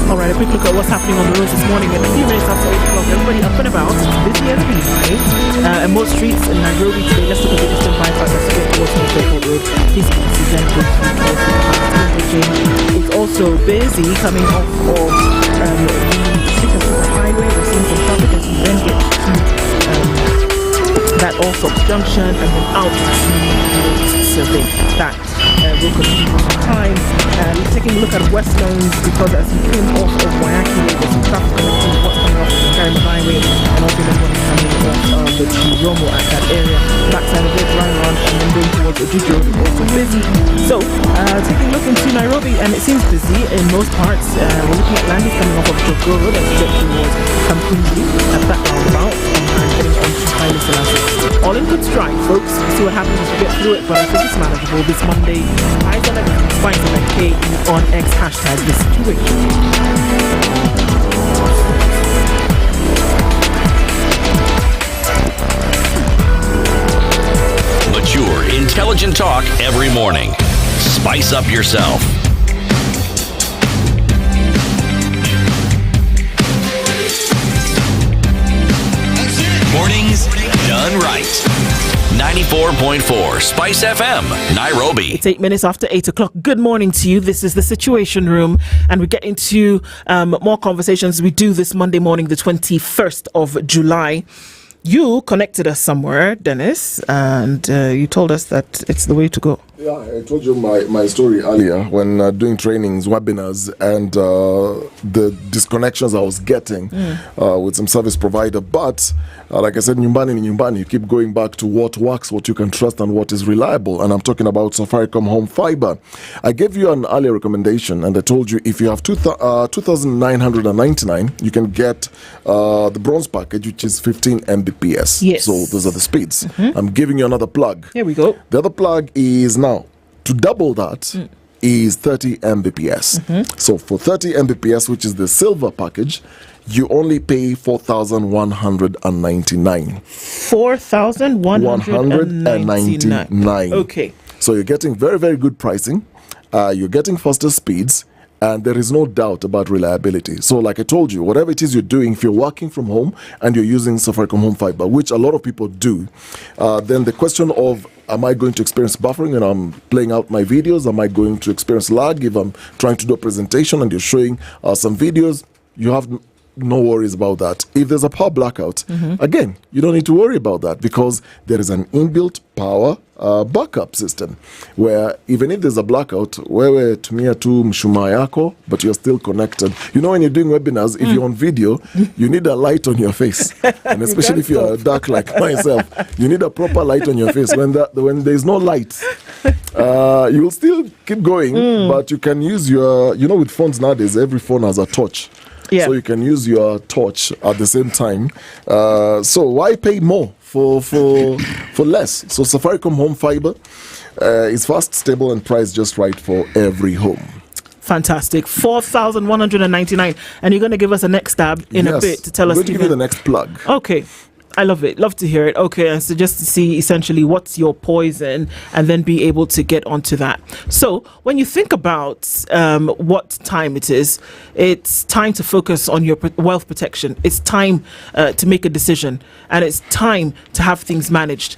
All right, a quick look at what's happening on the roads this morning. In a few minutes after 8 o'clock, everybody up and about, busy as usual. And most streets in Nairobi today. Let's look at the Eastern Bypass as we go towards Okoh Road. Please keep this event with It's also busy coming off of the Sikasura Highway. We're seeing some traffic as we then get to that also junction and then out to Sylvie. That will continue for some time. Taking a look at Westlands, because as you came off of Wayaki, there's some traffic connecting to what's coming off the Karima Highway, and also then what's coming off the Chiromo at that area. Backside of it, Raniar, and then going towards the Judiciary is also busy. So, taking a look into Nairobi, and it seems busy in most parts. We're looking at Landis coming off of Jogoo Road as we get towards Kamkunji at that roundabout, and getting onto Haile Selassie. All in good stride, folks. We'll see what happens as we get through it, but I think it's manageable this Monday. SpiceFM on X hashtag The Situation. Mature, intelligent talk every morning. Spice up yourself. Mornings done right. 94.4 Spice FM, Nairobi. It's 8 minutes after 8 o'clock. Good morning to you. This is the Situation Room, and we get into more conversations we do this Monday morning, the 21st of July. You connected us somewhere, Dennis, and you told us that it's the way to go. Yeah, I told you my story earlier when doing trainings, webinars, and the disconnections I was getting with some service provider. But like I said, nyumbani, you keep going back to what works, what you can trust, and what is reliable. And I'm talking about Safaricom Home Fiber. I gave you an earlier recommendation, and I told you if you have 2,999, you can get the bronze package, which is 15 Mbps. Yes. So those are the speeds. I'm giving you another plug. Here we go. The other plug is now to double that is 30 Mbps. So for 30 Mbps, which is the silver package, you only pay 4,199. 4,199. Okay. So you're getting very, very good pricing. You're getting faster speeds. And there is no doubt about reliability. So like I told you, whatever it is you're doing, if you're working from home and you're using Safaricom Home Fiber, which a lot of people do, then the question of, am I going to experience buffering when I'm playing out my videos? Am I going to experience lag if I'm trying to do a presentation and you're showing some videos? You have no worries about that. If there's a power blackout, again, you don't need to worry about that because there is an inbuilt power backup system where even if there's a blackout, wewe tumia tu mshumaa yako, but you're still connected. You know, when you're doing webinars, if you're on video, you need a light on your face. And especially if you're dark like myself, you need a proper light on your face. When there's no light, you will still keep going, but you can use your, with phones nowadays, every phone has a torch. Yeah. So you can use your torch at the same time. So why pay more for less? So Safaricom Home Fiber is fast, stable, and priced just right for every home. Fantastic. 4,199. And you're going to give us a next stab in a bit to tell us. I'm going to give you the next plug. Okay. I love it. Love to hear it. Okay, and so just to see essentially what's your poison and then be able to get onto that. So when you think about what time it is, it's time to focus on your wealth protection. It's time to make a decision, and it's time to have things managed.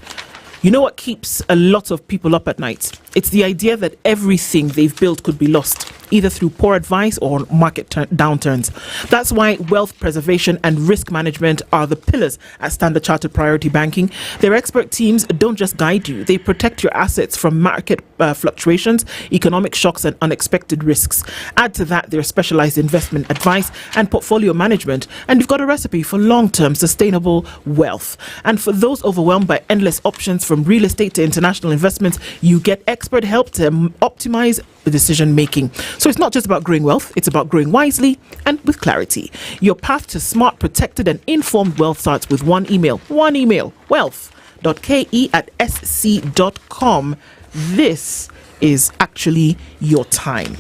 You know what keeps a lot of people up at night? It's the idea that everything they've built could be lost, either through poor advice or market downturns. That's why wealth preservation and risk management are the pillars at Standard Chartered Priority Banking. Their expert teams don't just guide you, they protect your assets from market fluctuations, economic shocks, and unexpected risks. Add to that their specialized investment advice and portfolio management, and you've got a recipe for long-term sustainable wealth. And for those overwhelmed by endless options from real estate to international investments, you get expert help to optimize the decision making. So it's not just about growing wealth, it's about growing wisely and with clarity. Your path to smart, protected, and informed wealth starts with one email, wealth.ke@sc.com. This is actually your time.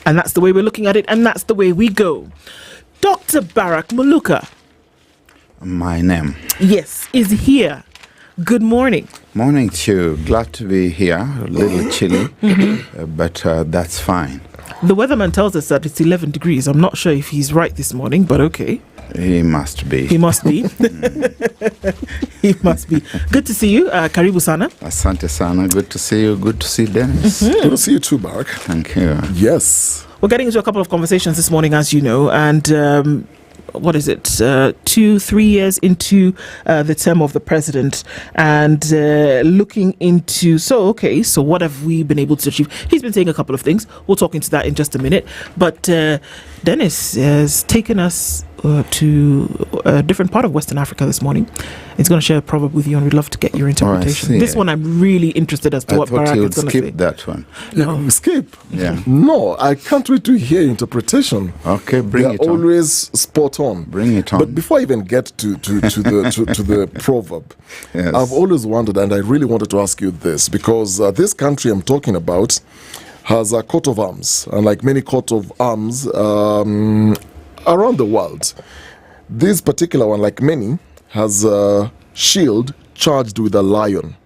And that's the way we're looking at it, and that's the way we go. Dr. Barak Muluka. My name. Yes, is here. Good morning. Morning to you. Glad to be here. A little chilly, but that's fine. The weatherman tells us that it's 11 degrees. I'm not sure if he's right this morning, but okay. He must be. He must be. He must be. Good to see you. Karibu sana. Asante sana. Good to see you. Good to see Dennis. Good to see you too, Barak. Thank you. Yes. We're getting into a couple of conversations this morning, as you know, and what is it, 2-3 years into the term of the president, and looking into, so what have we been able to achieve? He's been saying a couple of things. We'll talk into that in just a minute. But Dennis has taken us to a different part of Western Africa this morning. He's going to share a proverb with you, and we'd love to get your interpretation. This one I'm really interested as to what Barak is going to say. Skip that one. No, skip. Yeah. No, I can't wait to hear interpretation. Okay, bring it on. They're always spot on. Bring it on. But before I even get to the proverb, yes. I've always wondered, and I really wanted to ask you this, because this country I'm talking about has a coat of arms, and like many coat of arms around the world, this particular one, like many, has a shield charged with a lion.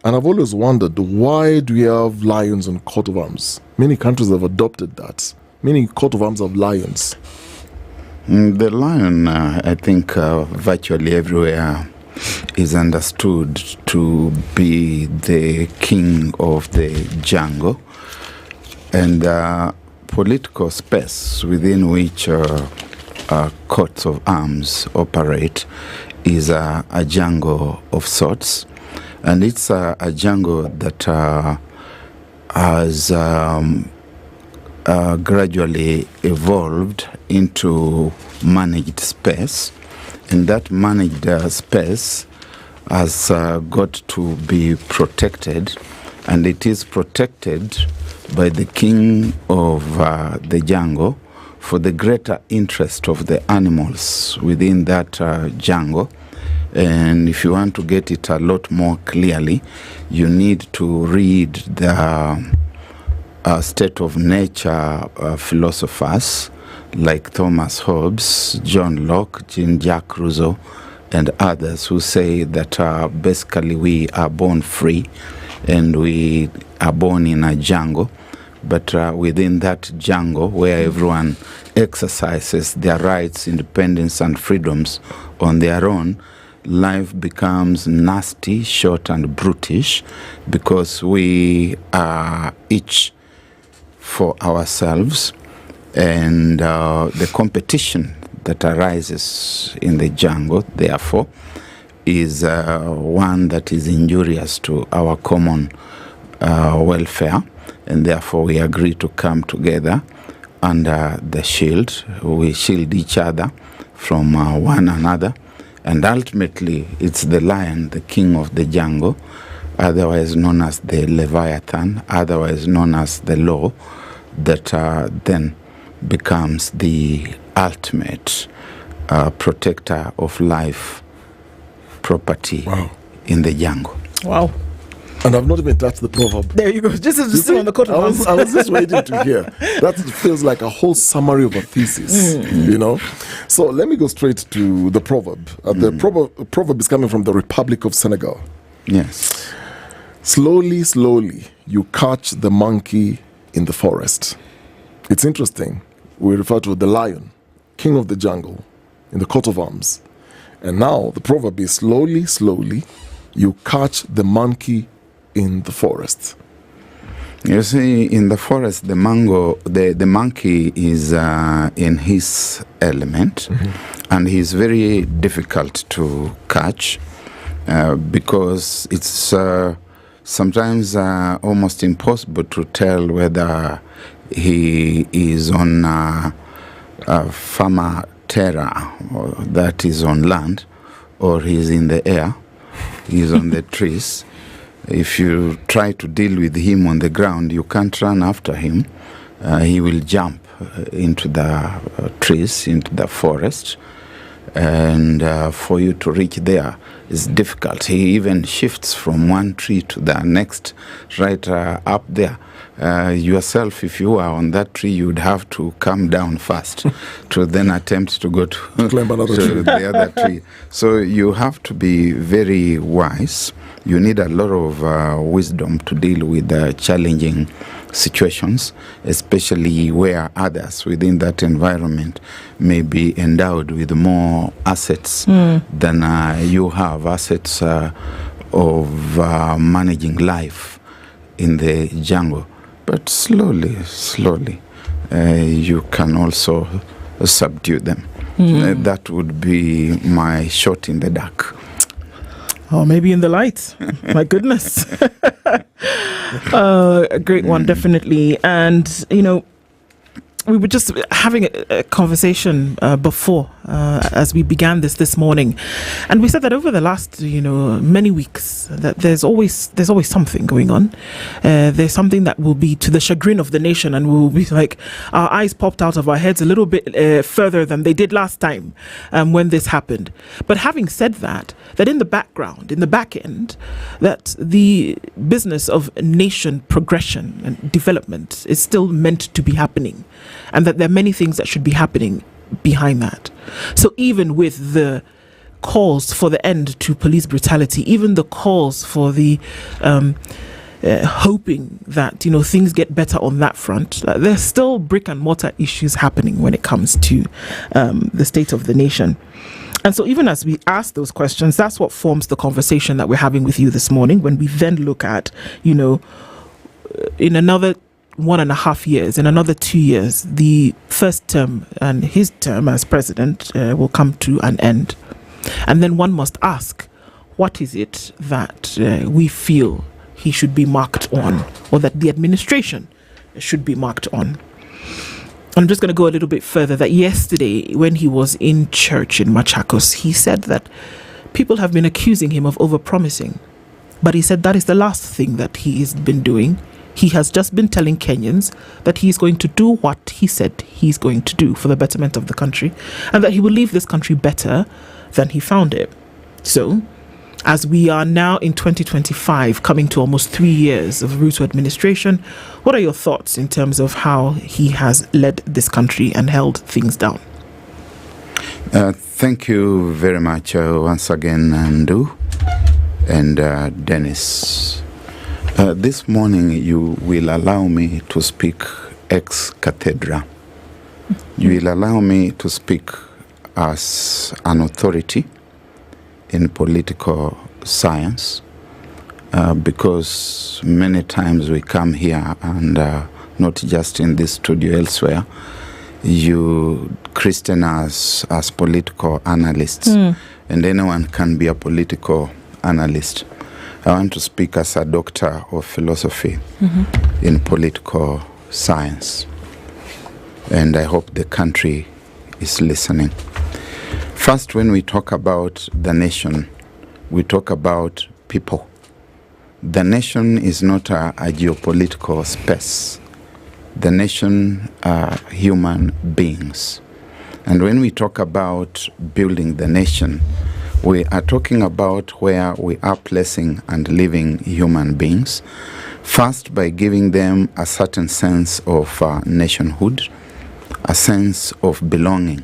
And I've always wondered, why do we have lions on coat of arms? Many countries have adopted that. Many coat of arms have lions. The lion, I think, virtually everywhere is understood to be the king of the jungle, and political space within which courts of arms operate is a jungle of sorts, and it's a jungle that has gradually evolved into managed space, and that managed space has got to be protected, and it is protected by the king of the jungle for the greater interest of the animals within that jungle. And if you want to get it a lot more clearly, you need to read the state of nature philosophers like Thomas Hobbes, John Locke, Jean-Jacques Rousseau, and others who say that basically we are born free and we are born in a jungle, but within that jungle where everyone exercises their rights, independence, and freedoms on their own, life becomes nasty, short, and brutish because we are each for ourselves, and the competition that arises in the jungle, therefore, is one that is injurious to our common welfare, and therefore we agree to come together under the shield. We shield each other from one another, and ultimately it's the lion, the king of the jungle, otherwise known as the Leviathan, otherwise known as the law, that then becomes the ultimate protector of life, property in the jungle. Wow. And I've not even touched the proverb. There you go. Just as still on the coat of arms. I was just waiting to hear. That feels like a whole summary of a thesis, you know. So let me go straight to the proverb. The proverb is coming from the Republic of Senegal. Yes. Slowly, slowly, you catch the monkey in the forest. It's interesting. We refer to the lion, king of the jungle, in the coat of arms. And now the proverb is slowly, slowly, you catch the monkey in the forest. You see, in the forest, the monkey is in his element, and he's very difficult to catch because it's sometimes almost impossible to tell whether he is on farmer terra, or that is on land, or he's in the air, he's on the trees. If you try to deal with him on the ground, you can't run after him. He will jump into the trees, into the forest, and for you to reach there is difficult. He even shifts from one tree to the next, right up there. Yourself, if you are on that tree, you would have to come down first to then attempt to go to the other tree. So you have to be very wise. You need a lot of wisdom to deal with challenging situations, especially where others within that environment may be endowed with more assets than you have, assets of managing life in the jungle. But slowly, you can also subdue them. That would be my shot in the dark. Oh, maybe in the light. My goodness. A great one, definitely. And, you know, we were just having a conversation before as we began this morning, and we said that over the last many weeks that there's always something going on. There's something that will be to the chagrin of the nation, and we'll be like, our eyes popped out of our heads a little bit further than they did last time when this happened. But having said that in the background, in the back end, that the business of nation progression and development is still meant to be happening, and that there are many things that should be happening behind that. So even with the calls for the end to police brutality, even the calls for the hoping that things get better on that front, there's still brick and mortar issues happening when it comes to the state of the nation. And so even as we ask those questions, that's what forms the conversation that we're having with you this morning. When we then look at, in another 1.5 years, in another 2 years, the first term and his term as president will come to an end. And then one must ask, what is it that we feel he should be marked on, or that the administration should be marked on? I'm just going to go a little bit further, that yesterday when he was in church in Machakos, he said that people have been accusing him of overpromising. But he said that is the last thing that he has been doing. He has just been telling Kenyans that he's going to do what he said he's going to do for the betterment of the country, and that he will leave this country better than he found it. So, as we are now in 2025, coming to almost 3 years of Ruto administration, what are your thoughts in terms of how he has led this country and held things down? Thank you very much once again, Nandu and Dennis. This morning you will allow me to speak ex cathedra. You will allow me to speak as an authority in political science, because many times we come here and not just in this studio, elsewhere, you Christian us as political analysts, and anyone can be a political analyst. I want to speak as a doctor of philosophy in political science, and I hope the country is listening. First, when we talk about the nation, we talk about people. The nation is not a geopolitical space. The nation are human beings. And when we talk about building the nation, we are talking about where we are placing and living human beings. First, by giving them a certain sense of nationhood, a sense of belonging,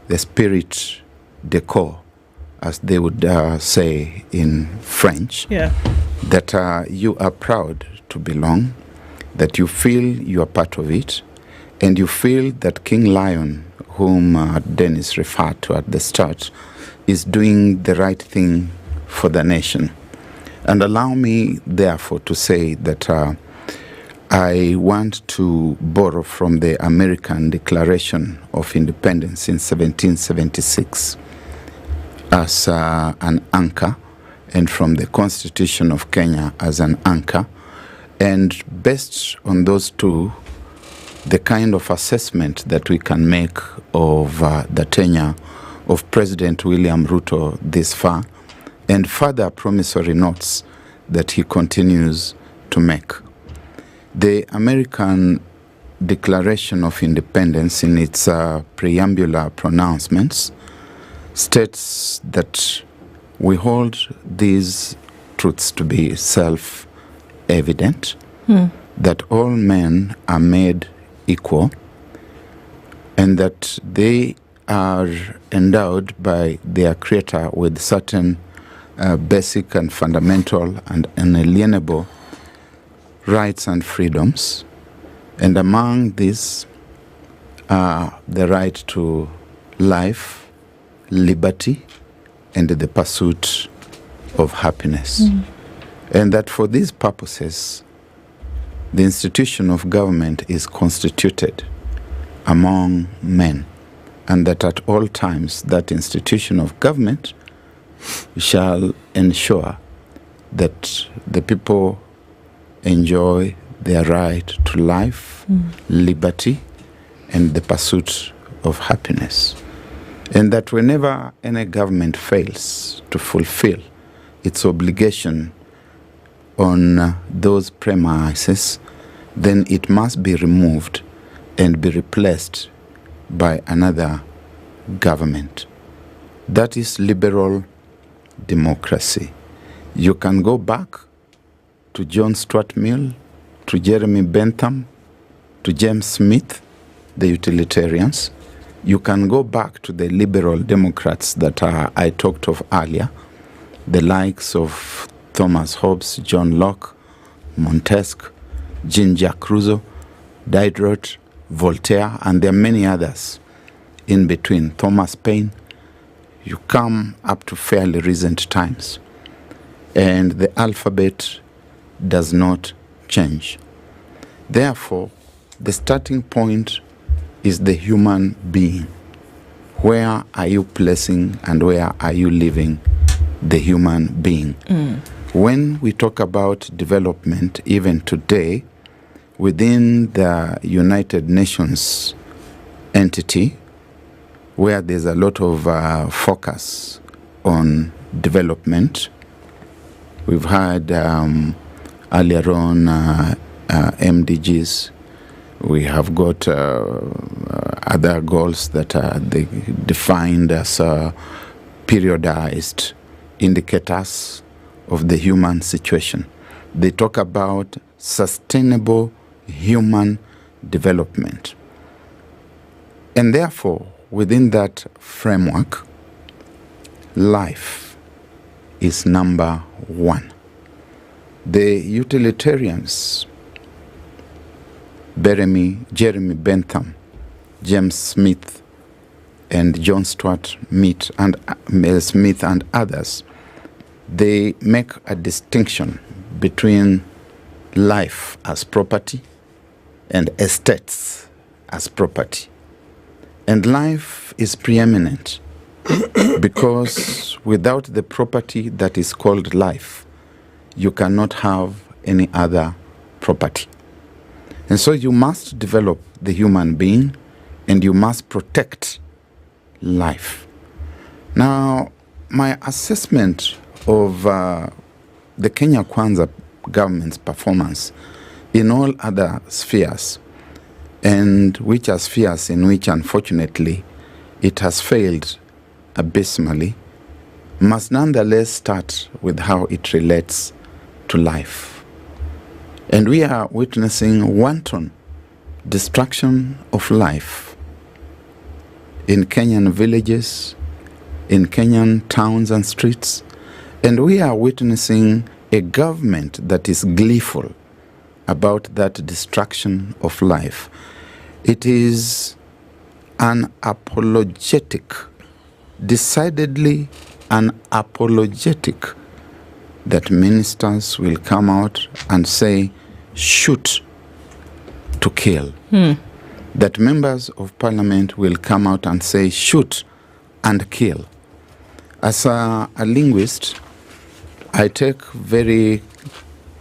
the spirit de corps, as they would say in French, that you are proud to belong, that you feel you are part of it, and you feel that King Lion, whom Dennis referred to at the start, is doing the right thing for the nation. And allow me, therefore, to say that I want to borrow from the American Declaration of Independence in 1776 as an anchor, and from the Constitution of Kenya as an anchor. And based on those two, the kind of assessment that we can make of the tenure of President William Ruto this far, and further promissory notes that he continues to make. The American Declaration of Independence, in its preambular pronouncements, states that we hold these truths to be self-evident, that all men are made equal, and that they are endowed by their Creator with certain basic and fundamental and inalienable rights and freedoms, and among these are the right to life, liberty, and the pursuit of happiness. And that for these purposes, the institution of government is constituted among men, and that at all times that institution of government shall ensure that the people enjoy their right to life, liberty, and the pursuit of happiness. And that whenever any government fails to fulfill its obligation on those premises, then it must be removed and be replaced by another government. That is liberal democracy. You can go back to John Stuart Mill, to Jeremy Bentham, to James Smith, the utilitarians. You can go back to the liberal Democrats that I talked of earlier, the likes of Thomas Hobbes, John Locke, Montesquieu, Jean-Jacques Rousseau, Diderot, Voltaire, and there are many others in between, Thomas Paine, you come up to fairly recent times, and the alphabet does not change. Therefore, the starting point is the human being. Where are you placing and where are you leaving the human being? When we talk about development, even today, within the United Nations entity, where there's a lot of focus on development, we've had earlier on MDGs. We have got other goals that are defined as periodized indicators of the human situation. They talk about sustainable human development. And therefore, within that framework, life is number one. The utilitarians, Jeremy Bentham, James Smith, and John Stuart Smith and others, they make a distinction between life as property and estates as property. And life is preeminent because without the property that is called life, you cannot have any other property. And so you must develop the human being and you must protect life. Now, my assessment of the Kenya Kwanza government's performance in all other spheres, and which are spheres in which unfortunately it has failed abysmally, must nonetheless start with how it relates to life. And we are witnessing wanton destruction of life in Kenyan villages, in Kenyan towns and streets, and we are witnessing a government that is gleeful about that destruction of life. It is unapologetic, decidedly unapologetic, that ministers will come out and say, shoot to kill. That members of parliament will come out and say, shoot and kill. As a linguist, I take very,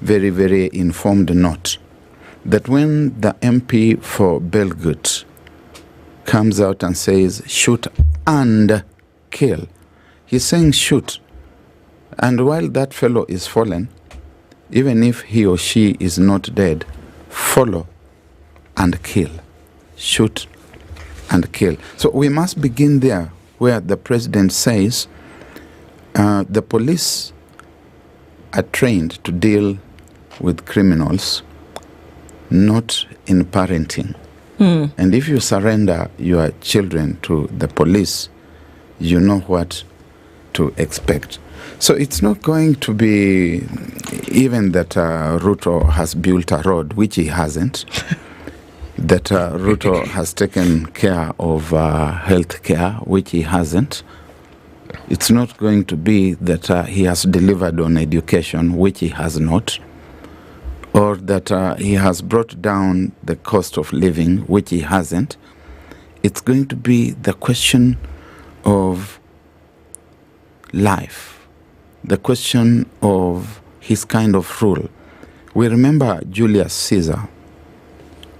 very, very informed note that when the MP for Belgut comes out and says, shoot and kill, he's saying shoot. And while that fellow is fallen, even if he or she is not dead, follow and kill. Shoot and kill. So we must begin there where the president says the police are trained to deal with criminals, not in parenting. And if you surrender your children to the police, you know what to expect. So it's not going to be even that Ruto has built a road, which he hasn't, that Ruto has taken care of health care, which he hasn't. It's not going to be that he has delivered on education, which he has not, or that he has brought down the cost of living, which he hasn't. It's going to be the question of life, the question of his kind of rule. We remember Julius Caesar,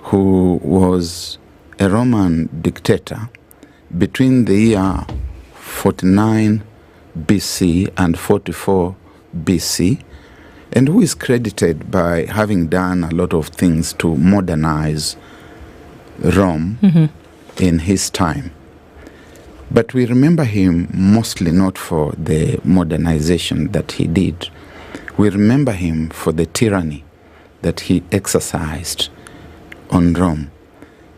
who was a Roman dictator between the year 49 BC and 44 BC, and who is credited by having done a lot of things to modernize Rome in his time. But we remember him mostly not for the modernization that he did. We remember him for the tyranny that he exercised on Rome,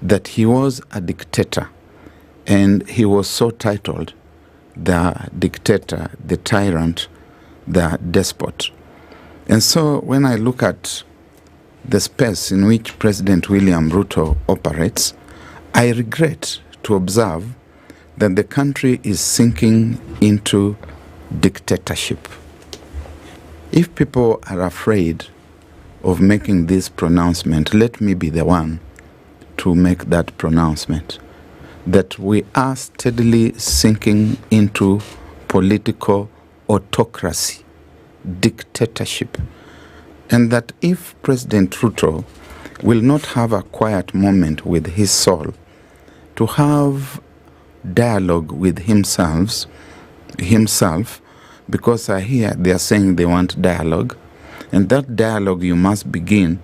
that he was a dictator, and he was so titled, the dictator, the tyrant, the despot. And so when I look at the space in which President William Ruto operates, I regret to observe that the country is sinking into dictatorship. If people are afraid of making this pronouncement, let me be the one to make that pronouncement, that we are steadily sinking into political autocracy, dictatorship, and that if President Ruto will not have a quiet moment with his soul, to have dialogue with himself, because I hear they are saying they want dialogue, and that dialogue you must begin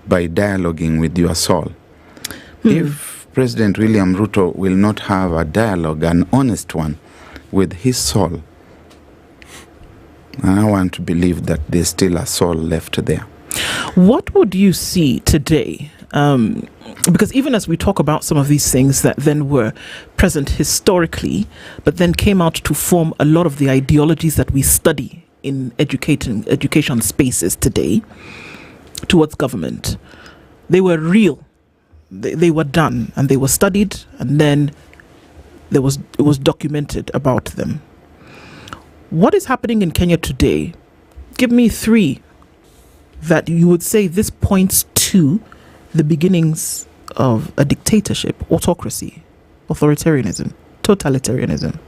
by dialoguing with your soul. If President William Ruto will not have a dialogue, an honest one, with his soul, I want to believe that there's still a soul left there. What would you see today? Because even as we talk about some of these things that then were present historically, but then came out to form a lot of the ideologies that we study in education spaces today towards government, they were real. They were done and they were studied, and then it was documented about them. What is happening in Kenya today? Give me 3 that you would say this points to the beginnings of a dictatorship, autocracy, authoritarianism, totalitarianism.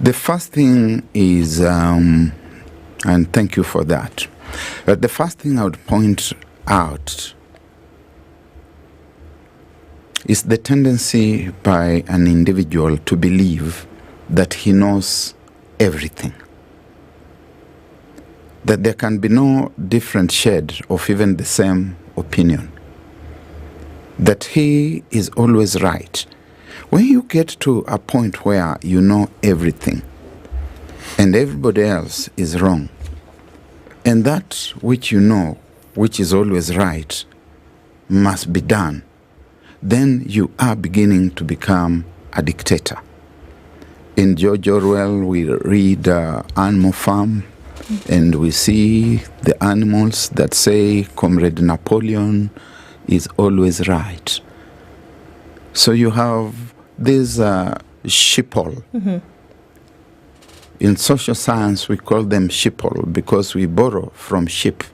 The first thing is, and thank you for that, but the first thing I would point out is the tendency by an individual to believe that he knows everything. That there can be no different shade of even the same opinion. That he is always right. When you get to a point where you know everything and everybody else is wrong, and that which you know, which is always right, must be done, then you are beginning to become a dictator. In George Orwell, we read Animal Farm, and we see the animals that say Comrade Napoleon is always right. So you have this sheeple. In social science, we call them sheeple because we borrow from sheep,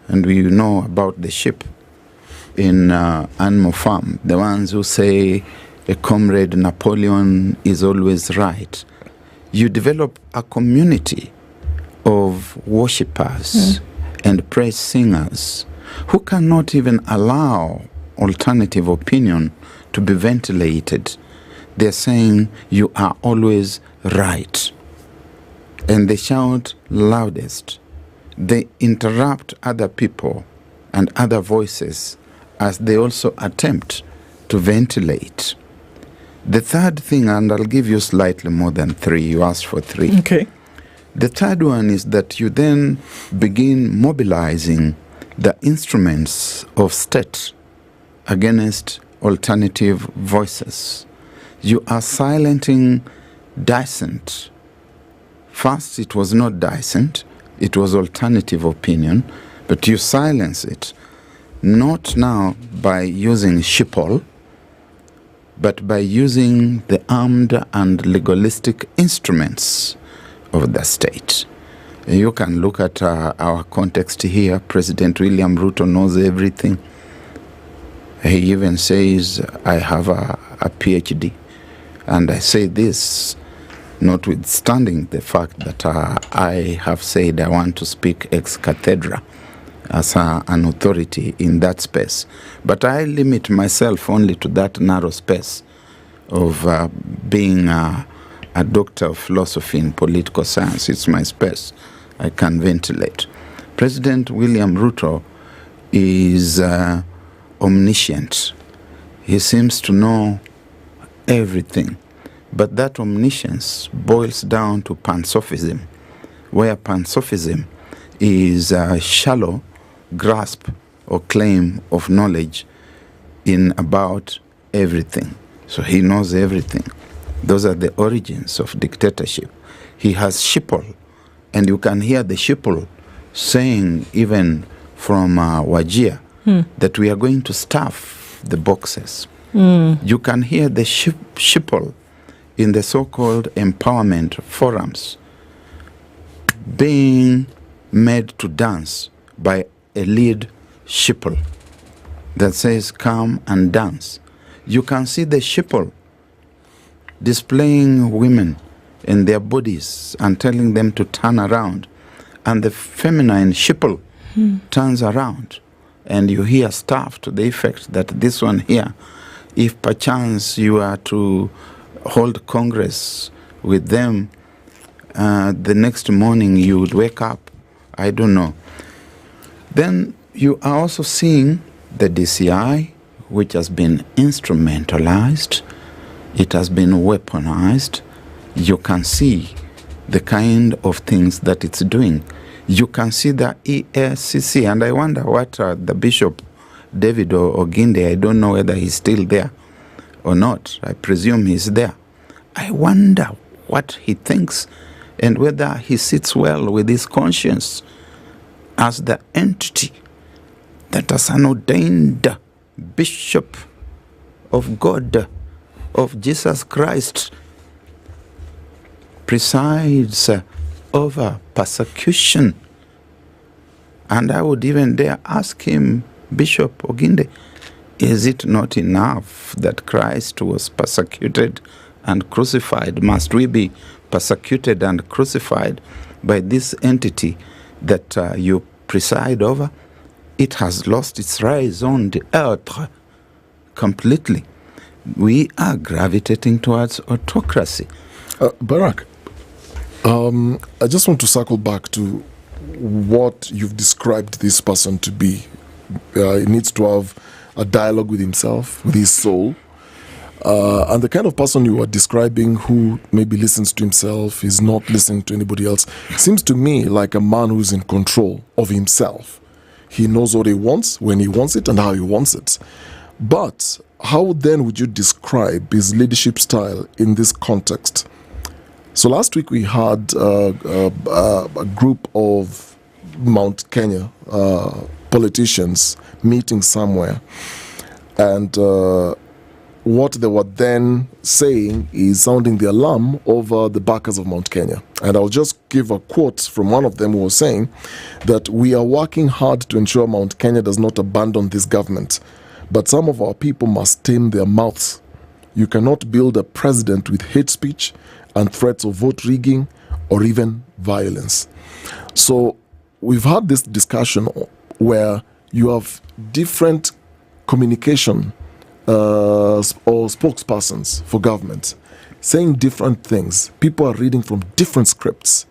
and we know about the sheep. In Animal Farm, the ones who say a Comrade Napoleon is always right. You develop a community of worshippers and praise singers who cannot even allow alternative opinion to be ventilated. They're saying you are always right. And they shout loudest. They interrupt other people and other voices as they also attempt to ventilate. The third thing, and I'll give you slightly more than 3, you asked for 3. Okay. The third one is that you then begin mobilizing the instruments of state against alternative voices. You are silencing dissent. First, it was not dissent, it was alternative opinion, but you silence it. Not now by using sheeple, but by using the armed and legalistic instruments of the state. You can look at our context here. President William Ruto knows everything. He even says, I have a PhD. And I say this notwithstanding the fact that I have said I want to speak ex cathedra as an authority in that space. But I limit myself only to that narrow space of being a doctor of philosophy in political science. It's my space. I can ventilate. President William Ruto is omniscient. He seems to know everything. But that omniscience boils down to pansophism, where pansophism is a shallow grasp or claim of knowledge in about everything. So he knows everything. Those are the origins of dictatorship. He has sheeple, and you can hear the sheeple saying even from Wajir that we are going to stuff the boxes. You can hear the sheeple in the so-called empowerment forums being made to dance by a lead sheeple that says, "Come and dance." You can see the sheeple displaying women in their bodies and telling them to turn around. And the feminine sheeple turns around. And you hear stuff to the effect that this one here, if perchance you are to hold Congress with them, the next morning you would wake up, I don't know. Then you are also seeing the DCI, which has been instrumentalized. It has been weaponized. You can see the kind of things that it's doing. You can see the EACC, and I wonder what the Bishop David Oginde, I don't know whether he's still there or not. I presume he's there. I wonder what he thinks and whether he sits well with his conscience as the entity that as an ordained bishop of God, of Jesus Christ, presides over persecution. And I would even dare ask him, Bishop Oginde, is it not enough that Christ was persecuted and crucified? Must we be persecuted and crucified by this entity that you preside over? It has lost its rise on the earth completely. We are gravitating towards autocracy. Barack, I just want to circle back to what you've described this person to be. He needs to have a dialogue with himself, with his soul. And the kind of person you are describing who maybe listens to himself, is not listening to anybody else, seems to me like a man who's in control of himself. He knows what he wants, when he wants it, and how he wants it. But how then would you describe his leadership style in this context? So last week we had a group of Mount Kenya politicians meeting somewhere, and what they were then saying is sounding the alarm over the backers of Mount Kenya. And I'll just give a quote from one of them who was saying that we are working hard to ensure Mount Kenya does not abandon this government, but some of our people must tame their mouths. You cannot build a president with hate speech and threats of vote rigging or even violence. So we've had this discussion where you have different communication or spokespersons for government saying different things. People are reading from different scripts.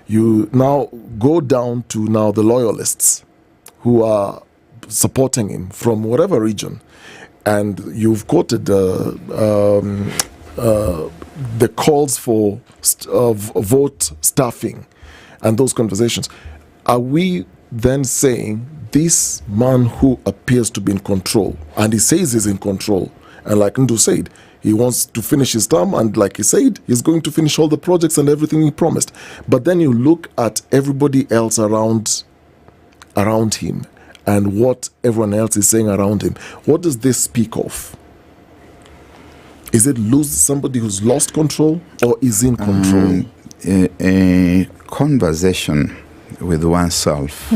You now go down to now the loyalists who are supporting him from whatever region, and you've quoted the calls for vote staffing and those conversations. Are we then saying this man who appears to be in control, and he says he's in control, and like Ndu said, he wants to finish his term, and like he said, he's going to finish all the projects and everything he promised. But then you look at everybody else around him and what everyone else is saying around him. What does this speak of? Is it somebody who's lost control, or is in control? A conversation with oneself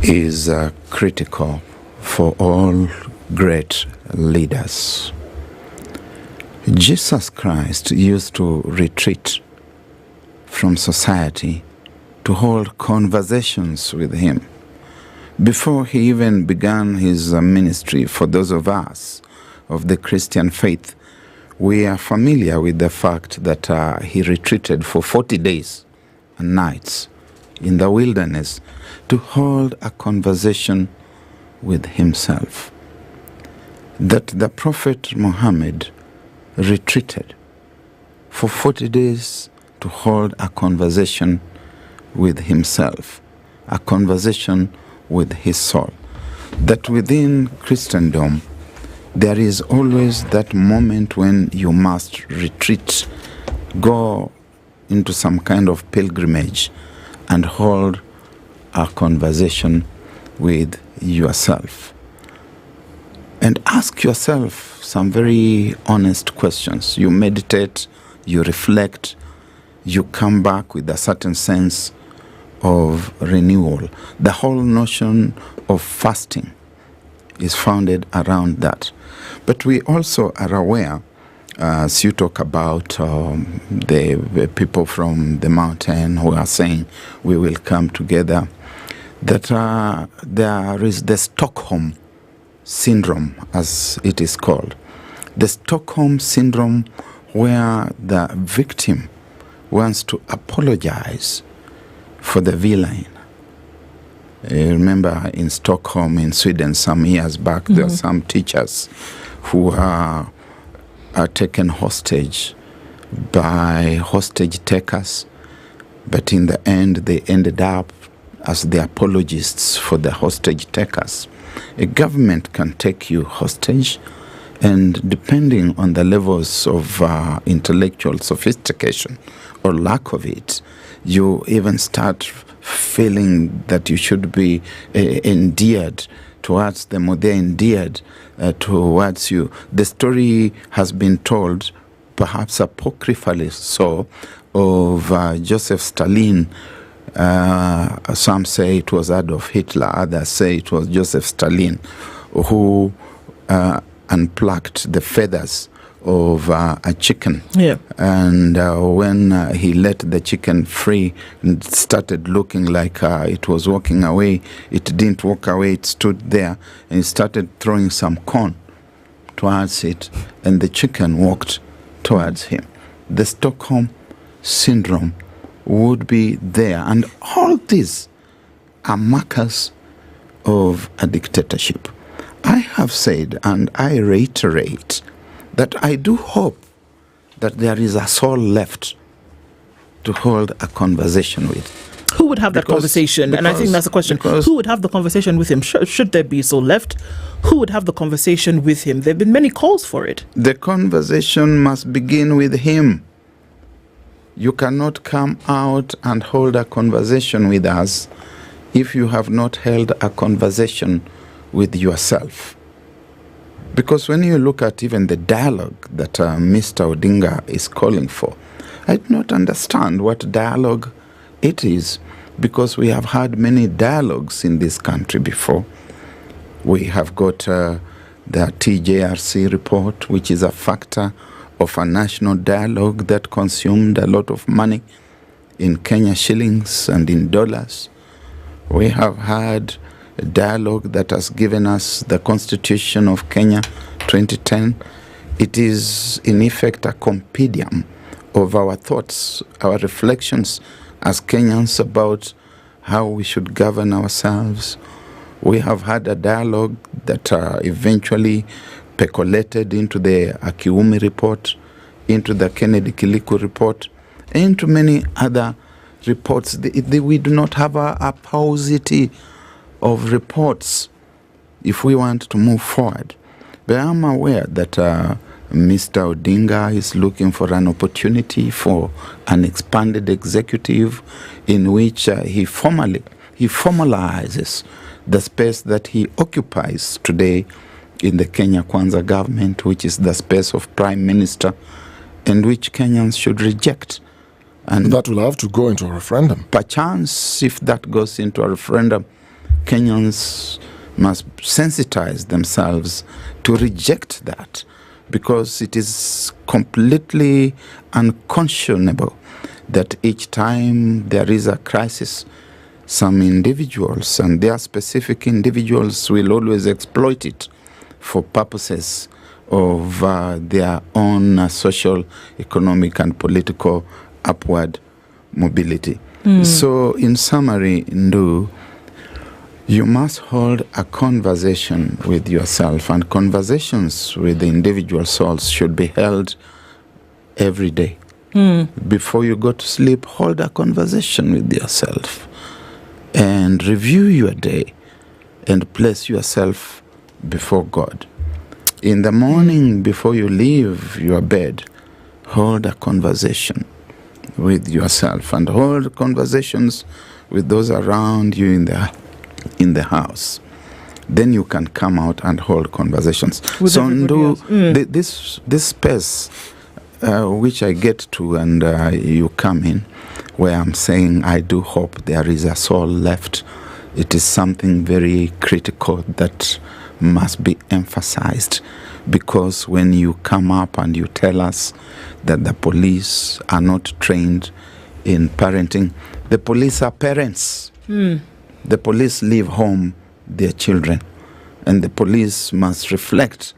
is critical for all great leaders. Jesus Christ used to retreat from society to hold conversations with him. Before he even began his ministry, for those of us of the Christian faith, we are familiar with the fact that he retreated for 40 days and nights in the wilderness to hold a conversation with himself. That the Prophet Muhammad retreated for 40 days to hold a conversation with himself, a conversation with his soul. That within Christendom, there is always that moment when you must retreat, go into some kind of pilgrimage and hold a conversation with yourself. and ask yourself some very honest questions. You meditate, you reflect, you come back with a certain sense of renewal. The whole notion of fasting is founded around that. But we also are aware, as you talk about the people from the mountain who are saying we will come together, that there is the Stockholm syndrome, as it is called. The Stockholm syndrome, where the victim wants to apologize for the villain. Remember in Stockholm, in Sweden, some years back, there are some teachers who are taken hostage by hostage takers, but in the end they ended up as the apologists for the hostage takers. A government can take you hostage, and depending on the levels of intellectual sophistication or lack of it, you even start feeling that you should be endeared towards them, or they're endeared towards you. The story has been told, perhaps apocryphally so, of Joseph Stalin. Some say it was Adolf Hitler, others say it was Joseph Stalin, who unplucked the feathers of a chicken. Yeah. And when he let the chicken free and started looking like it was walking away, it didn't walk away, it stood there, and he started throwing some corn towards it, and the chicken walked towards him. The Stockholm syndrome would be there, and all these are markers of a dictatorship. I have said, and I reiterate, that I do hope that there is a soul left to hold a conversation with. Who would have that conversation? And I think that's the question. Who would have the conversation with him? Should there be a soul left? Who would have the conversation with him? There have been many calls for it. The conversation must begin with him. You cannot come out and hold a conversation with us if you have not held a conversation with yourself. Because when you look at even the dialogue that Mr. Odinga is calling for, I do not understand what dialogue it is, because we have had many dialogues in this country before. We have got the TJRC report, which is a factor of a national dialogue that consumed a lot of money in Kenya shillings and in dollars. We have had a dialogue that has given us the Constitution of Kenya 2010. It is in effect a compendium of our thoughts, our reflections as Kenyans about how we should govern ourselves. We have had a dialogue that eventually percolated into the Akiumi report, into the Kennedy Kiliku report, into many other reports. We do not have a paucity of reports if we want to move forward. But I'm aware that Mr. Odinga is looking for an opportunity for an expanded executive in which he formalizes the space that he occupies today in the Kenya Kwanza government, which is the space of Prime Minister, and which Kenyans should reject. And that will have to go into a referendum. Perchance, if that goes into a referendum, Kenyans must sensitize themselves to reject that, because it is completely unconscionable that each time there is a crisis, some individuals, and their specific individuals, will always exploit it for purposes of their own social, economic, and political upward mobility. So, in summary, Ndu, you must hold a conversation with yourself, and conversations with the individual souls should be held every day. Before you go to sleep, hold a conversation with yourself and review your day and place yourself before God. In the morning, before you leave your bed, hold a conversation with yourself, and hold conversations with those around you in the house. then you can come out and hold conversations. With so this space which I get to and you come in, where I'm saying I do hope there is a soul left. It is something very critical that must be emphasized, because when you come up and you tell us that the police are not trained in parenting, the police are parents. The police leave home their children, and the police must reflect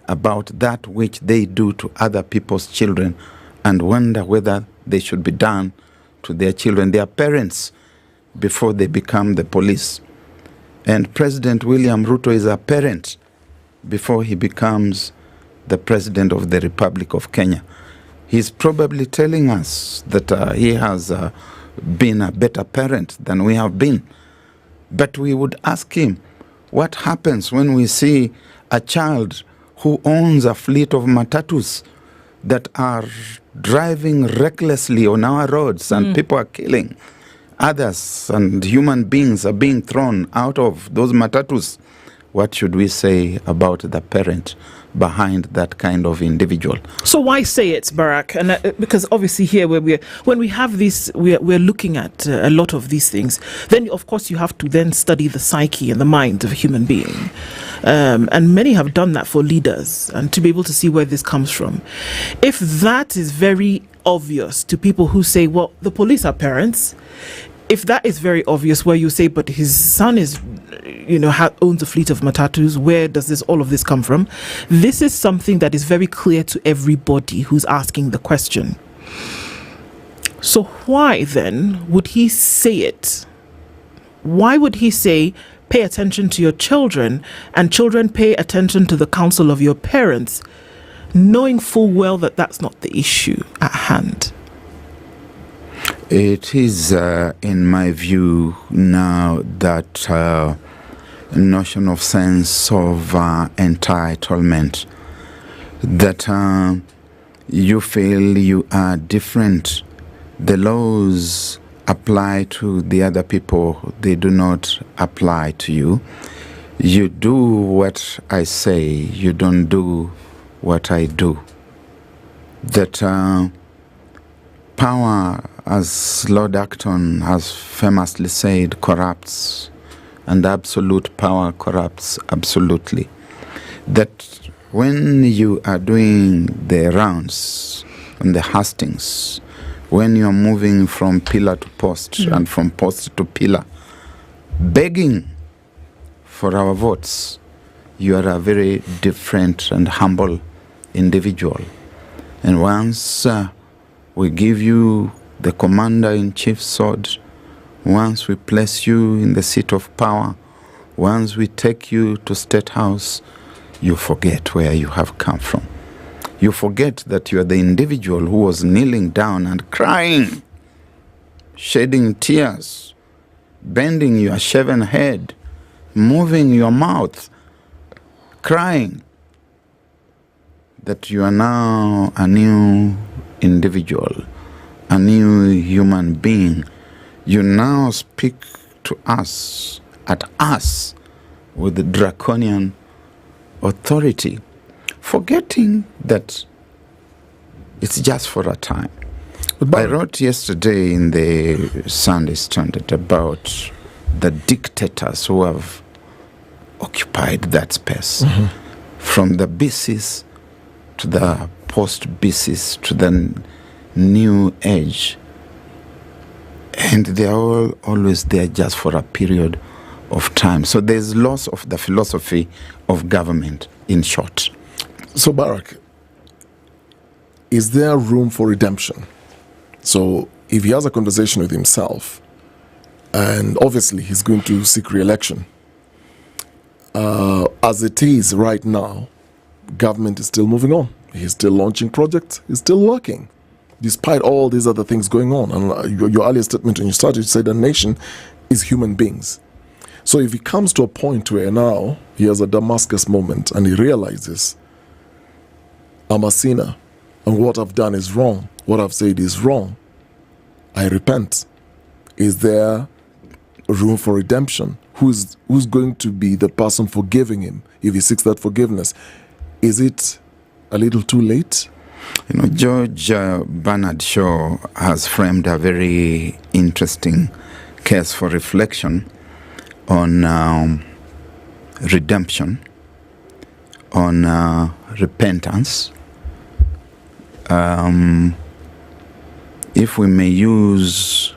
about that which they do to other people's children and wonder whether they should be done to their children. They are parents before they become the police. And President William Ruto is a parent before he becomes the President of the Republic of Kenya. He's probably telling us that he has been a better parent than we have been. But we would ask him, what happens when we see a child who owns a fleet of matatus that are driving recklessly on our roads and people are killing others and human beings are being thrown out of those matatus? What should we say about the parent behind that kind of individual? So why say it, Barack? And because obviously here when we have this, we're looking at a lot of these things. Then of course you have to then study the psyche and the mind of a human being, and many have done that for leaders, and to be able to see where this comes from. If that is very obvious to people who say, well, the police are parents. If that is very obvious, where you say, but his son is, owns a fleet of matatus, where does all of this come from? This is something that is very clear to everybody who's asking the question. So why then would he say it? Why would he say, pay attention to your children, and children pay attention to the counsel of your parents, knowing full well that that's not the issue at hand? It is, in my view, now that notion of sense of entitlement, that you feel you are different. The laws apply to the other people, they do not apply to you. You do what I say, you don't do what I do. That power, as Lord Acton has famously said, corrupts, and absolute power corrupts absolutely. That when you are doing the rounds and the hustings, when you are moving from pillar to post and from post to pillar, begging for our votes, you are a very different and humble individual. And once we give you the commander-in-chief's sword, once we place you in the seat of power, once we take you to State House, you forget where you have come from. You forget that you are the individual who was kneeling down and crying, shedding tears, bending your shaven head, moving your mouth, crying, that you are now a new individual, a new human being. You now speak to us, at us, with draconian authority, forgetting that it's just for a time. I wrote yesterday in the Sunday Standard about the dictators who have occupied that space, from the BCs to the post-BCs to the new age. And they are always there just for a period of time. So there's loss of the philosophy of government, in short. So, Barack, is there room for redemption? So if he has a conversation with himself, and obviously he's going to seek re-election, as it is right now, government is still moving on. He's still launching projects. He's still working, despite all these other things going on. And your earlier statement when you started, you said the nation is human beings. So if he comes to a point where now he has a Damascus moment and he realizes, I'm a sinner, and what I've done is wrong, what I've said is wrong, I repent. Is there room for redemption? who's going to be the person forgiving him if he seeks that forgiveness? Is it a little too late? George Bernard Shaw has framed a very interesting case for reflection on redemption, on repentance. If we may use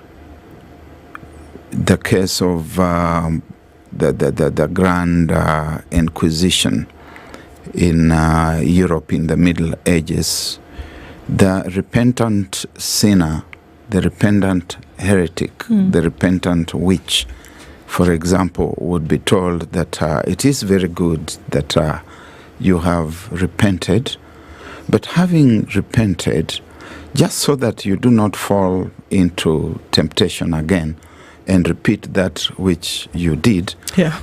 the case of the Grand Inquisition in Europe in the Middle Ages, the repentant sinner, the repentant heretic, the repentant witch, for example, would be told that it is very good that you have repented, but having repented, just so that you do not fall into temptation again and repeat that which you did,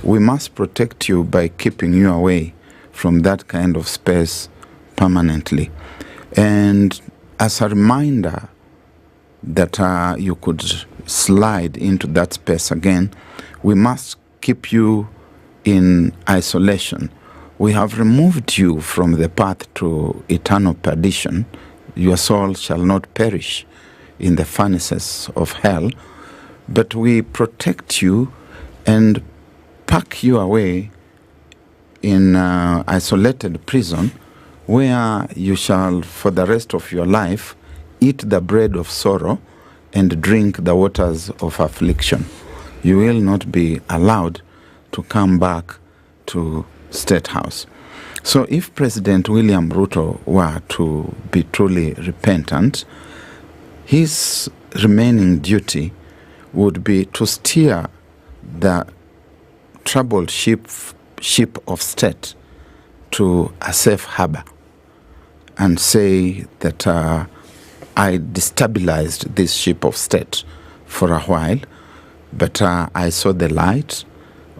we must protect you by keeping you away from that kind of space permanently. And as a reminder that you could slide into that space again, we must keep you in isolation. We have removed you from the path to eternal perdition. Your soul shall not perish in the furnaces of hell, but we protect you and pack you away in isolated prison, where you shall, for the rest of your life, eat the bread of sorrow and drink the waters of affliction. You will not be allowed to come back to State House. So if President William Ruto were to be truly repentant, his remaining duty would be to steer the troubled ship of state to a safe harbor and say that I destabilized this ship of state for a while, but I saw the light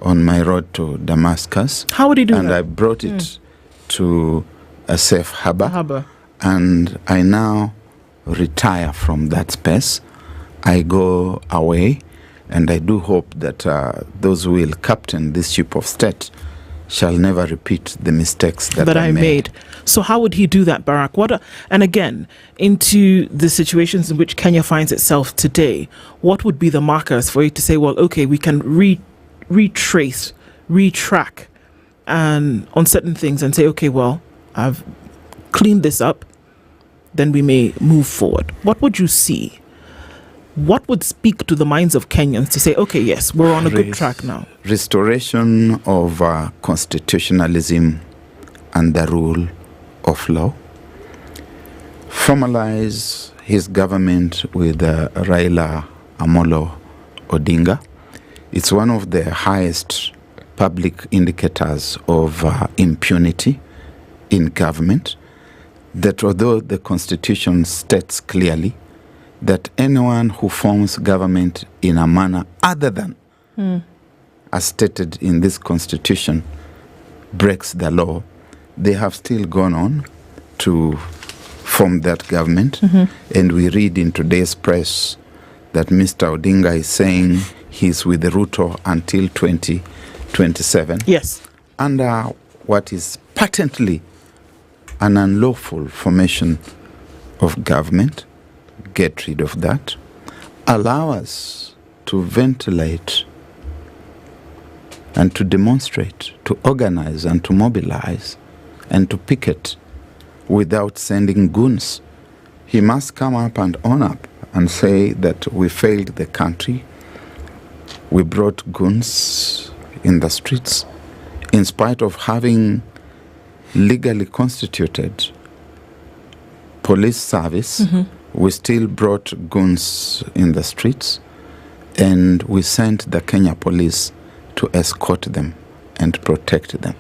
on my road to Damascus. How would he do that? And I brought it to a safe harbor. And I now retire from that space. I go away, and I do hope that those who will captain this ship of state shall never repeat the mistakes that I made. So how would he do that, Barack? And again, into the situations in which Kenya finds itself today, what would be the markers for you to say, well, okay, we can retrace, retrack and on certain things and say, okay, well, I've cleaned this up, then we may move forward. What would you see? What would speak to the minds of Kenyans to say, okay, yes, we're on a good track now? Restoration of constitutionalism and the rule of law. Formalize his government with Raila Amolo Odinga. It's one of the highest public indicators of impunity in government, that although the Constitution states clearly that anyone who forms government in a manner other than as stated in this Constitution breaks the law, they have still gone on to form that government. And we read in today's press that Mr. Odinga is saying he's with Ruto until 2027. Yes. Under what is patently an unlawful formation of government. Get rid of that. Allow us to ventilate and to demonstrate, to organize and to mobilize and to picket without sending goons. He must come up and own up and say that we failed the country. We brought goons in the streets. In spite of having legally constituted police service, we still brought goons in the streets, and we sent the Kenya police to escort them and protect them.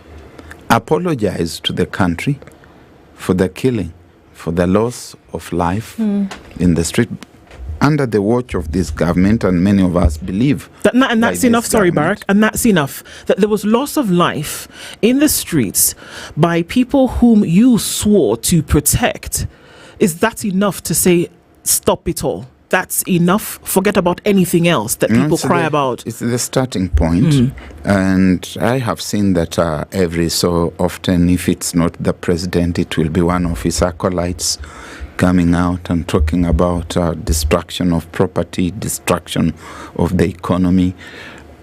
Apologize to the country for the killing, for the loss of life in the street under the watch of this government, and many of us believe that's enough. Sorry, Barack, and that's enough. That there was loss of life in the streets by people whom you swore to protect. Is that enough to say stop it all? that's enough? Forget about anything else that people cry about. It's the starting point. And I have seen that every so often, if it's not the president, it will be one of his acolytes coming out and talking about destruction of property, destruction of the economy,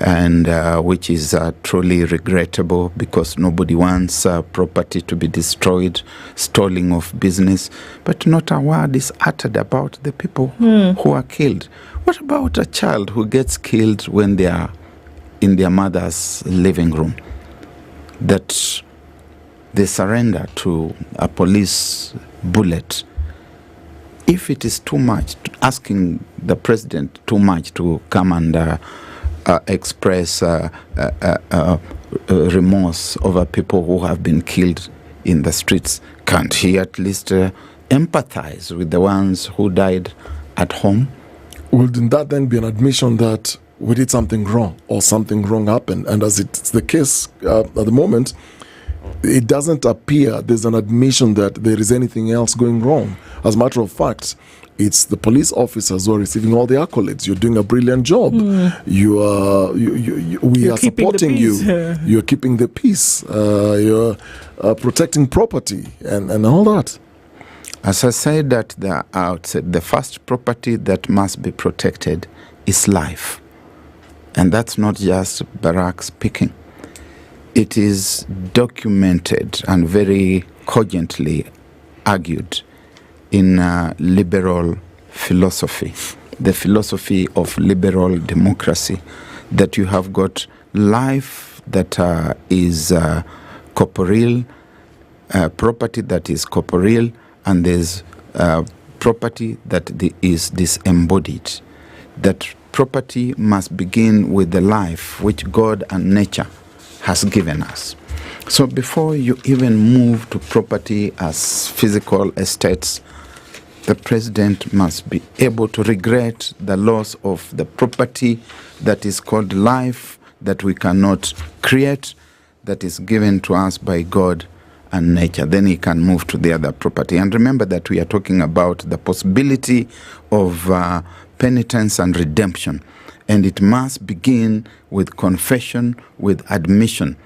and which is truly regrettable, because nobody wants property to be destroyed, stalling of business, but not a word is uttered about the people who are killed. What about a child who gets killed when they are in their mother's living room, that they surrender to a police bullet? If it is too much, asking the president too much to come and express remorse over people who have been killed in the streets, can't he at least empathize with the ones who died at home? Wouldn't that then be an admission that we did something wrong, or something wrong happened? And as it's the case at the moment, it doesn't appear there's an admission that there is anything else going wrong. As a matter of fact, it's the police officers who are receiving all the accolades. You're doing a brilliant job. We are supporting you. You're keeping the peace. You're protecting property and all that. As I said at the outset, the first property that must be protected is life. And that's not just Barack speaking. It is documented and very cogently argued in liberal philosophy, the philosophy of liberal democracy, that you have got life that is corporeal, property that is corporeal, and there's property that is disembodied. That property must begin with the life which God and nature has given us. So before you even move to property as physical estates, the president must be able to regret the loss of the property that is called life, that we cannot create, that is given to us by God and nature. Then he can move to the other property. And remember that we are talking about the possibility of penitence and redemption. And it must begin with confession, with admission,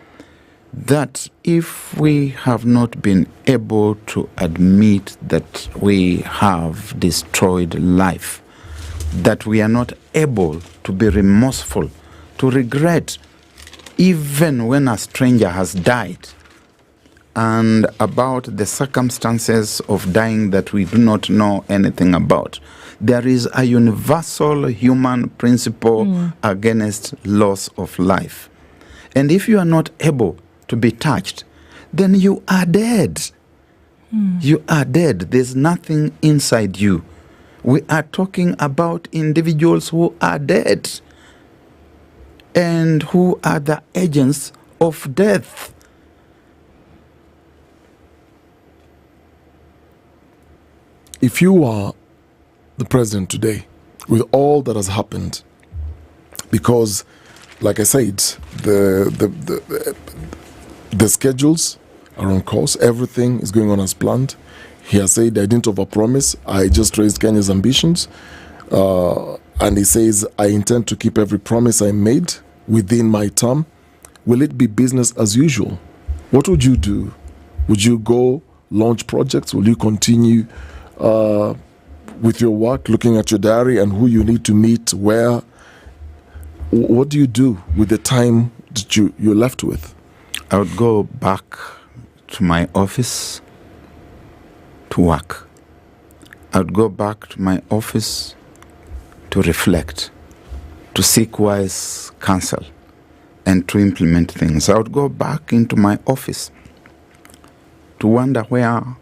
that if we have not been able to admit that we have destroyed life, that we are not able to be remorseful, to regret, even when a stranger has died, and about the circumstances of dying that we do not know anything about. There is a universal human principle against loss of life. And if you are not able to be touched, then you are dead. You are dead. There's nothing inside you. We are talking about individuals who are dead and who are the agents of death. If you are the president today, with all that has happened, because, like I said, the schedules are on course, everything is going on as planned. He has said, I didn't overpromise, I just raised Kenya's ambitions. And he says, I intend to keep every promise I made within my term. Will it be business as usual? What would you do? Would you go launch projects? Will you continue with your work, looking at your diary and who you need to meet, where? What do you do with the time that you're left with? I would go back to my office to work. I would go back to my office to reflect, to seek wise counsel, and to implement things. I would go back into my office to wonder where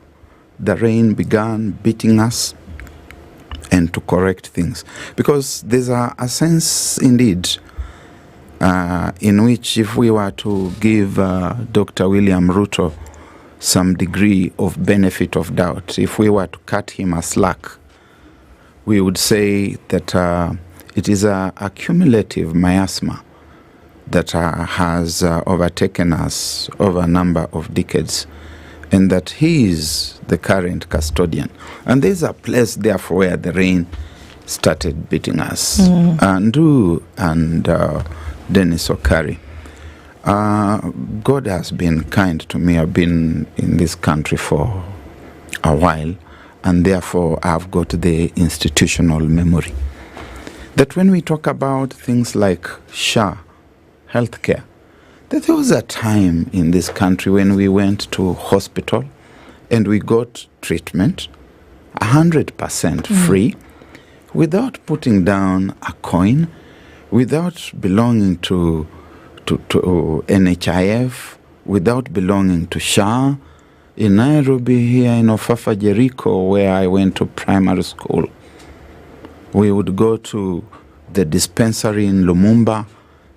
the rain began beating us, and to correct things. Because there's a sense indeed in which if we were to give Dr. William Ruto some degree of benefit of doubt, if we were to cut him a slack, we would say that it is a cumulative miasma that has overtaken us over a number of decades, and that he is the current custodian. And there's a place, therefore, where the rain started beating us. Ndu and Dennis Okari. God has been kind to me. I've been in this country for a while, and therefore I've got the institutional memory. That when we talk about things like SHA, healthcare, that there was a time in this country when we went to hospital and we got treatment 100% free, without putting down a coin, without belonging to NHIF, without belonging to SHA. In Nairobi, here in Ofafa, Jericho, where I went to primary school, we would go to the dispensary in Lumumba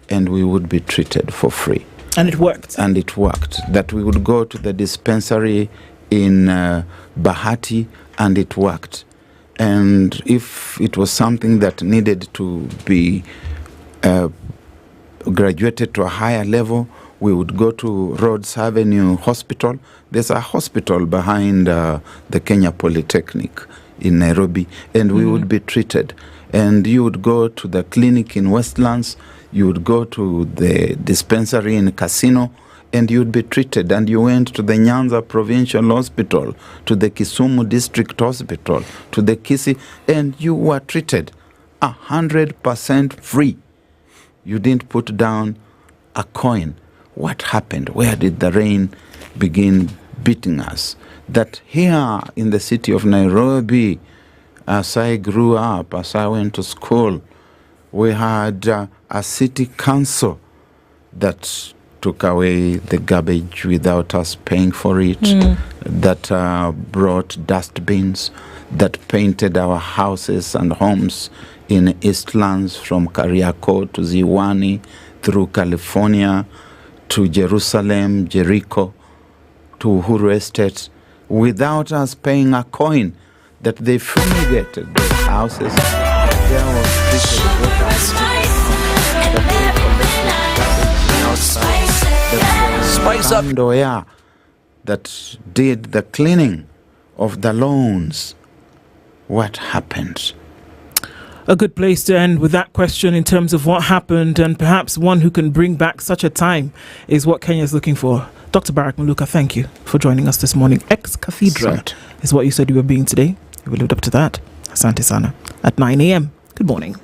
and we would be treated for free. And it worked. And it worked. That we would go to the dispensary in Bahati and it worked. And if it was something that needed to be graduated to a higher level, we would go to Rhodes Avenue Hospital. There's a hospital behind the Kenya Polytechnic in Nairobi, and we would be treated. And you would go to the clinic in Westlands, you would go to the dispensary in Casino, and you would be treated. And you went to the Nyanza Provincial Hospital, to the Kisumu District Hospital, to the Kisii, and you were treated 100% free. You didn't put down a coin. What happened? Where did the rain begin beating us? That here in the city of Nairobi, as I grew up, as I went to school, we had a city council that took away the garbage without us paying for it, that brought dustbins, that painted our houses and homes in Eastlands from Kariako to Ziwani, through California, to Jerusalem, Jericho, to Uhuru Estate, without us paying a coin, that they fumigated the houses. There was Nyamweya that did the cleaning of the lawns. What happened? A good place to end with that question in terms of what happened, and perhaps one who can bring back such a time is what Kenya is looking for. Dr. Barak Maluka, thank you for joining us this morning. Ex-cathedra is what you said you were being today. We lived up to that. Asante sana. At 9 a.m. Good morning.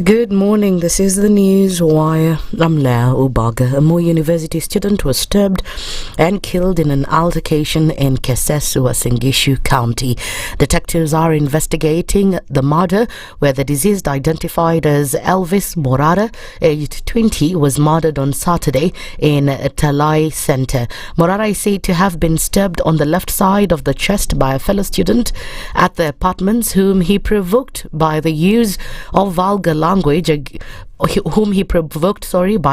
Good morning. This is the news wire. Nyamweya Ubaga, a Moi University student, was stabbed and killed in an altercation in Kesesu, Singishu County. Detectives are investigating the murder, where the deceased, identified as Elvis Morara, aged 20, was murdered on Saturday in Talai Center. Morara is said to have been stabbed on the left side of the chest by a fellow student at the apartments, whom he provoked by the use of vulgar language. By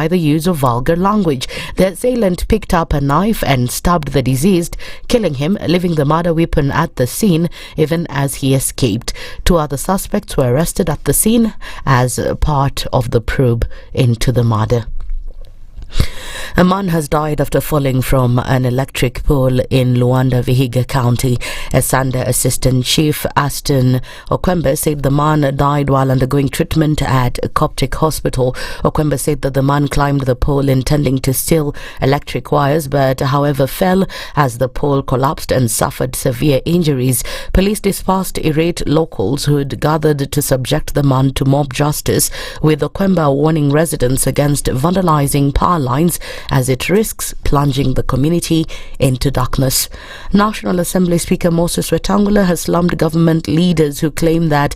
the use of vulgar language. The assailant picked up a knife and stabbed the deceased, killing him, leaving the murder weapon at the scene even as he escaped. 2 other suspects were arrested at the scene as part of the probe into the murder. A man has died after falling from an electric pole in Luanda, Vihiga County. Asanda Assistant Chief Aston Okwembe said the man died while undergoing treatment at Coptic Hospital. Okwembe said that the man climbed the pole intending to steal electric wires, but however fell as the pole collapsed and suffered severe injuries. Police dispersed irate locals who had gathered to subject the man to mob justice, with Okwembe warning residents against vandalizing power lines as it risks plunging the community into darkness. National Assembly Speaker Moses Wetangula has slammed government leaders who claim that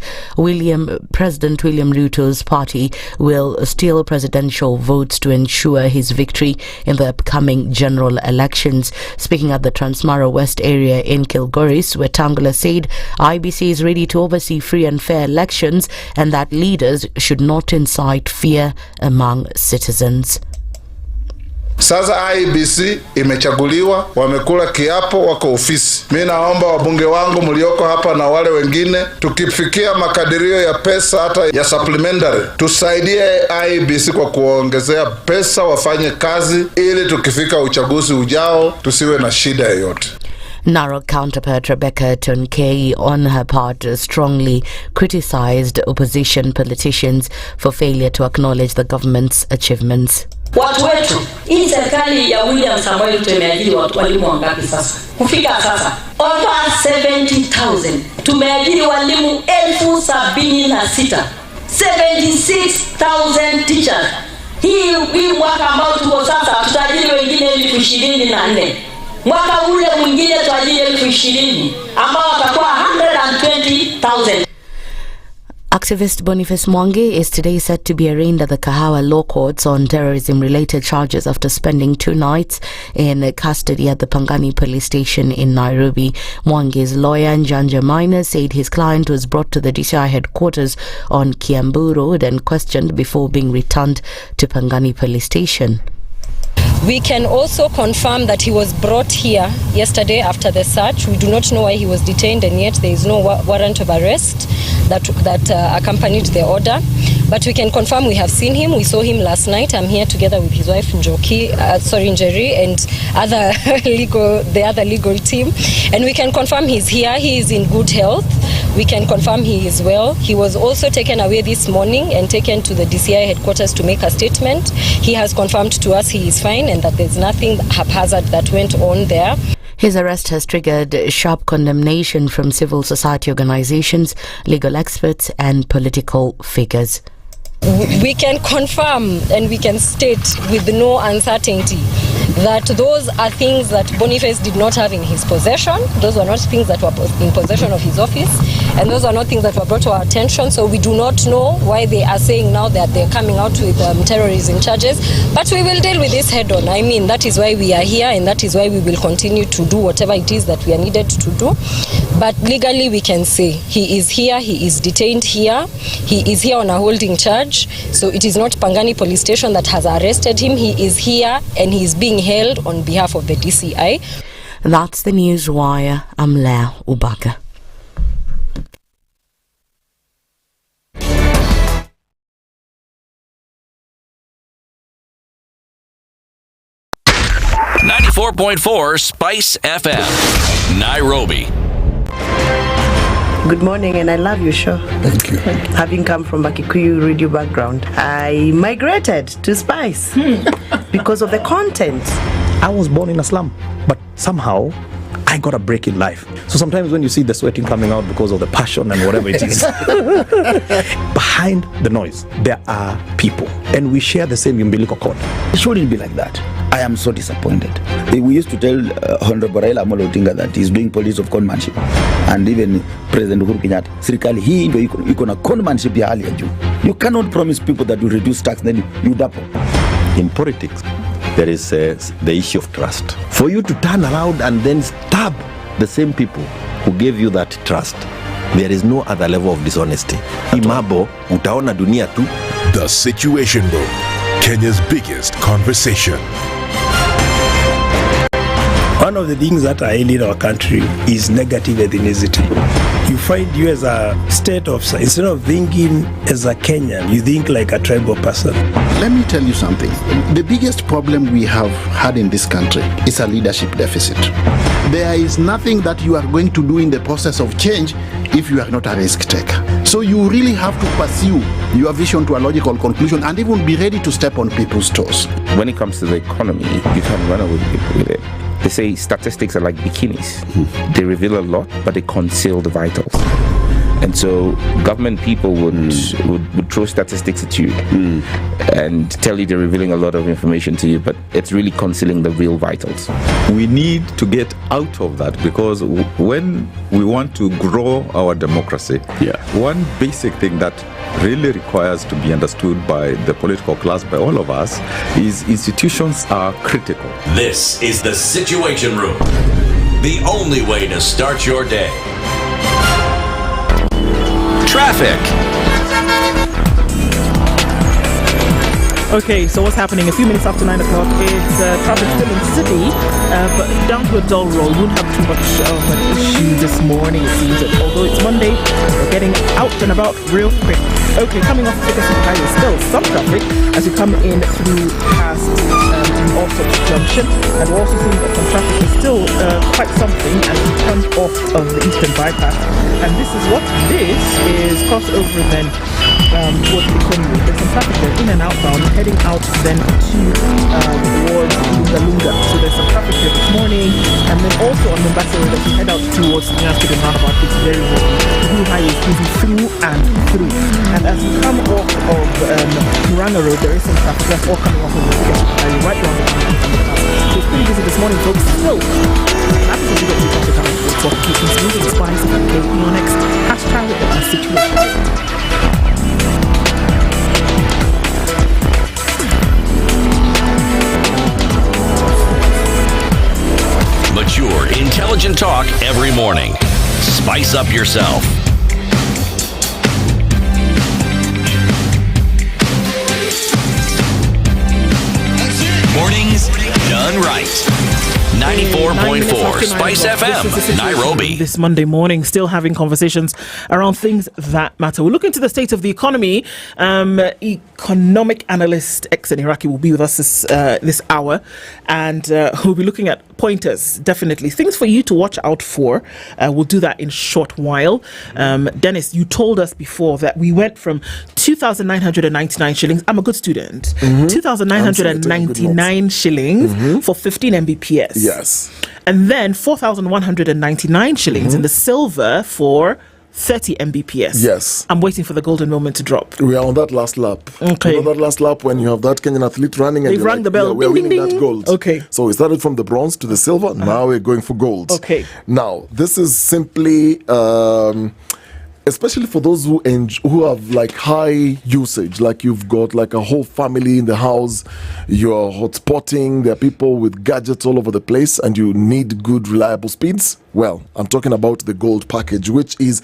President William Ruto's party will steal presidential votes to ensure his victory in the upcoming general elections. Speaking at the Transmara West area in Kilgoris, Wetangula said IBC is ready to oversee free and fair elections and that leaders should not incite fear among citizens. Sasa IEBC imechaguliwa, wamekula kiapo, wako ofisi. Mimi naomba wabunge wangu mlioko hapa na wale wengine, tukifikia makadirio ya pesa hata ya supplementary, tusaidie IEBC kwa kuongezea pesa, wafanye kazi ili tukifika uchaguzi ujao tusiwe na shida yoyote. Narok counterpart Rebecca Tonkei, on her part, strongly criticized opposition politicians for failure to acknowledge the government's achievements. Watu wetu, hii serikali ya William Samoei Ruto imeajiri walimu wangapi sasa? Kufika sasa over 70,000. Tumeajiri walimu 76,000. 76,000 teachers. Hii mwaka ambao tuko sasa tutaajiri wengine 24,000. Mwaka ule mwingine tuajiri 20,000 ambao watakuwa 120,000. Activist Boniface Mwangi is today set to be arraigned at the Kahawa Law Courts on terrorism-related charges after spending 2 nights in custody at the Pangani police station in Nairobi. Mwangi's lawyer, Njanja Maina, said his client was brought to the DCI headquarters on Kiambu Road and questioned before being returned to Pangani police station. We can also confirm that he was brought here yesterday after the search. We do not know why he was detained, and yet there is no warrant of arrest that accompanied the order. But we can confirm we have seen him. We saw him last night. I'm here together with his wife Njeri, and the other legal team. And we can confirm he's here. He is in good health. We can confirm he is well. He was also taken away this morning and taken to the DCI headquarters to make a statement. He has confirmed to us he is fine and that there's nothing haphazard that went on there. His arrest has triggered sharp condemnation from civil society organizations, legal experts, and political figures. We can confirm and we can state with no uncertainty that those are things that Boniface did not have in his possession. Those were not things that were in possession of his office, and those are not things that were brought to our attention. So we do not know why they are saying now that they're coming out with terrorism charges. But we will deal with this head on. I mean, that is why we are here, and that is why we will continue to do whatever it is that we are needed to do. But legally we can say he is here, he is detained here, he is here on a holding charge. So it is not Pangani police station that has arrested him. He is here and he is being held on behalf of the DCI. That's the News Wire. I'm Lydiah Ubaga. .4 Spice FM, Nairobi. Good morning, and I love your show. Thank you. Having come from a Kikuyu radio background, I migrated to Spice because of the content. I was born in a slum, but somehow I got a break in life. So sometimes when you see the sweating coming out because of the passion and whatever it is, behind the noise, there are people, and we share the same umbilical cord. It shouldn't be like that. I am so disappointed. We used to tell Honorable Raila Amolo Odinga that he's doing politics of conmanship, and even President Uhuru Kenyatta, serikali hii ndio iko na conmanship ya hali ya juu. You cannot promise people that you reduce tax, then you double. In politics, there is the issue of trust. For you to turn around and then stab the same people who gave you that trust, there is no other level of dishonesty. Imabo, utaona dunia tu. The Situation Room, Kenya's biggest conversation. One of the things that are ailing our country is negative ethnicity. You find you as a state officer, instead of thinking as a Kenyan, you think like a tribal person. Let me tell you something. The biggest problem we have had in this country is a leadership deficit. There is nothing that you are going to do in the process of change if you are not a risk taker. So you really have to pursue your vision to a logical conclusion and even be ready to step on people's toes. When it comes to the economy, you can run away with it. They say statistics are like bikinis. They reveal a lot, but they conceal the vitals. And so government people would throw statistics at you and tell you they're revealing a lot of information to you, but it's really concealing the real vitals. We need to get out of that, because when we want to grow our democracy, one basic thing that really requires to be understood by the political class, by all of us, is institutions are critical. This is the Situation Room, the only way to start your day. Traffic. Okay, so what's happening? A few minutes after 9 o'clock, it's traffic still in the city, but down to a dull roll. Won't have too much of an issue this morning, it seems. Although it's Monday, we're getting out and about real quick. Okay, coming off the highway, still some traffic as you come in through past Allsops Junction, and we're also seeing that some traffic is still quite something as you come off of the Eastern Bypass. And this is crossed over then towards the Okoh. There's some traffic there in and outbound, heading out then to towards Lunga. So there's some traffic there this morning, and then also on Mombasa Road as you head out towards the Nyamweya roundabout, it's very rough. The Blue Highway is cruising through and through. And as you come off of Muranga Road, there is some traffic that's all coming off of the highway right around the corner. So it's pretty busy this morning, folks. So happy to get you traffic coming for keeping moving. Spice and your next hashtag the situation. Mature, intelligent talk every morning. Spice up yourself. Mornings done right. 94.4 Spice FM, Nairobi. This Monday morning, still having conversations around things that matter. We'll look into the state of the economy. Economic analyst Exen Iraqi will be with us this hour, and we'll be looking at pointers, definitely. Things for you to watch out for. We'll do that in a short while. Dennis, you told us before that we went from 2,999 shillings. I'm a good student. 2,999 shillings for 15 Mbps. Yes. And then 4,199 shillings in the silver for 30 Mbps. Yes. I'm waiting for the golden moment to drop. We are on that last lap. Okay. You know that last lap when you have that Kenyan athlete running and they've rang the bell. Yeah, we're winning that gold. Okay. So we started from the bronze to the silver. Now we're going for gold. Okay. Now, this is simply... especially for those who have like high usage, like you've got like a whole family in the house, you're hotspotting, there are people with gadgets all over the place, and you need good reliable speeds. Well, I'm talking about the gold package, which is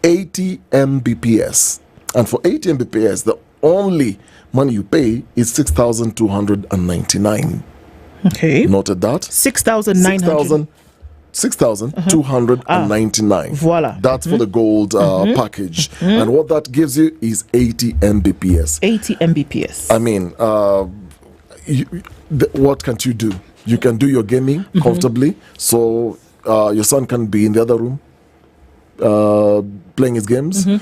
80 Mbps. And for 80 Mbps, the only money you pay is 6,299. Okay. Noted that? 6,299. Voila. That's for the gold package. And what that gives you is 80 Mbps. 80 Mbps. I mean, what can't you do? You can do your gaming comfortably. So your son can be in the other room playing his games. You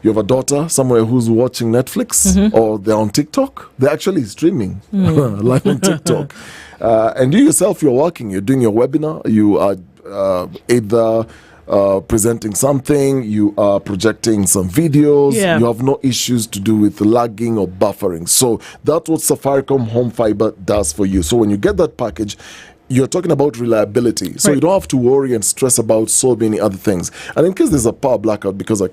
have a daughter somewhere who's watching Netflix or they're on TikTok. They're actually streaming live on TikTok. And you yourself, you're working, you're doing your webinar, you are either presenting something, you are projecting some videos, you have no issues to do with lagging or buffering. So that's what Safaricom Home Fiber does for you. So when you get that package, you're talking about reliability. So you don't have to worry and stress about so many other things. And in case there's a power blackout, because I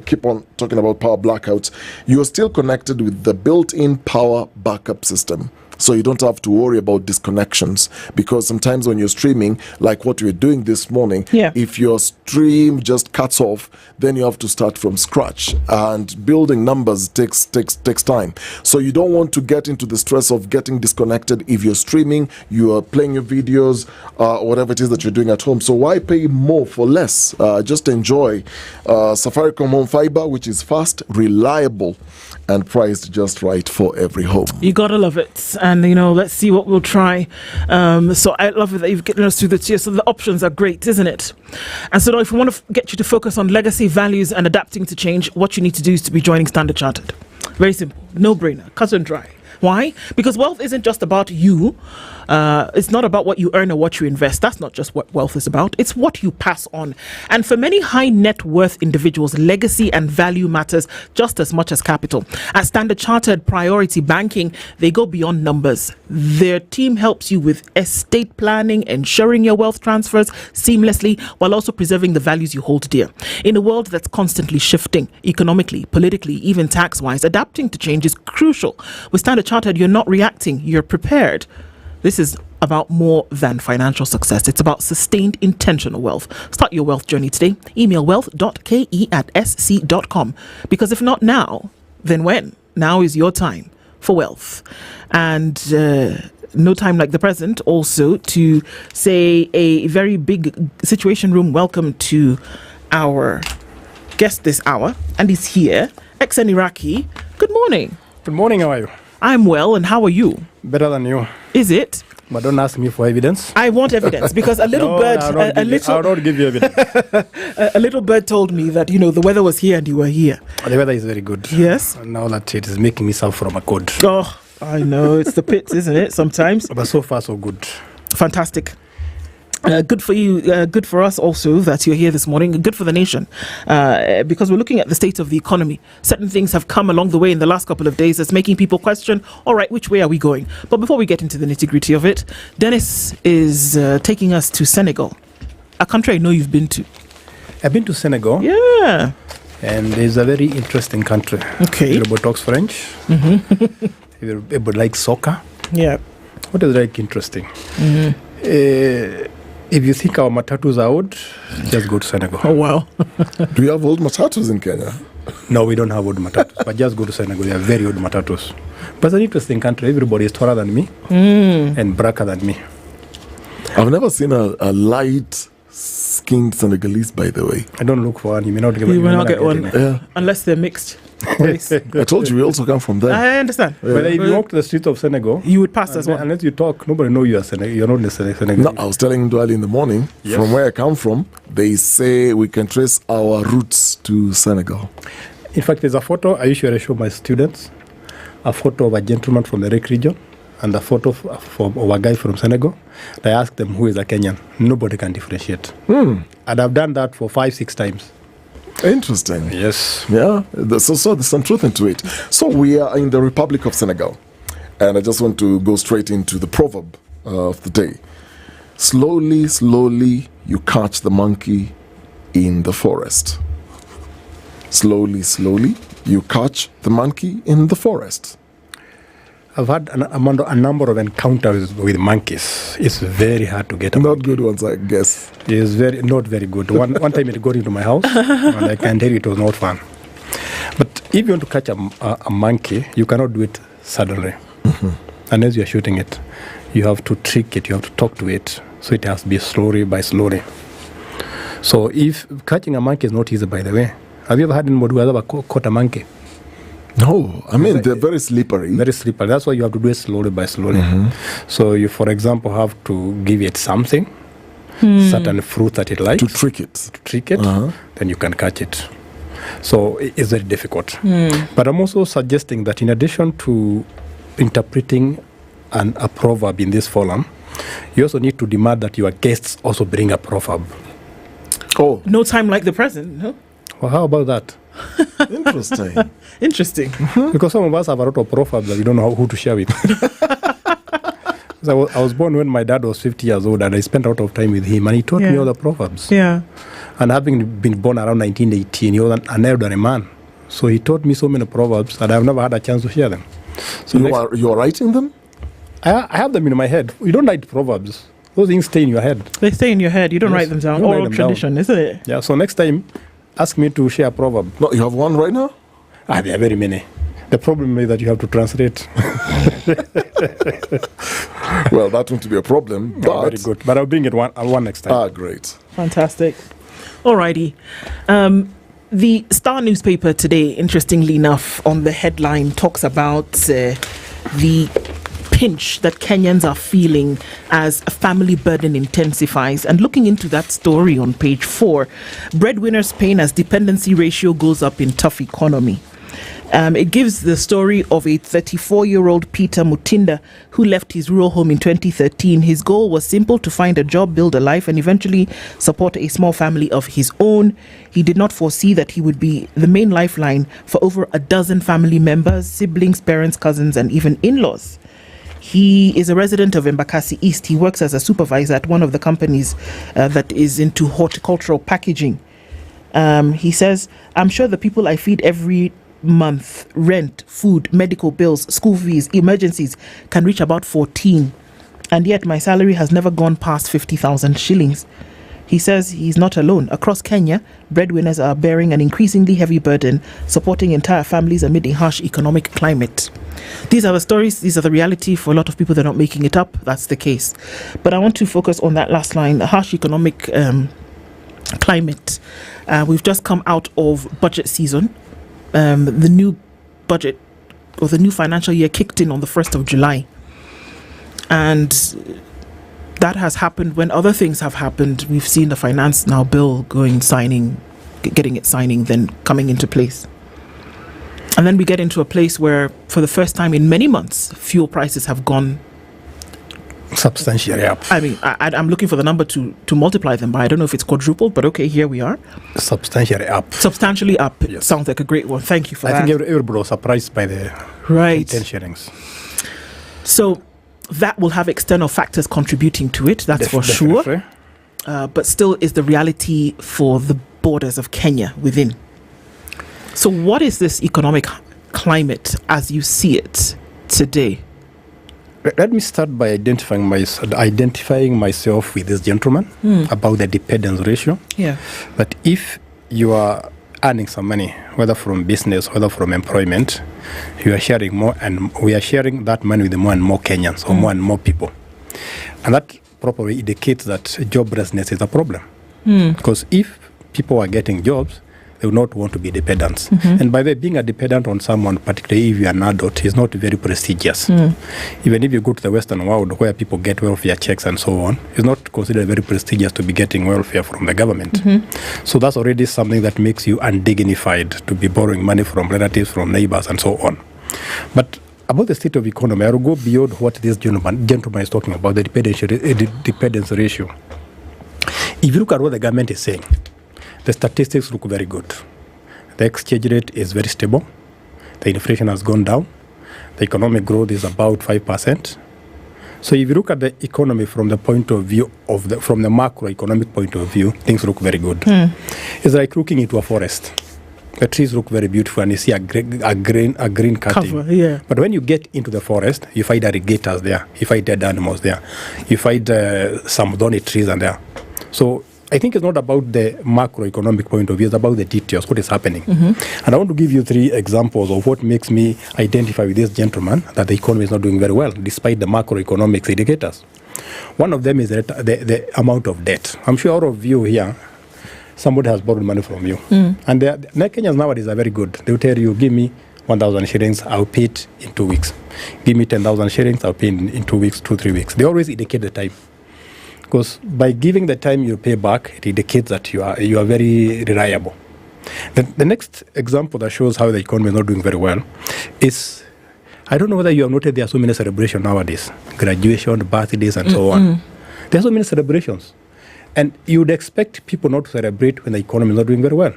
keep on talking about power blackouts, you're still connected with the built-in power backup system. So you don't have to worry about disconnections, because sometimes when you're streaming, like what we're doing this morning, if your stream just cuts off, then you have to start from scratch, and building numbers takes time. So you don't want to get into the stress of getting disconnected if you're streaming, you are playing your videos, or whatever it is that you're doing at home. So why pay more for less? Just enjoy Safaricom Home Fiber, which is fast, reliable, and priced just right for every home. You gotta love it. And let's see what we'll try. So I love it that you've gotten us through the tier. So the options are great, isn't it? And so now if we want to get you to focus on legacy, values, and adapting to change, what you need to do is to be joining Standard Chartered. Very simple, no brainer, cut and dry. Why? Because wealth isn't just about you. It's not about what you earn or what you invest. That's not just what wealth is about. It's what you pass on. And for many high net worth individuals, legacy and value matters just as much as capital. At Standard Chartered Priority Banking, they go beyond numbers. Their team helps you with estate planning, ensuring your wealth transfers seamlessly, while also preserving the values you hold dear. In a world that's constantly shifting, economically, politically, even tax-wise, adapting to change is crucial. With Standard Chartered, you're not reacting, you're prepared. This is about more than financial success. It's about sustained intentional wealth. Start your wealth journey today. Email wealth.ke@sc.com. Because if not now, then when? Now is your time. for wealth. And no time like the present also to say a very big Situation Room welcome to our guest this hour. And he's here, ex-Iraqi. Good morning. Good morning, how are you? I'm well, and how are you? Better than you. Is it? But don't ask me for evidence. I want evidence because a little bird, I'll not give you evidence. a little bird told me that the weather was here and you were here. The weather is very good. Yes. And now that it is making me suffer from a cold. Oh, I know it's the pits, isn't it? Sometimes. But so far so good. Fantastic. Good for you, good for us also that you're here this morning, good for the nation, because we're looking at the state of the economy. Certain things have come along the way in the last couple of days that's making people question, all right, which way are we going? But before we get into the nitty-gritty of it, Dennis is taking us to Senegal, a country I know you've been to. I've been to Senegal. Yeah. And it's a very interesting country. Okay. Everybody talks French. Mm-hmm. Everybody likes soccer. Yeah. What is like interesting? Mm-hmm. If you think our matatus are old, just go to Senegal. Oh, wow. Do you have old matatus in Kenya? No, we don't have old matatus, but just go to Senegal. They are very old matatus. But it's an interesting country. Everybody is taller than me and blacker than me. I've never seen a light-skinned Senegalese, by the way. I don't look for one. You may not get one. Yeah. Unless they're mixed. I told you we also come from there. I understand. Yeah. But if you walk to the streets of Senegal, you would pass as well. Unless you talk, nobody knows you are Senegal. You're not the Senegal. No, I was telling Duali in the morning, from where I come from, they say we can trace our roots to Senegal. In fact, there's a photo I usually show my students, a photo of a gentleman from the Lake region and a photo of a guy from Senegal. I ask them who is a Kenyan. Nobody can differentiate. And I've done that for 5-6 times. Interesting. Yes. Yeah. So there's some truth into it. So we are in the Republic of Senegal. And I just want to go straight into the proverb of the day. Slowly, slowly, you catch the monkey in the forest. Slowly, slowly, you catch the monkey in the forest. I've had a number of encounters with monkeys. It's very hard to get. Not good ones, I guess. It's not very good. One time it got into my house, and I can tell you it was not fun. But if you want to catch a monkey, you cannot do it suddenly. Unless you are shooting it, you have to trick it. You have to talk to it, so it has to be slowly by slowly. So if catching a monkey is not easy, by the way, have you ever had anybody who has ever caught a monkey? No, I mean, they're very slippery. Very slippery. That's why you have to do it slowly by slowly. So you, for example, have to give it something, certain fruit that it likes. To trick it. Then you can catch it. So it's very difficult. But I'm also suggesting that in addition to interpreting a proverb in this forum, you also need to demand that your guests also bring a proverb. Oh. No time like the present, huh? Well, how about that? Interesting. Because some of us have a lot of proverbs that we don't know who to share with. I was born when my dad was 50 years old, and I spent a lot of time with him, and he taught me all the proverbs. Yeah. And having been born around 1918, he was an elderly man. So he taught me so many proverbs that I've never had a chance to share them. So you are writing them? I have them in my head. You don't write proverbs. Those things stay in your head. They stay in your head. You don't write them down. Oral tradition, isn't it? Yeah, so next time, ask me to share a proverb. No, you have one right now? There are very many. The problem is that you have to translate. Well, that won't be a problem. But very good. But I'll bring it one next time. Great. Fantastic. Alrighty. The Star newspaper today, interestingly enough, on the headline talks about the pinch that Kenyans are feeling as a family burden intensifies. And looking into that story on page 4, breadwinners' pain as dependency ratio goes up in tough economy. It gives the story of a 34-year-old Peter Mutinda who left his rural home in 2013. His goal was simple: to find a job, build a life, and eventually support a small family of his own. He did not foresee that he would be the main lifeline for over a dozen family members, siblings, parents, cousins, and even in-laws. He is a resident of Embakasi East. He works as a supervisor at one of the companies that is into horticultural packaging. He says, "I'm sure the people I feed every month, rent, food, medical bills, school fees, emergencies, can reach about 14. And yet my salary has never gone past 50,000 shillings. He says he's not alone. Across Kenya, breadwinners are bearing an increasingly heavy burden, supporting entire families amid a harsh economic climate. These are the stories, these are the reality. For a lot of people, they're not making it up. That's the case. But I want to focus on that last line, the harsh economic climate. We've just come out of budget season. The new budget or the new financial year kicked in on the 1st of July. And that has happened when other things have happened. We've seen the finance now bill getting it signing, then coming into place. And then we get into a place where, for the first time in many months, fuel prices have gone substantially up. I mean, I'm looking for the number to multiply them by. I don't know if it's quadrupled, but okay, here we are. Substantially up. Substantially up. Yes. Sounds like a great one. Thank you for that. I think everybody was surprised by the 10 shillings. So that will have external factors contributing to it, that's for sure. But still is the reality for the borders of Kenya within. So what is this economic climate as you see it today? Let me start by identifying myself with this gentleman about the dependence ratio. Yeah. That if you are earning some money, whether from business, whether from employment, you are sharing more, and we are sharing that money with more and more Kenyans or more and more people. And that probably indicates that joblessness is a problem. Because if people are getting jobs, they will not want to be dependents. And by the way, being a dependent on someone, particularly if you are an adult, is not very prestigious. Even if you go to the Western world where people get welfare checks and so on, it's not considered very prestigious to be getting welfare from the government. So that's already something that makes you undignified to be borrowing money from relatives, from neighbors, and so on. But about the state of economy, I will go beyond what this gentleman is talking about, the dependence ratio. If you look at what the government is saying, the statistics look very good. The exchange rate is very stable. The inflation has gone down. The economic growth is about 5%. So if you look at the economy from the point of view from the macroeconomic point of view, things look very good. It's like looking into a forest. The trees look very beautiful, and you see a green cutting. Cover, yeah. But when you get into the forest, you find alligators there. You find dead animals there. You find some thorny trees and there. So I think it's not about the macroeconomic point of view, it's about the details, what is happening. And I want to give you 3 examples of what makes me identify with this gentleman that the economy is not doing very well, despite the macroeconomic indicators. One of them is the amount of debt. I'm sure all of you here, somebody has borrowed money from you. And the Kenyans nowadays are very good. They'll tell you, give me 1,000 shillings, I'll pay it in 2 weeks. Give me 10,000 shillings, I'll pay it in 2 weeks, 2-3 weeks. They always indicate the time. Because by giving the time you pay back, it indicates that you are very reliable. The next example that shows how the economy is not doing very well is, I don't know whether you have noted there are so many celebrations nowadays, graduation, birthdays, and so on. There are so many celebrations. And you would expect people not to celebrate when the economy is not doing very well,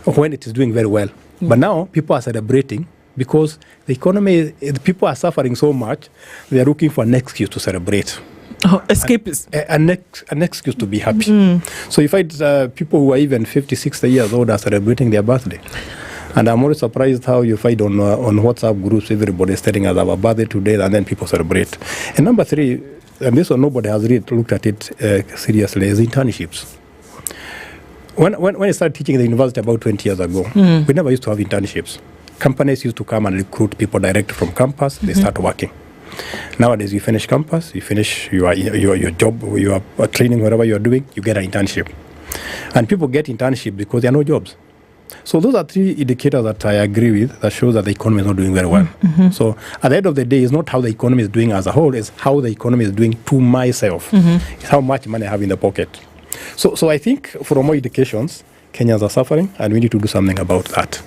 or when it is doing very well. But now people are celebrating because the economy, people are suffering so much, they are looking for an excuse to celebrate. Escapist. An excuse to be happy. So you find people who are even 50, 60 years old are celebrating their birthday. And I'm always surprised how you find on WhatsApp groups, everybody is telling us our birthday today, and then people celebrate. And number 3, and this one nobody has really looked at it seriously, is internships. When I started teaching at the university about 20 years ago, we never used to have internships. Companies used to come and recruit people direct from campus, they start working. Nowadays, you finish campus, you finish your job, your training, whatever you are doing, you get an internship. And people get internship because there are no jobs. So those are 3 indicators that I agree with that shows that the economy is not doing very well. So at the end of the day, it's not how the economy is doing as a whole, it's how the economy is doing to myself. It's how much money I have in the pocket. So I think from all indications, Kenyans are suffering, and we need to do something about that.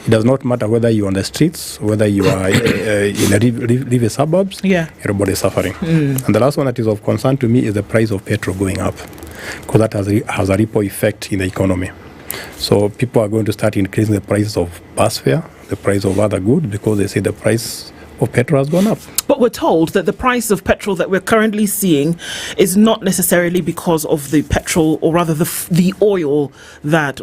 It does not matter whether you're on the streets, whether you are in the suburbs, everybody is suffering. And the last one that is of concern to me is the price of petrol going up, because that has a ripple effect in the economy. So people are going to start increasing the price of bus fare, the price of other goods, because they say the price petrol has gone up. But we're told that the price of petrol that we're currently seeing is not necessarily because of the petrol, or rather the oil that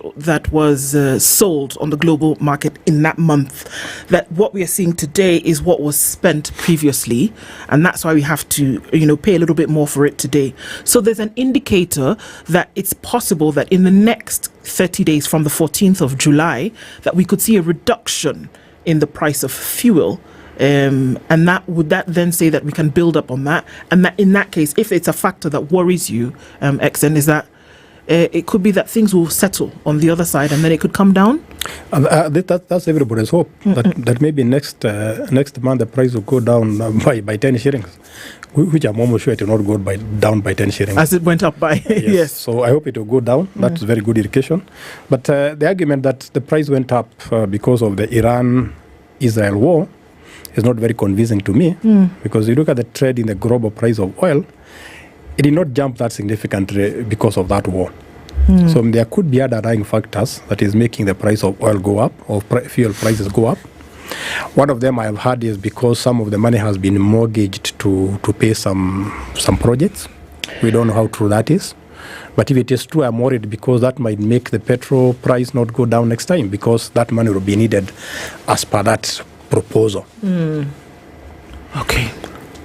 was sold on the global market in that month. That what we are seeing today is what was spent previously, and that's why we have to, pay a little bit more for it today. So there's an indicator that it's possible that in the next 30 days from the 14th of July, that we could see a reduction in the price of fuel. And would that then say that we can build up on that? And that in that case, if it's a factor that worries you, Exen, is that it could be that things will settle on the other side and then it could come down? That's everybody's hope. That maybe next month the price will go down by 10 shillings, which I'm almost sure it will not go down by 10 shillings. As it went up by, yes. So I hope it will go down. That's a very good indication. But the argument that the price went up because of the Iran-Israel war is not very convincing to me, because you look at the trend in the global price of oil, it did not jump that significantly because of that war. So there could be underlying factors that is making the price of oil go up, or fuel prices go up. One of them I have heard is because some of the money has been mortgaged to pay some projects. We don't know how true that is. But if it is true, I'm worried because that might make the petrol price not go down next time, because that money will be needed as per that proposal. Okay.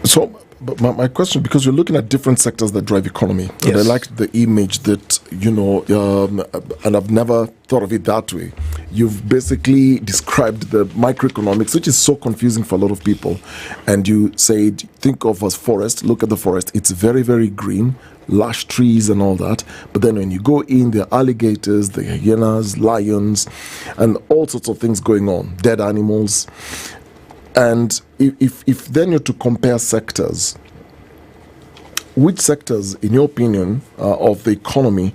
So, but my question, because you're looking at different sectors that drive economy, and I like the image that, and I've never thought of it that way. You've basically described the microeconomics, which is so confusing for a lot of people. And you said, think of as forest, look at the forest. It's very, very green, lush trees and all that. But then when you go in, there are alligators, the hyenas, lions, and all sorts of things going on, dead animals. And if then you're to compare sectors, which sectors, in your opinion, of the economy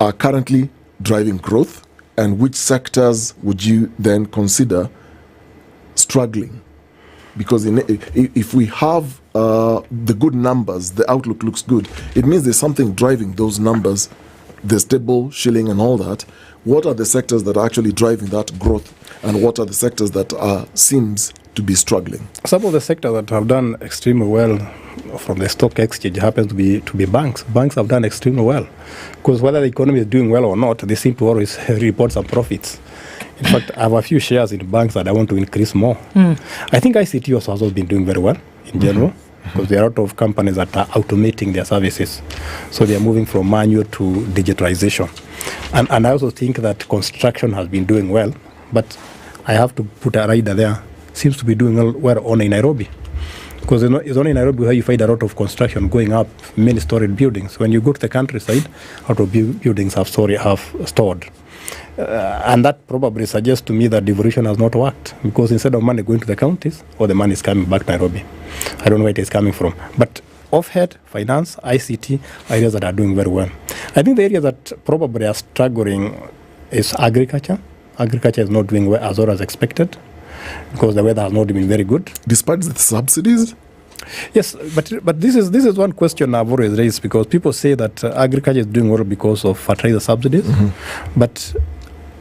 are currently driving growth, and which sectors would you then consider struggling? Because if we have the good numbers, the outlook looks good, it means there's something driving those numbers, the stable shilling and all that. What are the sectors that are actually driving that growth, and what are the sectors that seems to be struggling? Some of the sectors that have done extremely well from the stock exchange happens to be banks. Banks have done extremely well, because whether the economy is doing well or not, they seem to always report some profits. In fact, I have a few shares in banks that I want to increase more. I think ICT also has been doing very well in general, because there are a lot of companies that are automating their services. So they are moving from manual to digitalization. And I also think that construction has been doing well, but I have to put a rider there. Seems to be doing well only in Nairobi, because it's only in Nairobi where you find a lot of construction going up, many storied buildings. When you go to the countryside, a lot of buildings have stored. And that probably suggests to me that devolution has not worked, because instead of money going to the counties, all the money is coming back to Nairobi. I don't know where it is coming from. But off-head, finance, ICT, areas that are doing very well. I think the areas that probably are struggling is agriculture. Agriculture is not doing well as expected, because the weather has not been very good. Despite the subsidies? Yes, but this is one question I've always raised, because people say that agriculture is doing well because of fertilizer subsidies. But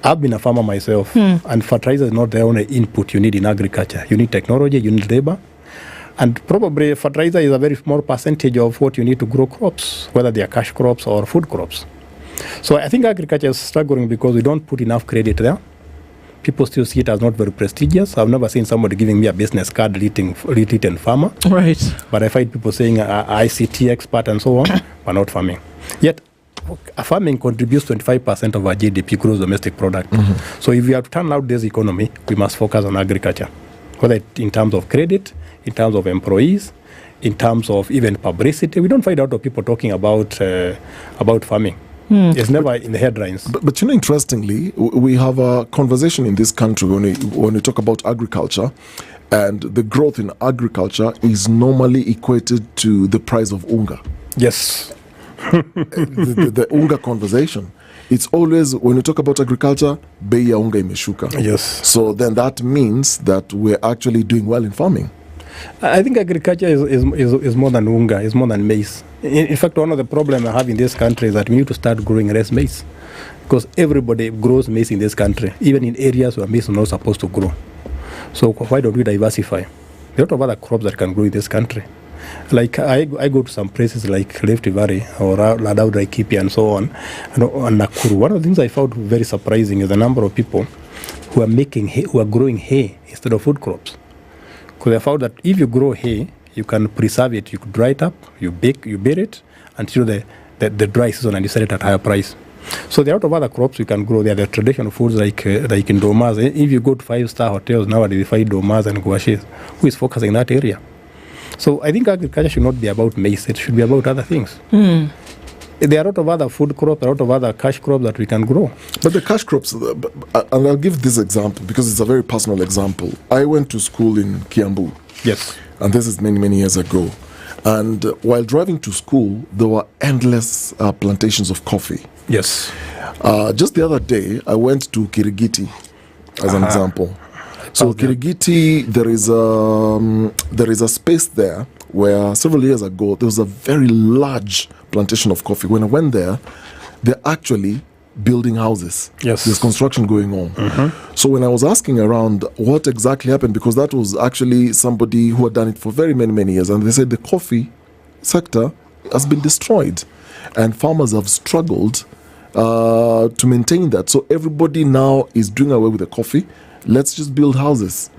I've been a farmer myself, and fertilizer is not the only input you need in agriculture. You need technology, you need labor, and probably fertilizer is a very small percentage of what you need to grow crops, whether they are cash crops or food crops. So I think agriculture is struggling because we don't put enough credit there. People still see it as not very prestigious. I've never seen somebody giving me a business card written farmer. Right. But I find people saying ICT expert and so on, but not farming. Yet, farming contributes 25% of our GDP, gross domestic product. So if we have to turn out this economy, we must focus on agriculture, whether in terms of credit, in terms of employees, in terms of even publicity. We don't find a lot of people talking about farming. It's never in the headlines. But interestingly, we have a conversation in this country when we talk about agriculture, and the growth in agriculture is normally equated to the price of unga. Yes. the unga conversation. It's always, when you talk about agriculture, bei ya unga imeshuka. Yes. So then that means that we're actually doing well in farming. I think agriculture is more than unga, is more than maize. In fact, one of the problems I have in this country is that we need to start growing less maize, because everybody grows maize in this country, even in areas where maize is not supposed to grow. So why don't we diversify? there are a lot of other crops that can grow in this country. Like I go to some places like Rift Valley or Ladau Laikipia and so on, and Nakuru. One of the things I found very surprising is the number of people who are growing hay instead of food crops. Because I found that if you grow hay, you can preserve it, you could dry it up, you bake it until the dry season, and you sell it at higher price. So there are a lot of other crops you can grow. There are the traditional foods like in Domas. If you go to 5-star hotels nowadays, you find Domas and Gouaches. Who is focusing in that area? So I think agriculture should not be about maize. It should be about other things. There are a lot of other food crops, a lot of other cash crops that we can grow. But the cash crops, and I'll give this example because it's a very personal example. I went to school in Kiambu. Yes. And this is many, many years ago. And while driving to school, there were endless plantations of coffee. Yes. Just the other day, I went to Kirigiti as an example. So Kirigiti, there is a space there where several years ago there was a very large plantation of coffee. When I went there, they're actually building houses. Yes. There's construction going on. So when I was asking around what exactly happened, because that was actually somebody who had done it for very many, many years, and they said the coffee sector has been destroyed and farmers have struggled to maintain that. So everybody now is doing away with the coffee. Let's just build houses.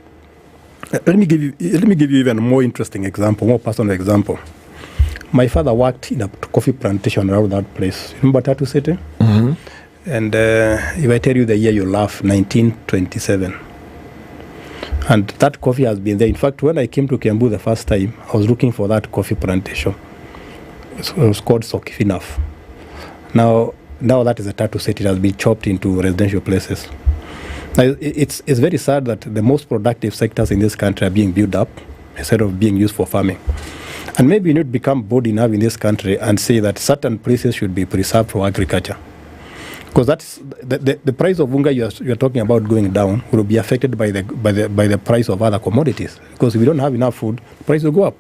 Let me give you even a more interesting example, more personal example. My father worked in a coffee plantation around that place. Remember Tatu City? And if I tell you the year, you laugh, 1927. And that coffee has been there. In fact, when I came to Kiambu the first time, I was looking for that coffee plantation. It was called Sokifinaf. Now that is a Tatu City. It has been chopped into residential places. Now, it's very sad that the most productive sectors in this country are being built up instead of being used for farming. And maybe we need to become bold enough in this country and say that certain places should be preserved for agriculture. Because that's the price of unga you're talking about going down will be affected by the price of other commodities. Because if we don't have enough food, the price will go up.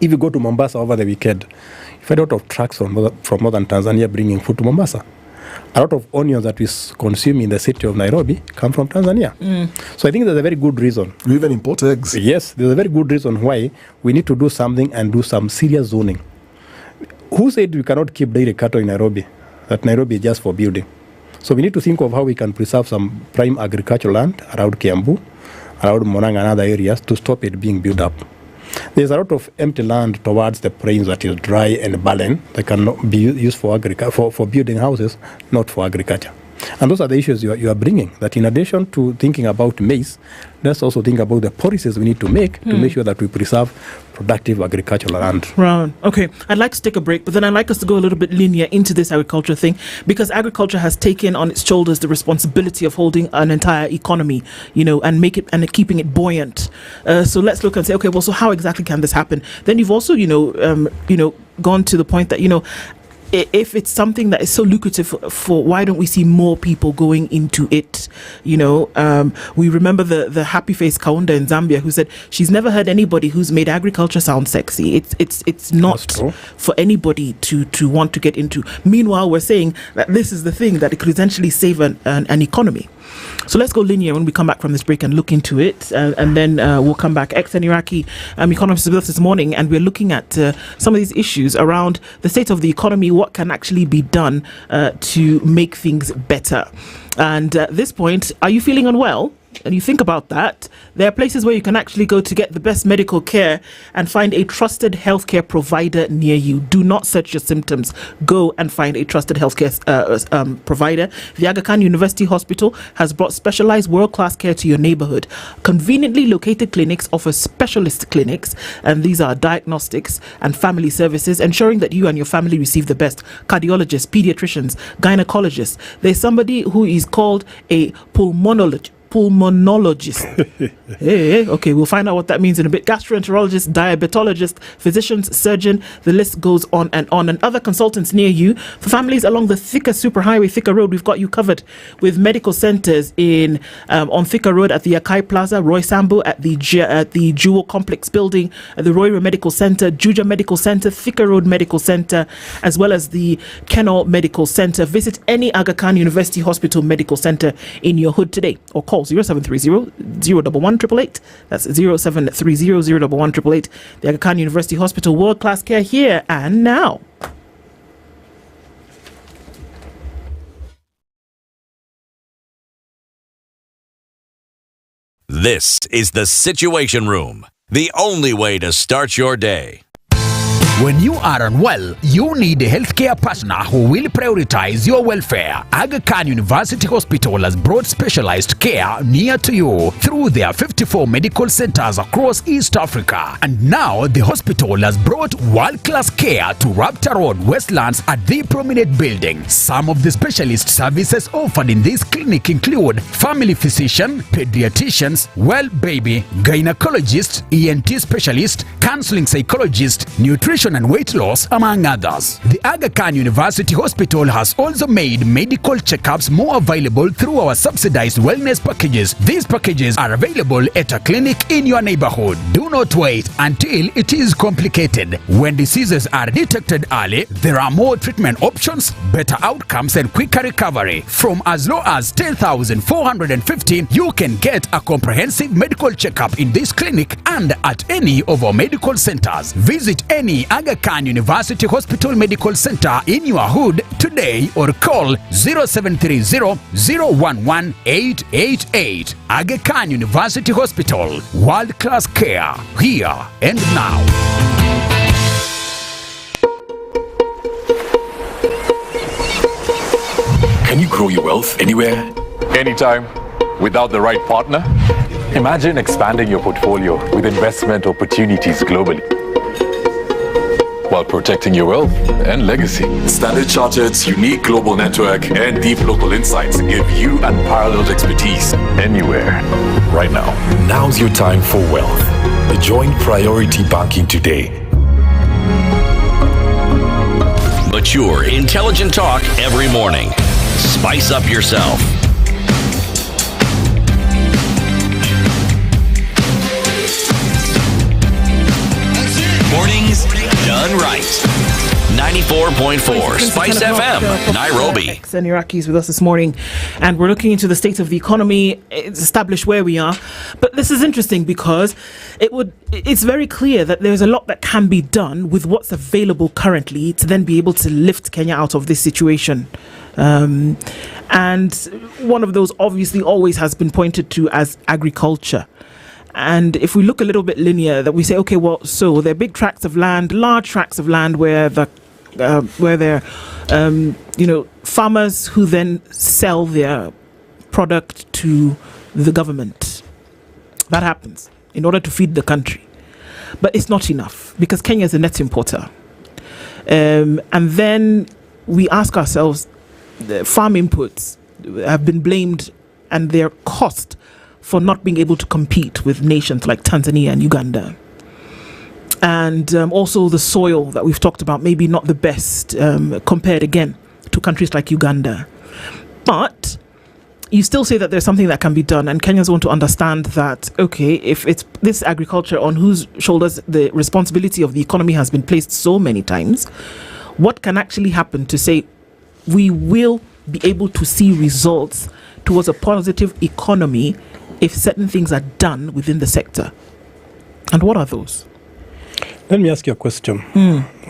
If you go to Mombasa over the weekend, you find a lot of trucks from northern Tanzania bringing food to Mombasa. A lot of onions that we consume in the city of Nairobi come from Tanzania. So I think there's a very good reason. We even import eggs. Yes, there's a very good reason why we need to do something and do some serious zoning. Who said we cannot keep dairy cattle in Nairobi? That Nairobi is just for building. So we need to think of how we can preserve some prime agricultural land around Kiambu, around Monang and other areas to stop it being built up. There's a lot of empty land towards the plains that is dry and barren that cannot be used for building houses, not for agriculture. And those are the issues you are bringing, that in addition to thinking about maize, let's also think about the policies we need to make sure that we preserve productive agricultural land. Right. Okay. I'd like to take a break, but then I'd like us to go a little bit linear into this agriculture thing, because agriculture has taken on its shoulders the responsibility of holding an entire economy, and keeping it buoyant. So let's look and say, okay, well, so how exactly can this happen? Then you've also, gone to the point that, if it's something that is so lucrative for why don't we see more people going into it? We remember the happy face Kaunda in Zambia who said she's never heard anybody who's made agriculture sound sexy. It's not for anybody to want to get into. Meanwhile, we're saying that this is the thing that it could essentially save an economy. So let's go linear when we come back from this break and look into it, and then we'll come back. Ex-An Iraqi economist with us this morning, and we're looking at some of these issues around the state of the economy, what can actually be done to make things better. And at this point, are you feeling unwell? And you think about that, there are places where you can actually go to get the best medical care and find a trusted healthcare provider near you. Do not search your symptoms. Go and find a trusted healthcare provider. The Aga Khan University Hospital has brought specialized world-class care to your neighborhood. Conveniently located clinics offer specialist clinics, and these are diagnostics and family services, ensuring that you and your family receive the best. Cardiologists, pediatricians, gynecologists. There's somebody who is called a pulmonologist. Okay, we'll find out what that means in a bit. Gastroenterologist, diabetologist, physicians, surgeon, the list goes on. And other consultants near you. For families along the Thika Superhighway, Thika Road, we've got you covered with medical centers on Thika Road at the Akai Plaza, Roy Sambu at the Jewel Complex building, at the Roy Medical Center, Juja Medical Center, Thika Road Medical Center, as well as the Kenol Medical Center. Visit any Aga Khan University Hospital Medical Center in your hood today, or call call 0730 011 888. That's 0730 011 888. The Aga Khan University Hospital, world-class care here and now. This is the Situation Room, the only way to start your day. When you are unwell, you need a healthcare partner who will prioritize your welfare. Aga Khan University Hospital has brought specialized care near to you through their 54 medical centers across East Africa. And now the hospital has brought world-class care to Raptor Road, Westlands at the Prominent Building. Some of the specialist services offered in this clinic include family physician, pediatricians, baby, gynecologist, ENT specialist, counseling psychologist, nutrition and weight loss, among others. The Aga Khan University Hospital has also made medical checkups more available through our subsidized wellness packages. These packages are available at a clinic in your neighborhood. Do not wait until it is complicated. When diseases are detected early, there are more treatment options, better outcomes, and quicker recovery. From as low as 10,415, you can get a comprehensive medical checkup in this clinic and at any of our medical centers. Visit any Aga Khan University Hospital Medical Center in your hood today or call 0730-011-888. Aga Khan University Hospital. World-class care here and now. Can you grow your wealth anywhere, anytime, without the right partner? Imagine expanding your portfolio with investment opportunities globally, while protecting your wealth and legacy. Standard Chartered's unique global network and deep local insights give you unparalleled expertise anywhere, right now. Now's your time for wealth. Join Priority Banking today. Mature, intelligent talk every morning. Spice up yourself. Mornings done right. 94.4 Spice FM, Nairobi. And Iraqis with us this morning, and we're looking into the state of the economy, establish where we are. But this is interesting because it's very clear that there's a lot that can be done with what's available currently to then be able to lift Kenya out of this situation. And one of those obviously always has been pointed to as agriculture. And if we look a little bit linear, that we say, okay, well, so there are big tracts of land, large tracts of land where they're, farmers who then sell their product to the government. That happens in order to feed the country. But it's not enough because Kenya is a net importer. And then we ask ourselves, the farm inputs have been blamed and their cost for not being able to compete with nations like Tanzania and Uganda. And also the soil that we've talked about, maybe not the best compared again to countries like Uganda. But you still say that there's something that can be done, and Kenyans want to understand that, okay, if it's this agriculture on whose shoulders the responsibility of the economy has been placed so many times, what can actually happen to say we will be able to see results towards a positive economy if certain things are done within the sector? And what are those? Let me ask you a question.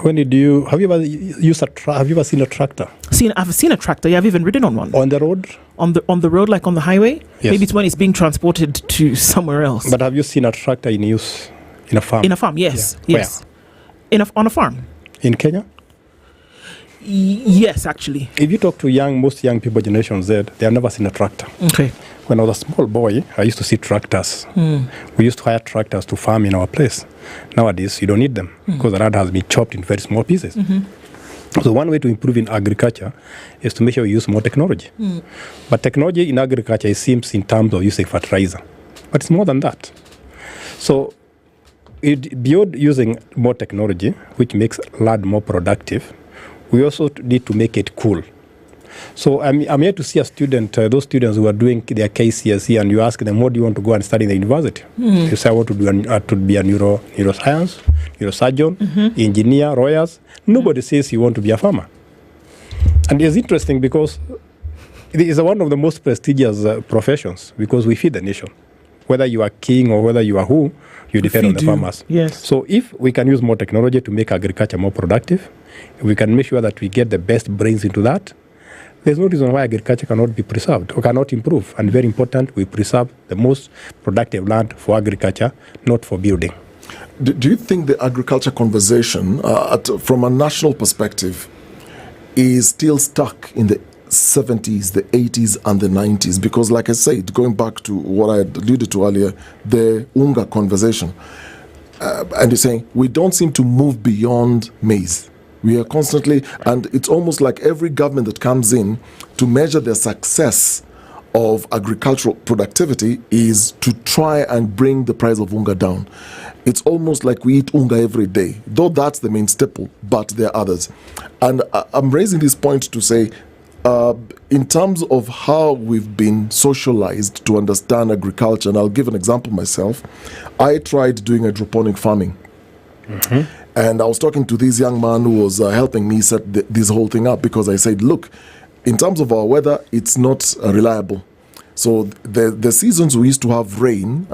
When did you have you ever seen a tractor? I've seen a tractor. Yeah, I've even ridden on one. On the road? On the road, like on the highway? Yes. Maybe it's when it's being transported to somewhere else. But have you seen a tractor in use in a farm? In a farm, yes. Yeah. Yes. On a farm. In Kenya? Yes, actually. If you talk to most young people, Generation Z, they have never seen a tractor. Okay. When I was a small boy, I used to see tractors. We used to hire tractors to farm in our place. Nowadays, you don't need them because the land has been chopped in very small pieces. So one way to improve in agriculture is to make sure we use more technology. But technology in agriculture, it seems in terms of using fertilizer. But it's more than that. So beyond using more technology, which makes land more productive, we also need to make it cool. So I'm here to see a student, those students who are doing their KCSE, and you ask them, what do you want to go and study in the university? They say, I want to be a neuroscience, neurosurgeon, engineer, lawyers. Nobody says you want to be a farmer. And it's interesting because it is one of the most prestigious professions because we feed the nation. Whether you are king or whether you are who, you depend on the farmers. Yes. So if we can use more technology to make agriculture more productive, we can make sure that we get the best brains into that, there's no reason why agriculture cannot be preserved or cannot improve. And very important, we preserve the most productive land for agriculture, not for building. Do you think the agriculture conversation, from a national perspective, is still stuck in the 70s, the 80s, and the 90s? Because, like I said, going back to what I alluded to earlier, the UNGA conversation, and you're saying we don't seem to move beyond maize. We are constantly, and it's almost like every government that comes in to measure their success of agricultural productivity is to try and bring the price of unga down. It's almost like we eat unga every day, though that's the main staple, but there are others. And I'm raising this point to say, in terms of how we've been socialized to understand agriculture, and I'll give an example myself. I tried doing hydroponic farming. Mm-hmm. And I was talking to this young man who was helping me set this whole thing up, because I said, look, in terms of our weather, it's not reliable. So the seasons we used to have rain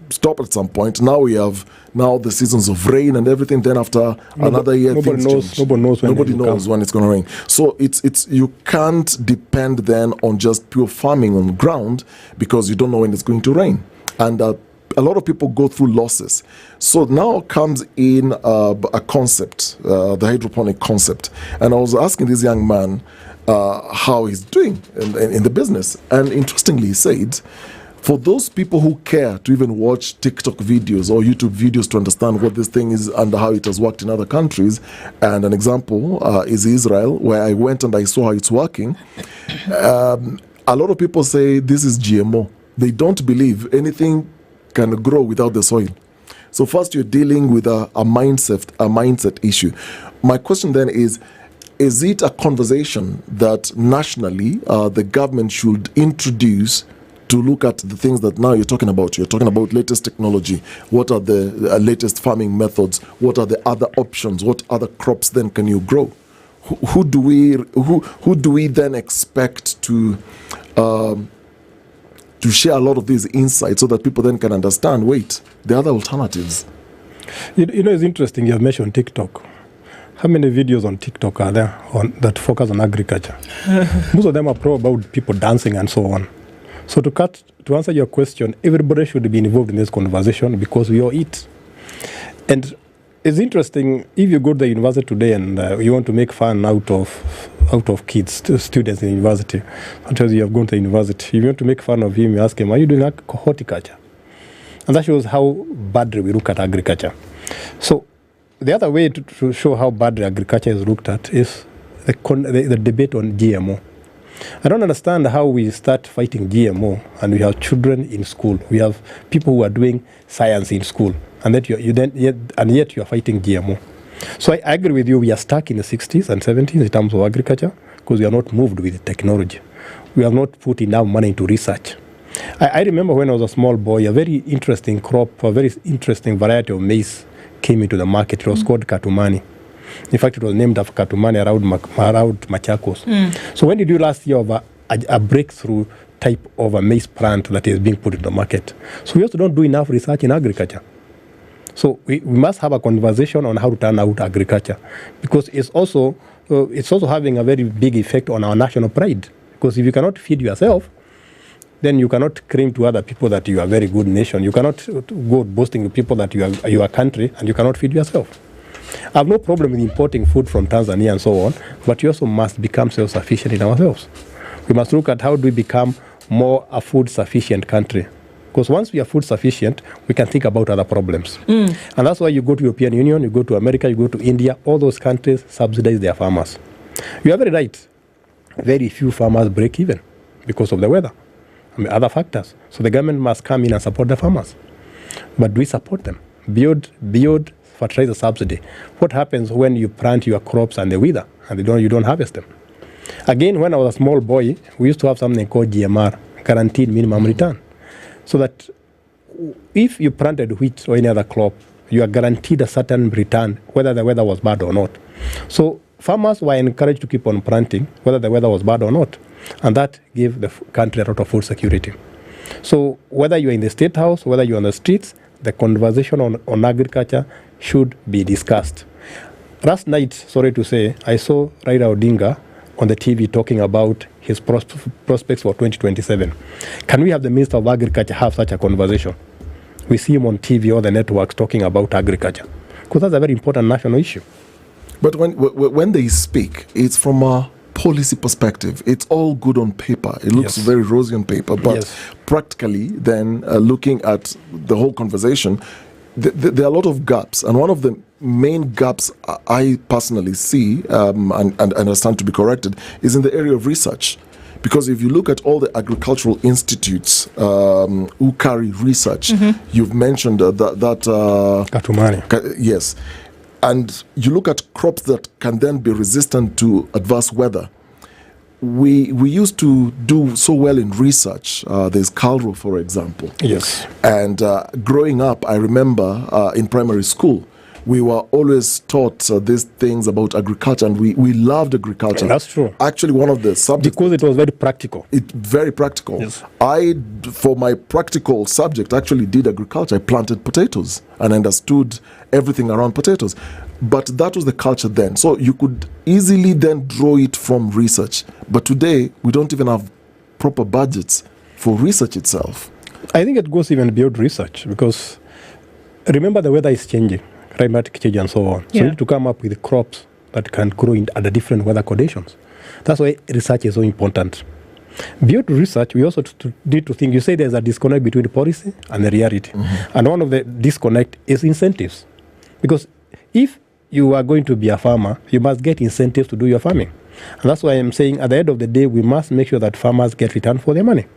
stop at some point. Now we have the seasons of rain and everything. Then after another year, nobody knows when it's going to rain. So it's you can't depend then on just pure farming on the ground, because you don't know when it's going to rain. And a lot of people go through losses. So now comes in a concept, the hydroponic concept. And I was asking this young man how he's doing in the business. And interestingly, he said, for those people who care to even watch TikTok videos or YouTube videos to understand what this thing is and how it has worked in other countries, and an example is Israel, where I went and I saw how it's working, a lot of people say this is GMO. They don't believe anything can grow without the soil. So first you're dealing with a mindset issue. My question then is it a conversation that nationally the government should introduce to look at the things that now you're talking about? You're talking about latest technology. What are the latest farming methods? What are the other options? What other crops then can you grow? Who do we then expect to share a lot of these insights so that people then can understand, wait, there are other alternatives? You know, it's interesting you have mentioned TikTok. How many videos on TikTok are there that focus on agriculture? Most of them are probably about people dancing and so on. So to answer your question, everybody should be involved in this conversation because we all eat. And it's interesting, if you go to the university today and you want to make fun out of kids, students in university, until you have gone to university, if you want to make fun of him, you ask him, are you doing horticulture? And that shows how badly we look at agriculture. So the other way to show how badly agriculture is looked at is the debate on GMO. I don't understand how we start fighting GMO and we have children in school. We have people who are doing science in school, and that yet you are fighting GMO. So I agree with you. We are stuck in the 60s and 70s in terms of agriculture because we are not moved with technology. We have not put enough money into research. I remember when I was a small boy, a very interesting crop, a very interesting variety of maize came into the market. It was called Katumani. In fact, it was named after Katumani around Machakos. So when did you last hear of a breakthrough type of a maize plant that is being put in the market? So we also don't do enough research in agriculture. So we must have a conversation on how to turn out agriculture, because it's also having a very big effect on our national pride. Because if you cannot feed yourself, then you cannot claim to other people that you are a very good nation. You cannot go boasting to people that you are a country and you cannot feed yourself. I have no problem with importing food from Tanzania and so on, but you also must become self-sufficient in ourselves. We must look at how do we become more a food-sufficient country. Because once we are food-sufficient, we can think about other problems. And that's why you go to European Union, you go to America, you go to India, all those countries subsidize their farmers. You are very right. Very few farmers break even because of the weather. Other factors. So the government must come in and support the farmers. But do we support them? Beyond fertilizer subsidy. What happens when you plant your crops and they wither and you don't harvest them? Again, when I was a small boy, we used to have something called GMR, guaranteed minimum return. So that if you planted wheat or any other crop, you are guaranteed a certain return, whether the weather was bad or not. So farmers were encouraged to keep on planting, whether the weather was bad or not. And that gave the country a lot of food security. So whether you're in the State House, whether you're on the streets, the conversation on agriculture should be discussed. Last night, sorry to say, I saw Raila Odinga on the TV talking about his prospects for 2027. Can we have the Minister of Agriculture have such a conversation? We see him on TV or the networks talking about agriculture, because that's a very important national issue. But when they speak, it's from a policy perspective. It's all good on paper. It looks very rosy on paper, but practically then looking at the whole conversation, there are a lot of gaps. And one of the main gaps I personally see, and I stand to be corrected, is in the area of research. Because if you look at all the agricultural institutes, Okari research, you've mentioned Katumani. Yes. And you look at crops that can then be resistant to adverse weather. We used to do so well in research. There's Calro, for example. Yes. And growing up, I remember in primary school, we were always taught these things about agriculture, and we loved agriculture. That's true. Actually, one of the subjects... Because it was very practical. Very practical. Yes. For my practical subject, actually did agriculture. I planted potatoes and understood everything around potatoes. But that was the culture then. So you could easily then draw it from research. But today, we don't even have proper budgets for research itself. I think it goes even beyond research, because remember, the weather is changing. Climatic change and so on. So you need to come up with crops that can grow under different weather conditions. That's why research is so important. Beyond research, we also need to think, you say there's a disconnect between the policy and the reality. And one of the disconnect is incentives. Because if you are going to be a farmer, you must get incentives to do your farming. And that's why I'm saying at the end of the day, we must make sure that farmers get return for their money.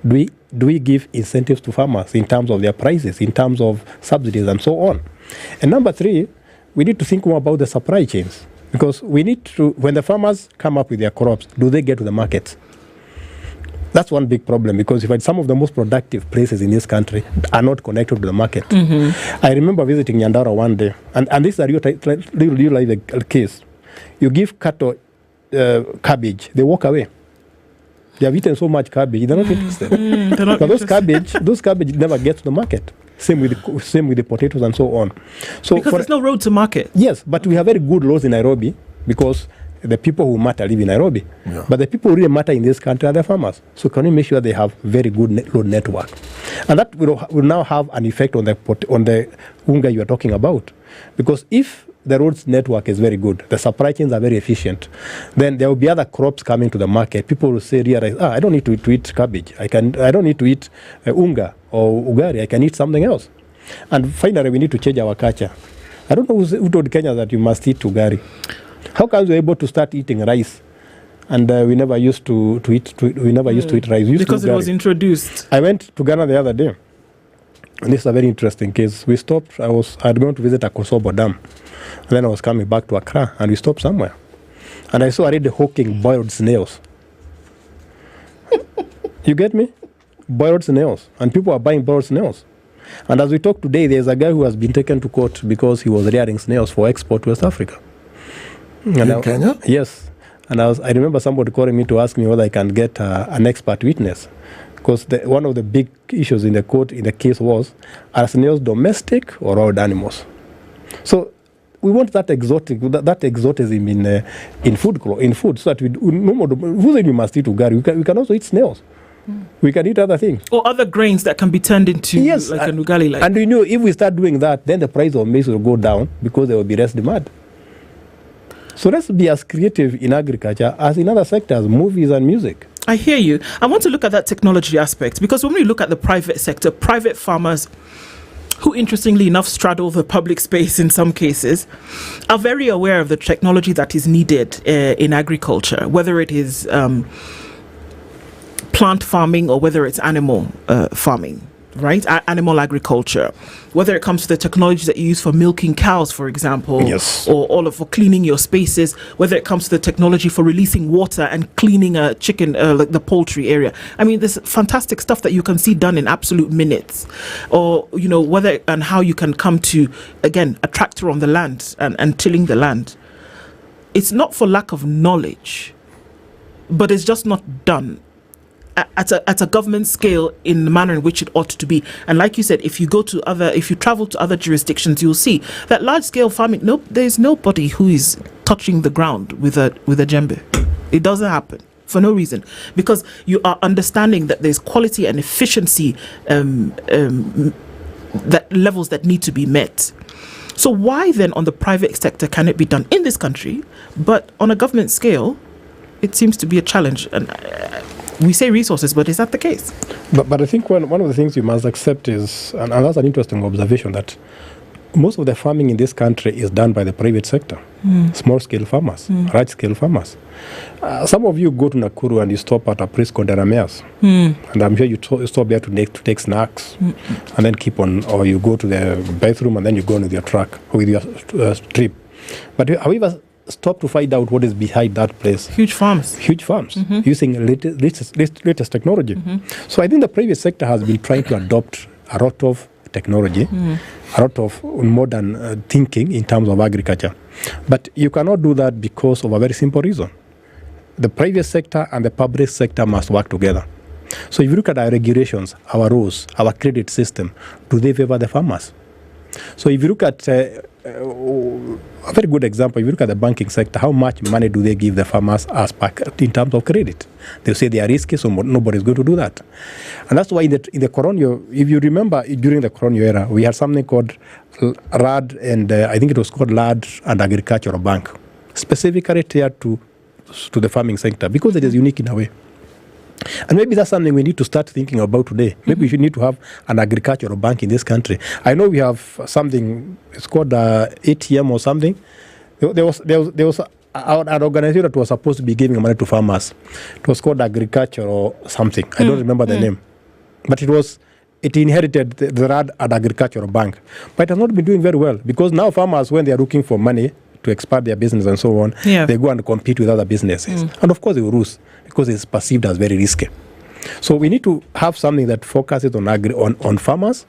Do we give incentives to farmers in terms of their prices, in terms of subsidies and so on? And number 3, we need to think more about the supply chains, because we need to, when the farmers come up with their crops, do they get to the market? That's one big problem, because if some of the most productive places in this country are not connected to the market. I remember visiting Nyandara one day, and this is a real life case. You give cattle cabbage, they walk away. They have eaten so much cabbage, they're not interested. But those cabbage never get to the market. Same with the potatoes and so on. So because there's no road to market. Yes, but we have very good laws in Nairobi, because the people who matter live in Nairobi. But the people who really matter in this country are the farmers. So can we make sure they have very good road network? And that will now have an effect on the unga you are talking about. Because if the roads network is very good, the supply chains are very efficient, then there will be other crops coming to the market. People will realize, I don't need to eat cabbage. I don't need to eat unga or ugari. I can eat something else. And finally, we need to change our culture. I don't know who told Kenya that you must eat ugari. How come we're able to start eating rice, and we never used to eat rice? Because it was introduced. I went to Ghana the other day, and this is a very interesting case. We stopped. I had gone to visit Akosobo Dam. And then I was coming back to Accra, and we stopped somewhere. And I saw a lady hawking boiled snails. You get me? Boiled snails. And people are buying boiled snails. And as we talk today, there's a guy who has been taken to court because he was rearing snails for export to West Africa. In Kenya? Yes. And I remember somebody calling me to ask me whether I can get an expert witness. Because one of the big issues in the case was, are snails domestic or wild animals? So we want that exotism in food, so that we no more. Who said we must eat ugari? We can also eat snails. We can eat other things. Or other grains that can be turned into like an ugali. And we know if we start doing that, then the price of maize will go down, because there will be less demand. So let's be as creative in agriculture as in other sectors, movies and music. I hear you. I want to look at that technology aspect, because when we look at the private sector, private farmers, who interestingly enough straddle the public space in some cases, are very aware of the technology that is needed in agriculture, whether it is plant farming or whether it's animal farming, right? Animal agriculture, whether it comes to the technology that you use for milking cows, for example, or for cleaning your spaces, whether it comes to the technology for releasing water and cleaning a chicken, like the poultry area. I mean, there's fantastic stuff that you can see done in absolute minutes, or, whether and how you can come to, again, a tractor on the land and tilling the land. It's not for lack of knowledge. but it's just not done at a government scale in the manner in which it ought to be. And like you said, if you travel to other jurisdictions, you'll see that large scale farming, there's nobody who is touching the ground with a djembe. It doesn't happen for no reason, because you are understanding that there's quality and efficiency that levels that need to be met. So why then on the private sector can it be done in this country, but on a government scale it seems to be a challenge? And we say resources, but is that the case? But I think one of the things you must accept is, and that's an interesting observation, that most of the farming in this country is done by the private sector. Small-scale farmers, large-scale farmers. Some of you go to Nakuru and you stop at a place called Raniar's, and I'm sure you stop there to take snacks, and then keep on, or you go to the bathroom and then you go on with your truck or with your trip. But however, stop to find out what is behind that place. Huge farms, using latest technology. So I think the private sector has been trying to adopt a lot of technology, a lot of modern thinking in terms of agriculture. But you cannot do that because of a very simple reason. The private sector and the public sector must work together. So if you look at our regulations, our rules, our credit system, do they favor the farmers? So if you look at a very good example, if you look at the banking sector, how much money do they give the farmers as in terms of credit? They say they are risky, so nobody's going to do that. And that's why in the colonial, if you remember, during the colonial era, we had something called RAD, and I think it was called Land and Agricultural Bank, specifically tailored to the farming sector, because it is unique in a way. And maybe that's something we need to start thinking about today. Maybe we should need to have an agricultural bank in this country. I know we have something, it's called ATM or something. There was an organization that was supposed to be giving money to farmers. It was called Agriculture or something. I don't remember the name. But it inherited the RAD and Agricultural Bank. But it has not been doing very well, because now farmers, when they are looking for money to expand their business and so on, they go and compete with other businesses. And of course they will lose, because it's perceived as very risky. So we need to have something that focuses on farmers,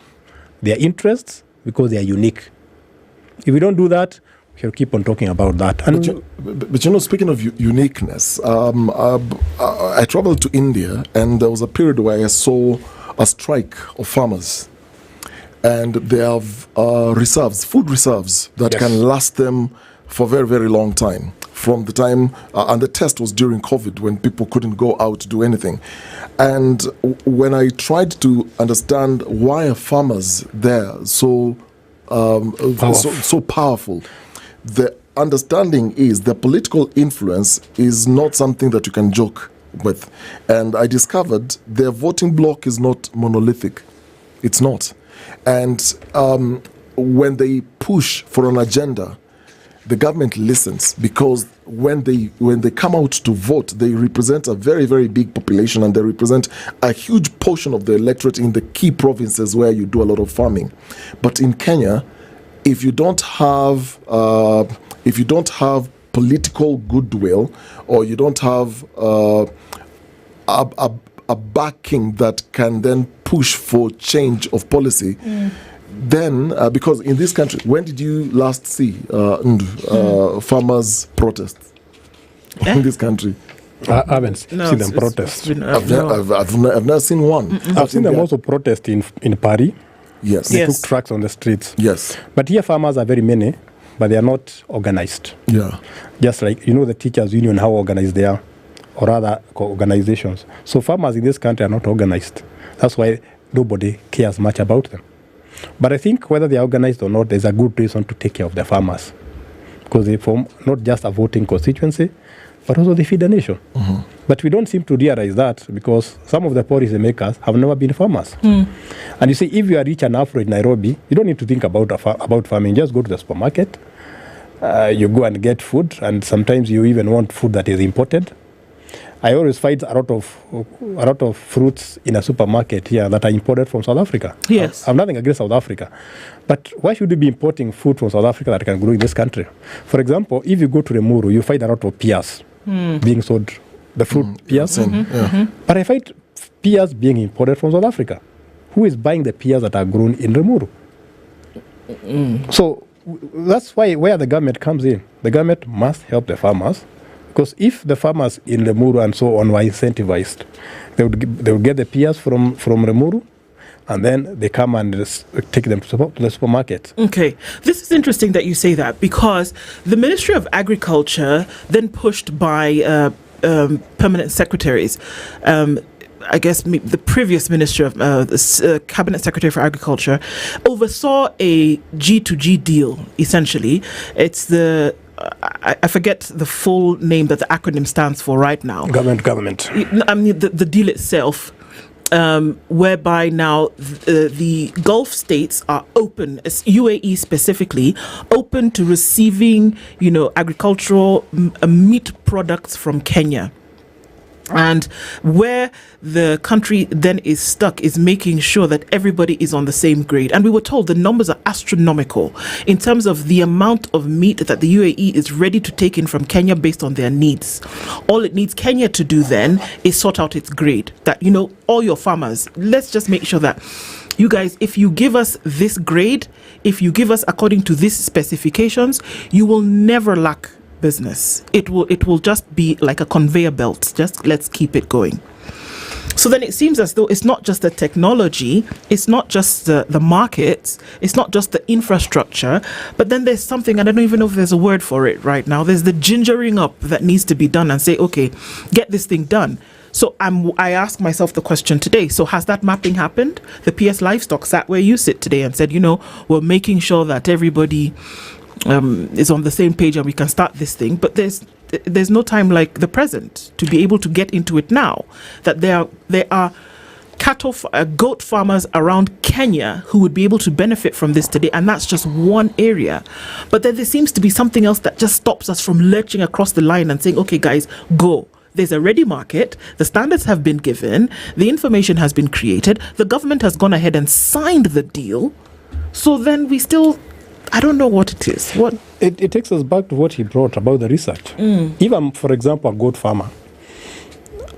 their interests, because they are unique. If we don't do that, we'll keep on talking about that. And but speaking of uniqueness, I traveled to India, and there was a period where I saw a strike of farmers. And they have food reserves that can last them for a very, very long time. From the time, and the test was during COVID, when people couldn't go out to do anything. And when I tried to understand why are farmers there so powerful, the understanding is the political influence is not something that you can joke with. And I discovered their voting bloc is not monolithic. It's not. And when they push for an agenda, the government listens, because when they come out to vote, they represent a very, very big population, and they represent a huge portion of the electorate in the key provinces where you do a lot of farming. But in Kenya, if you don't have political goodwill, or you don't have a backing that can then push for change of policy, then, because in this country, when did you last see farmers protest in this country? I haven't seen them protest. I've never seen one. I've seen them also protest in Paris. Yes. They took tracks on the streets. Yes. But here farmers are very many, but they are not organized. Yeah. Just like, the teachers' union, how organized they are, or other organizations. So farmers in this country are not organized. That's why nobody cares much about them. But I think whether they are organized or not, there's a good reason to take care of the farmers, because they form not just a voting constituency, but also they feed the nation. But we don't seem to realize that, because some of the policy makers have never been farmers. And you see, if you are rich and affluent in Nairobi, you don't need to think about farming. Just go to the supermarket, you go and get food, and sometimes you even want food that is imported. I always find a lot of fruits in a supermarket here that are imported from South Africa. Yes. I have nothing against South Africa. But why should we be importing food from South Africa that can grow in this country? For example, if you go to Remuru, you find a lot of pears being sold. The fruit pears. But I find pears being imported from South Africa. Who is buying the pears that are grown in Remuru? So that's where the government comes in. The government must help the farmers Because if the farmers in Lemuru and so on were incentivized, they would get the peers from Lemuru, and then they come and take them to the supermarket. Okay. This is interesting that you say that, because the Ministry of Agriculture, then pushed by permanent secretaries, I guess the previous Minister of Cabinet Secretary for Agriculture, oversaw a G2G deal, essentially. It's the I forget the full name that the acronym stands for right now. Government. I mean, the deal itself, whereby now the Gulf states are open, UAE specifically, open to receiving, agricultural meat products from Kenya. And where the country then is stuck is making sure that everybody is on the same grade. And we were told the numbers are astronomical in terms of the amount of meat that the UAE is ready to take in from Kenya based on their needs. All it needs Kenya to do then is sort out its grade. That, all your farmers, let's just make sure that you guys, if you give us this grade, if you give us according to these specifications, you will never lack business. It will just be like a conveyor belt. Just let's keep it going. So then it seems as though it's not just the technology, it's not just the markets, it's not just the infrastructure, but then there's something, and I don't even know if there's a word for it right now, there's the gingering up that needs to be done and say, okay, get this thing done. So I ask myself the question today, so has that mapping happened? The PS Livestock sat where you sit today and said, we're making sure that everybody is on the same page and we can start this thing, but there's no time like the present to be able to get into it now. That there are goat farmers around Kenya who would be able to benefit from this today, and that's just one area. But then there seems to be something else that just stops us from lurching across the line and saying, okay guys, go. There's a ready market, the standards have been given, the information has been created, the government has gone ahead and signed the deal. So then we still, I don't know what it is. What it takes us back to what he brought about the research. Even, for example, a goat farmer.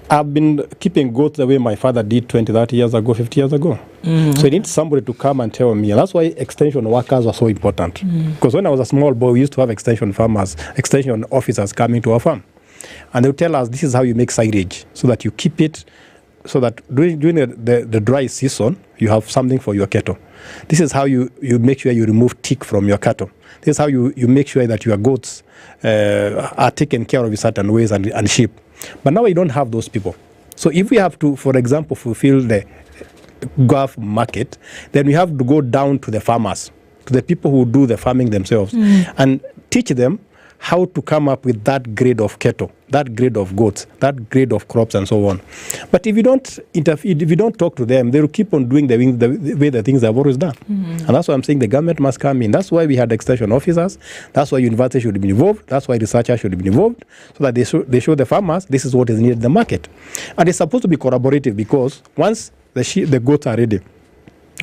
I've been keeping goats the way my father did 20, 30 years ago, 50 years ago. So I need somebody to come and tell me. And that's why extension workers are so important. Because when I was a small boy, we used to have extension officers coming to our farm. And they would tell us, this is how you make silage, so that you keep it, so that during the dry season, you have something for your cattle. This is how you make sure you remove tick from your cattle. This is how you make sure that your goats are taken care of in certain ways and sheep. But now we don't have those people. So if we have to, for example, fulfill the Gulf market, then we have to go down to the farmers, to the people who do the farming themselves, and teach them how to come up with that grade of cattle, that grade of goats, that grade of crops, and so on. But if you don't interfere, if you don't talk to them, they will keep on doing the way the things they've always done. And that's why I'm saying the government must come in. That's why we had extension officers. That's why universities should be involved. That's why researchers should be involved, so that they show the farmers this is what is needed in the market. And it's supposed to be collaborative, because once the goats are ready,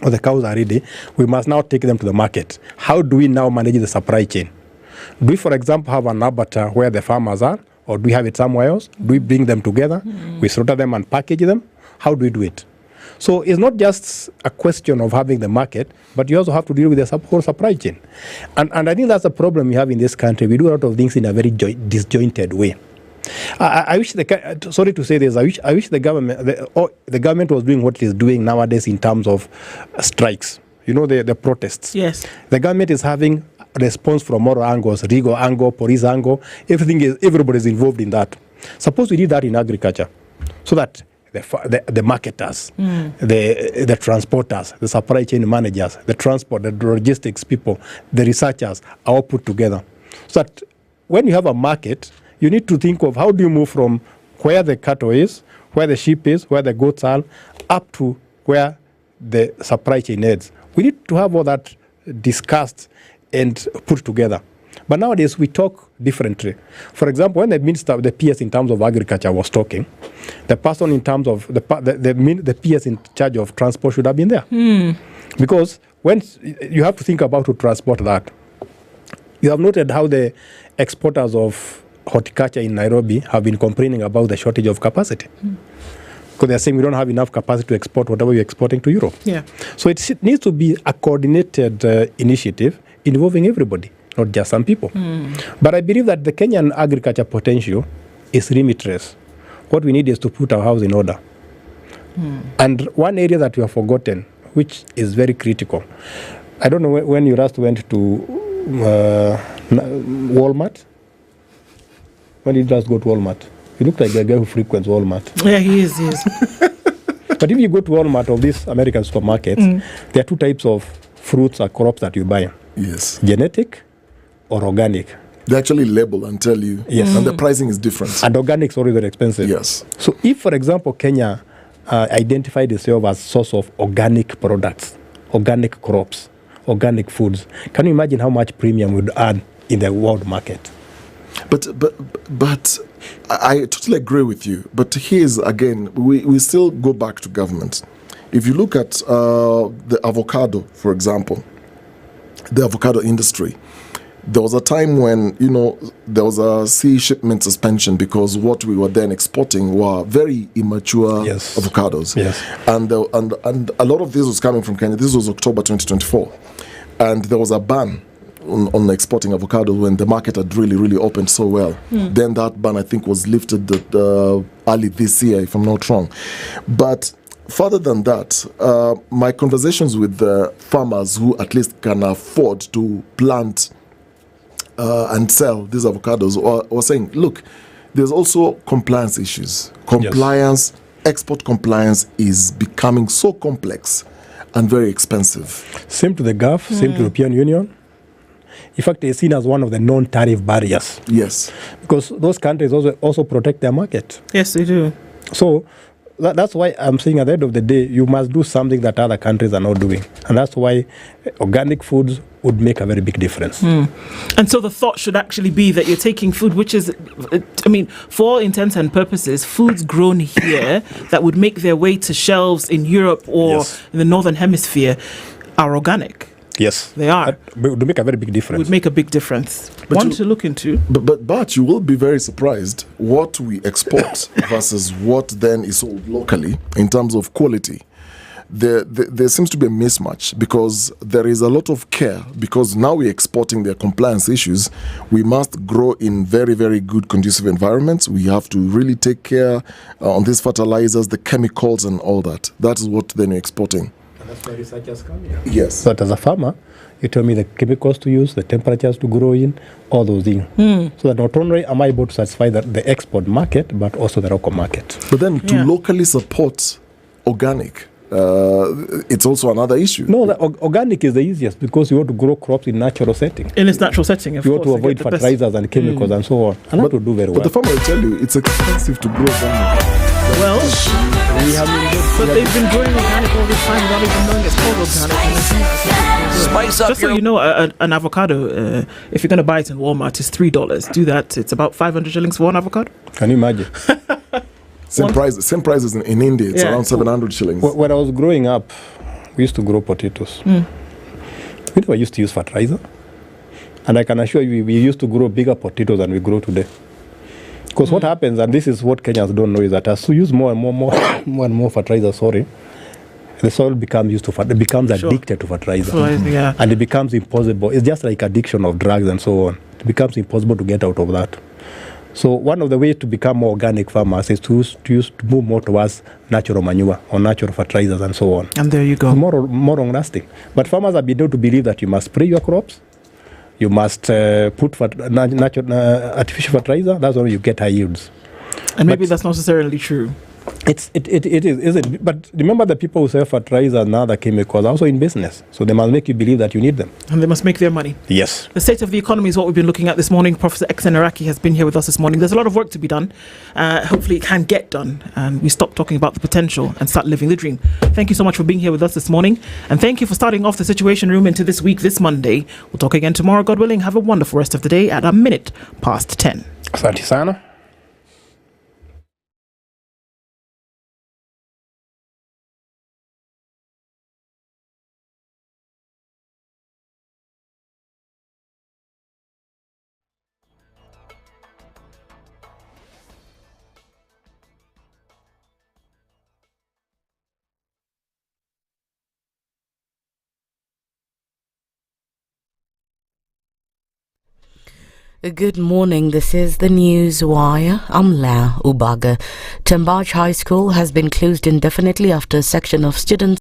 or the cows are ready, we must now take them to the market. How do we now manage the supply chain? Do we, for example, have an abattoir where the farmers are, or do we have it somewhere else? Do we bring them together? We slaughter them and package them? How do we do it? So it's not just a question of having the market, but you also have to deal with the whole supply chain. And I think that's the problem we have in this country. We do a lot of things in a very disjointed way. I wish sorry to say this, I wish the government was doing what it is doing nowadays in terms of strikes. The protests. Yes. The government is having response from moral angles, legal angle, police angle. Everybody is involved in that. Suppose we did that in agriculture, so that the marketers, the transporters, the supply chain managers, the transport, the logistics people, the researchers are all put together. So that when you have a market, you need to think of how do you move from where the cattle is, where the sheep is, where the goats are, up to where the supply chain is. We need to have all that discussed and put together. But nowadays we talk differently. For example, when the minister, the PS in terms of agriculture was talking, the person in terms of the PS in charge of transport should have been there. Because when you have to think about to transport that, you have noted how the exporters of horticulture in Nairobi have been complaining about the shortage of capacity. Because they're saying we don't have enough capacity to export whatever we're exporting to Europe. Yeah. So it needs to be a coordinated initiative involving everybody, not just some people. But I believe that the Kenyan agriculture potential is remittance. What we need is to put our house in order. And one area that we have forgotten, which is very critical, I don't know when you last went to Walmart. When did you last go to Walmart? You look like a guy who frequents Walmart. Yeah, he is. But if you go to Walmart or these American supermarkets, there are two types of fruits or crops that you buy. Yes. Genetic or organic. They actually label and tell you. Yes. And the pricing is different. And organic is always very expensive. Yes. So if, for example, Kenya identified itself as source of organic products, organic crops, organic foods, can you imagine how much premium would earn in the world market? But I totally agree with you. But here's, again, we still go back to government. If you look at the avocado, for example, the avocado industry, there was a time when, there was a sea shipment suspension because what we were then exporting were very immature avocados. Yes. And a lot of this was coming from Kenya. This was October 2024. And there was a ban on exporting avocado when the market had really, really opened so well. Then that ban, I think, was lifted early this year, if I'm not wrong. But further than that, my conversations with the farmers who at least can afford to plant and sell these avocados were saying, look, there's also compliance issues. Export compliance is becoming so complex and very expensive. Same to the Gulf, same to the European Union. In fact, it's seen as one of the non-tariff barriers. Yes. Because those countries also protect their market. Yes, they do. So that's why I'm saying at the end of the day, you must do something that other countries are not doing. And that's why organic foods would make a very big difference. And so the thought should actually be that you're taking food, which is, for all intents and purposes, foods grown here that would make their way to shelves in Europe or in the Northern Hemisphere are organic. Yes. They are. It would make a very big difference. Would make a big difference. One to look into. But you will be very surprised what we export versus what then is sold locally in terms of quality. There seems to be a mismatch because there is a lot of care because now we're exporting their compliance issues. We must grow in very, very good conducive environments. We have to really take care on these fertilizers, the chemicals and all that. That is what then we're exporting. And that's why researchers come here. Yes. But as a farmer, you tell me the chemicals to use, the temperatures to grow in, all those things. So that not only am I able to satisfy the export market, but also the local market. But then to locally support organic, it's also another issue. No, the organic is the easiest because you want to grow crops in natural setting. In its natural setting, you want to avoid fertilizers and chemicals and so on. And that will do very well. But the farmer will tell you it's expensive to grow organic. Well, they've been growing organic all this time without even knowing it's called organic. Spice up. Just so you know, an avocado, if you're going to buy it in Walmart, it's $3. Do that. It's about 500 shillings for one avocado. Can you imagine? Same prices in India. It's around 700 shillings. When I was growing up, we used to grow potatoes. We never used to use fertilizer. And I can assure you, we used to grow bigger potatoes than we grow today. Because what happens, and this is what Kenyans don't know, is that as we use more and more fertilizer, the soil becomes addicted to fertilizer. And it becomes impossible. It's just like addiction of drugs and so on. It becomes impossible to get out of that. So one of the ways to become more organic farmers is to move more towards natural manure or natural fertilizers and so on. And there you go. More long lasting. But farmers have been able to believe that you must spray your crops, you must put artificial fertilizer. That's how you get high yields. And maybe that's not necessarily true. It is, isn't it? But remember, the people who sell fertilizer and other chemicals are also in business. So they must make you believe that you need them. And they must make their money. Yes. The state of the economy is what we've been looking at this morning. Professor Exen Araki has been here with us this morning. There's a lot of work to be done. Hopefully it can get done. And we stop talking about the potential and start living the dream. Thank you so much for being here with us this morning. And thank you for starting off the Situation Room into this week, this Monday. We'll talk again tomorrow, God willing. Have a wonderful rest of the day at 10:01 past 10. Asante sana. Good morning. This is the News Wire. I'm Lau Ubaga. Tambaj High School has been closed indefinitely after a section of students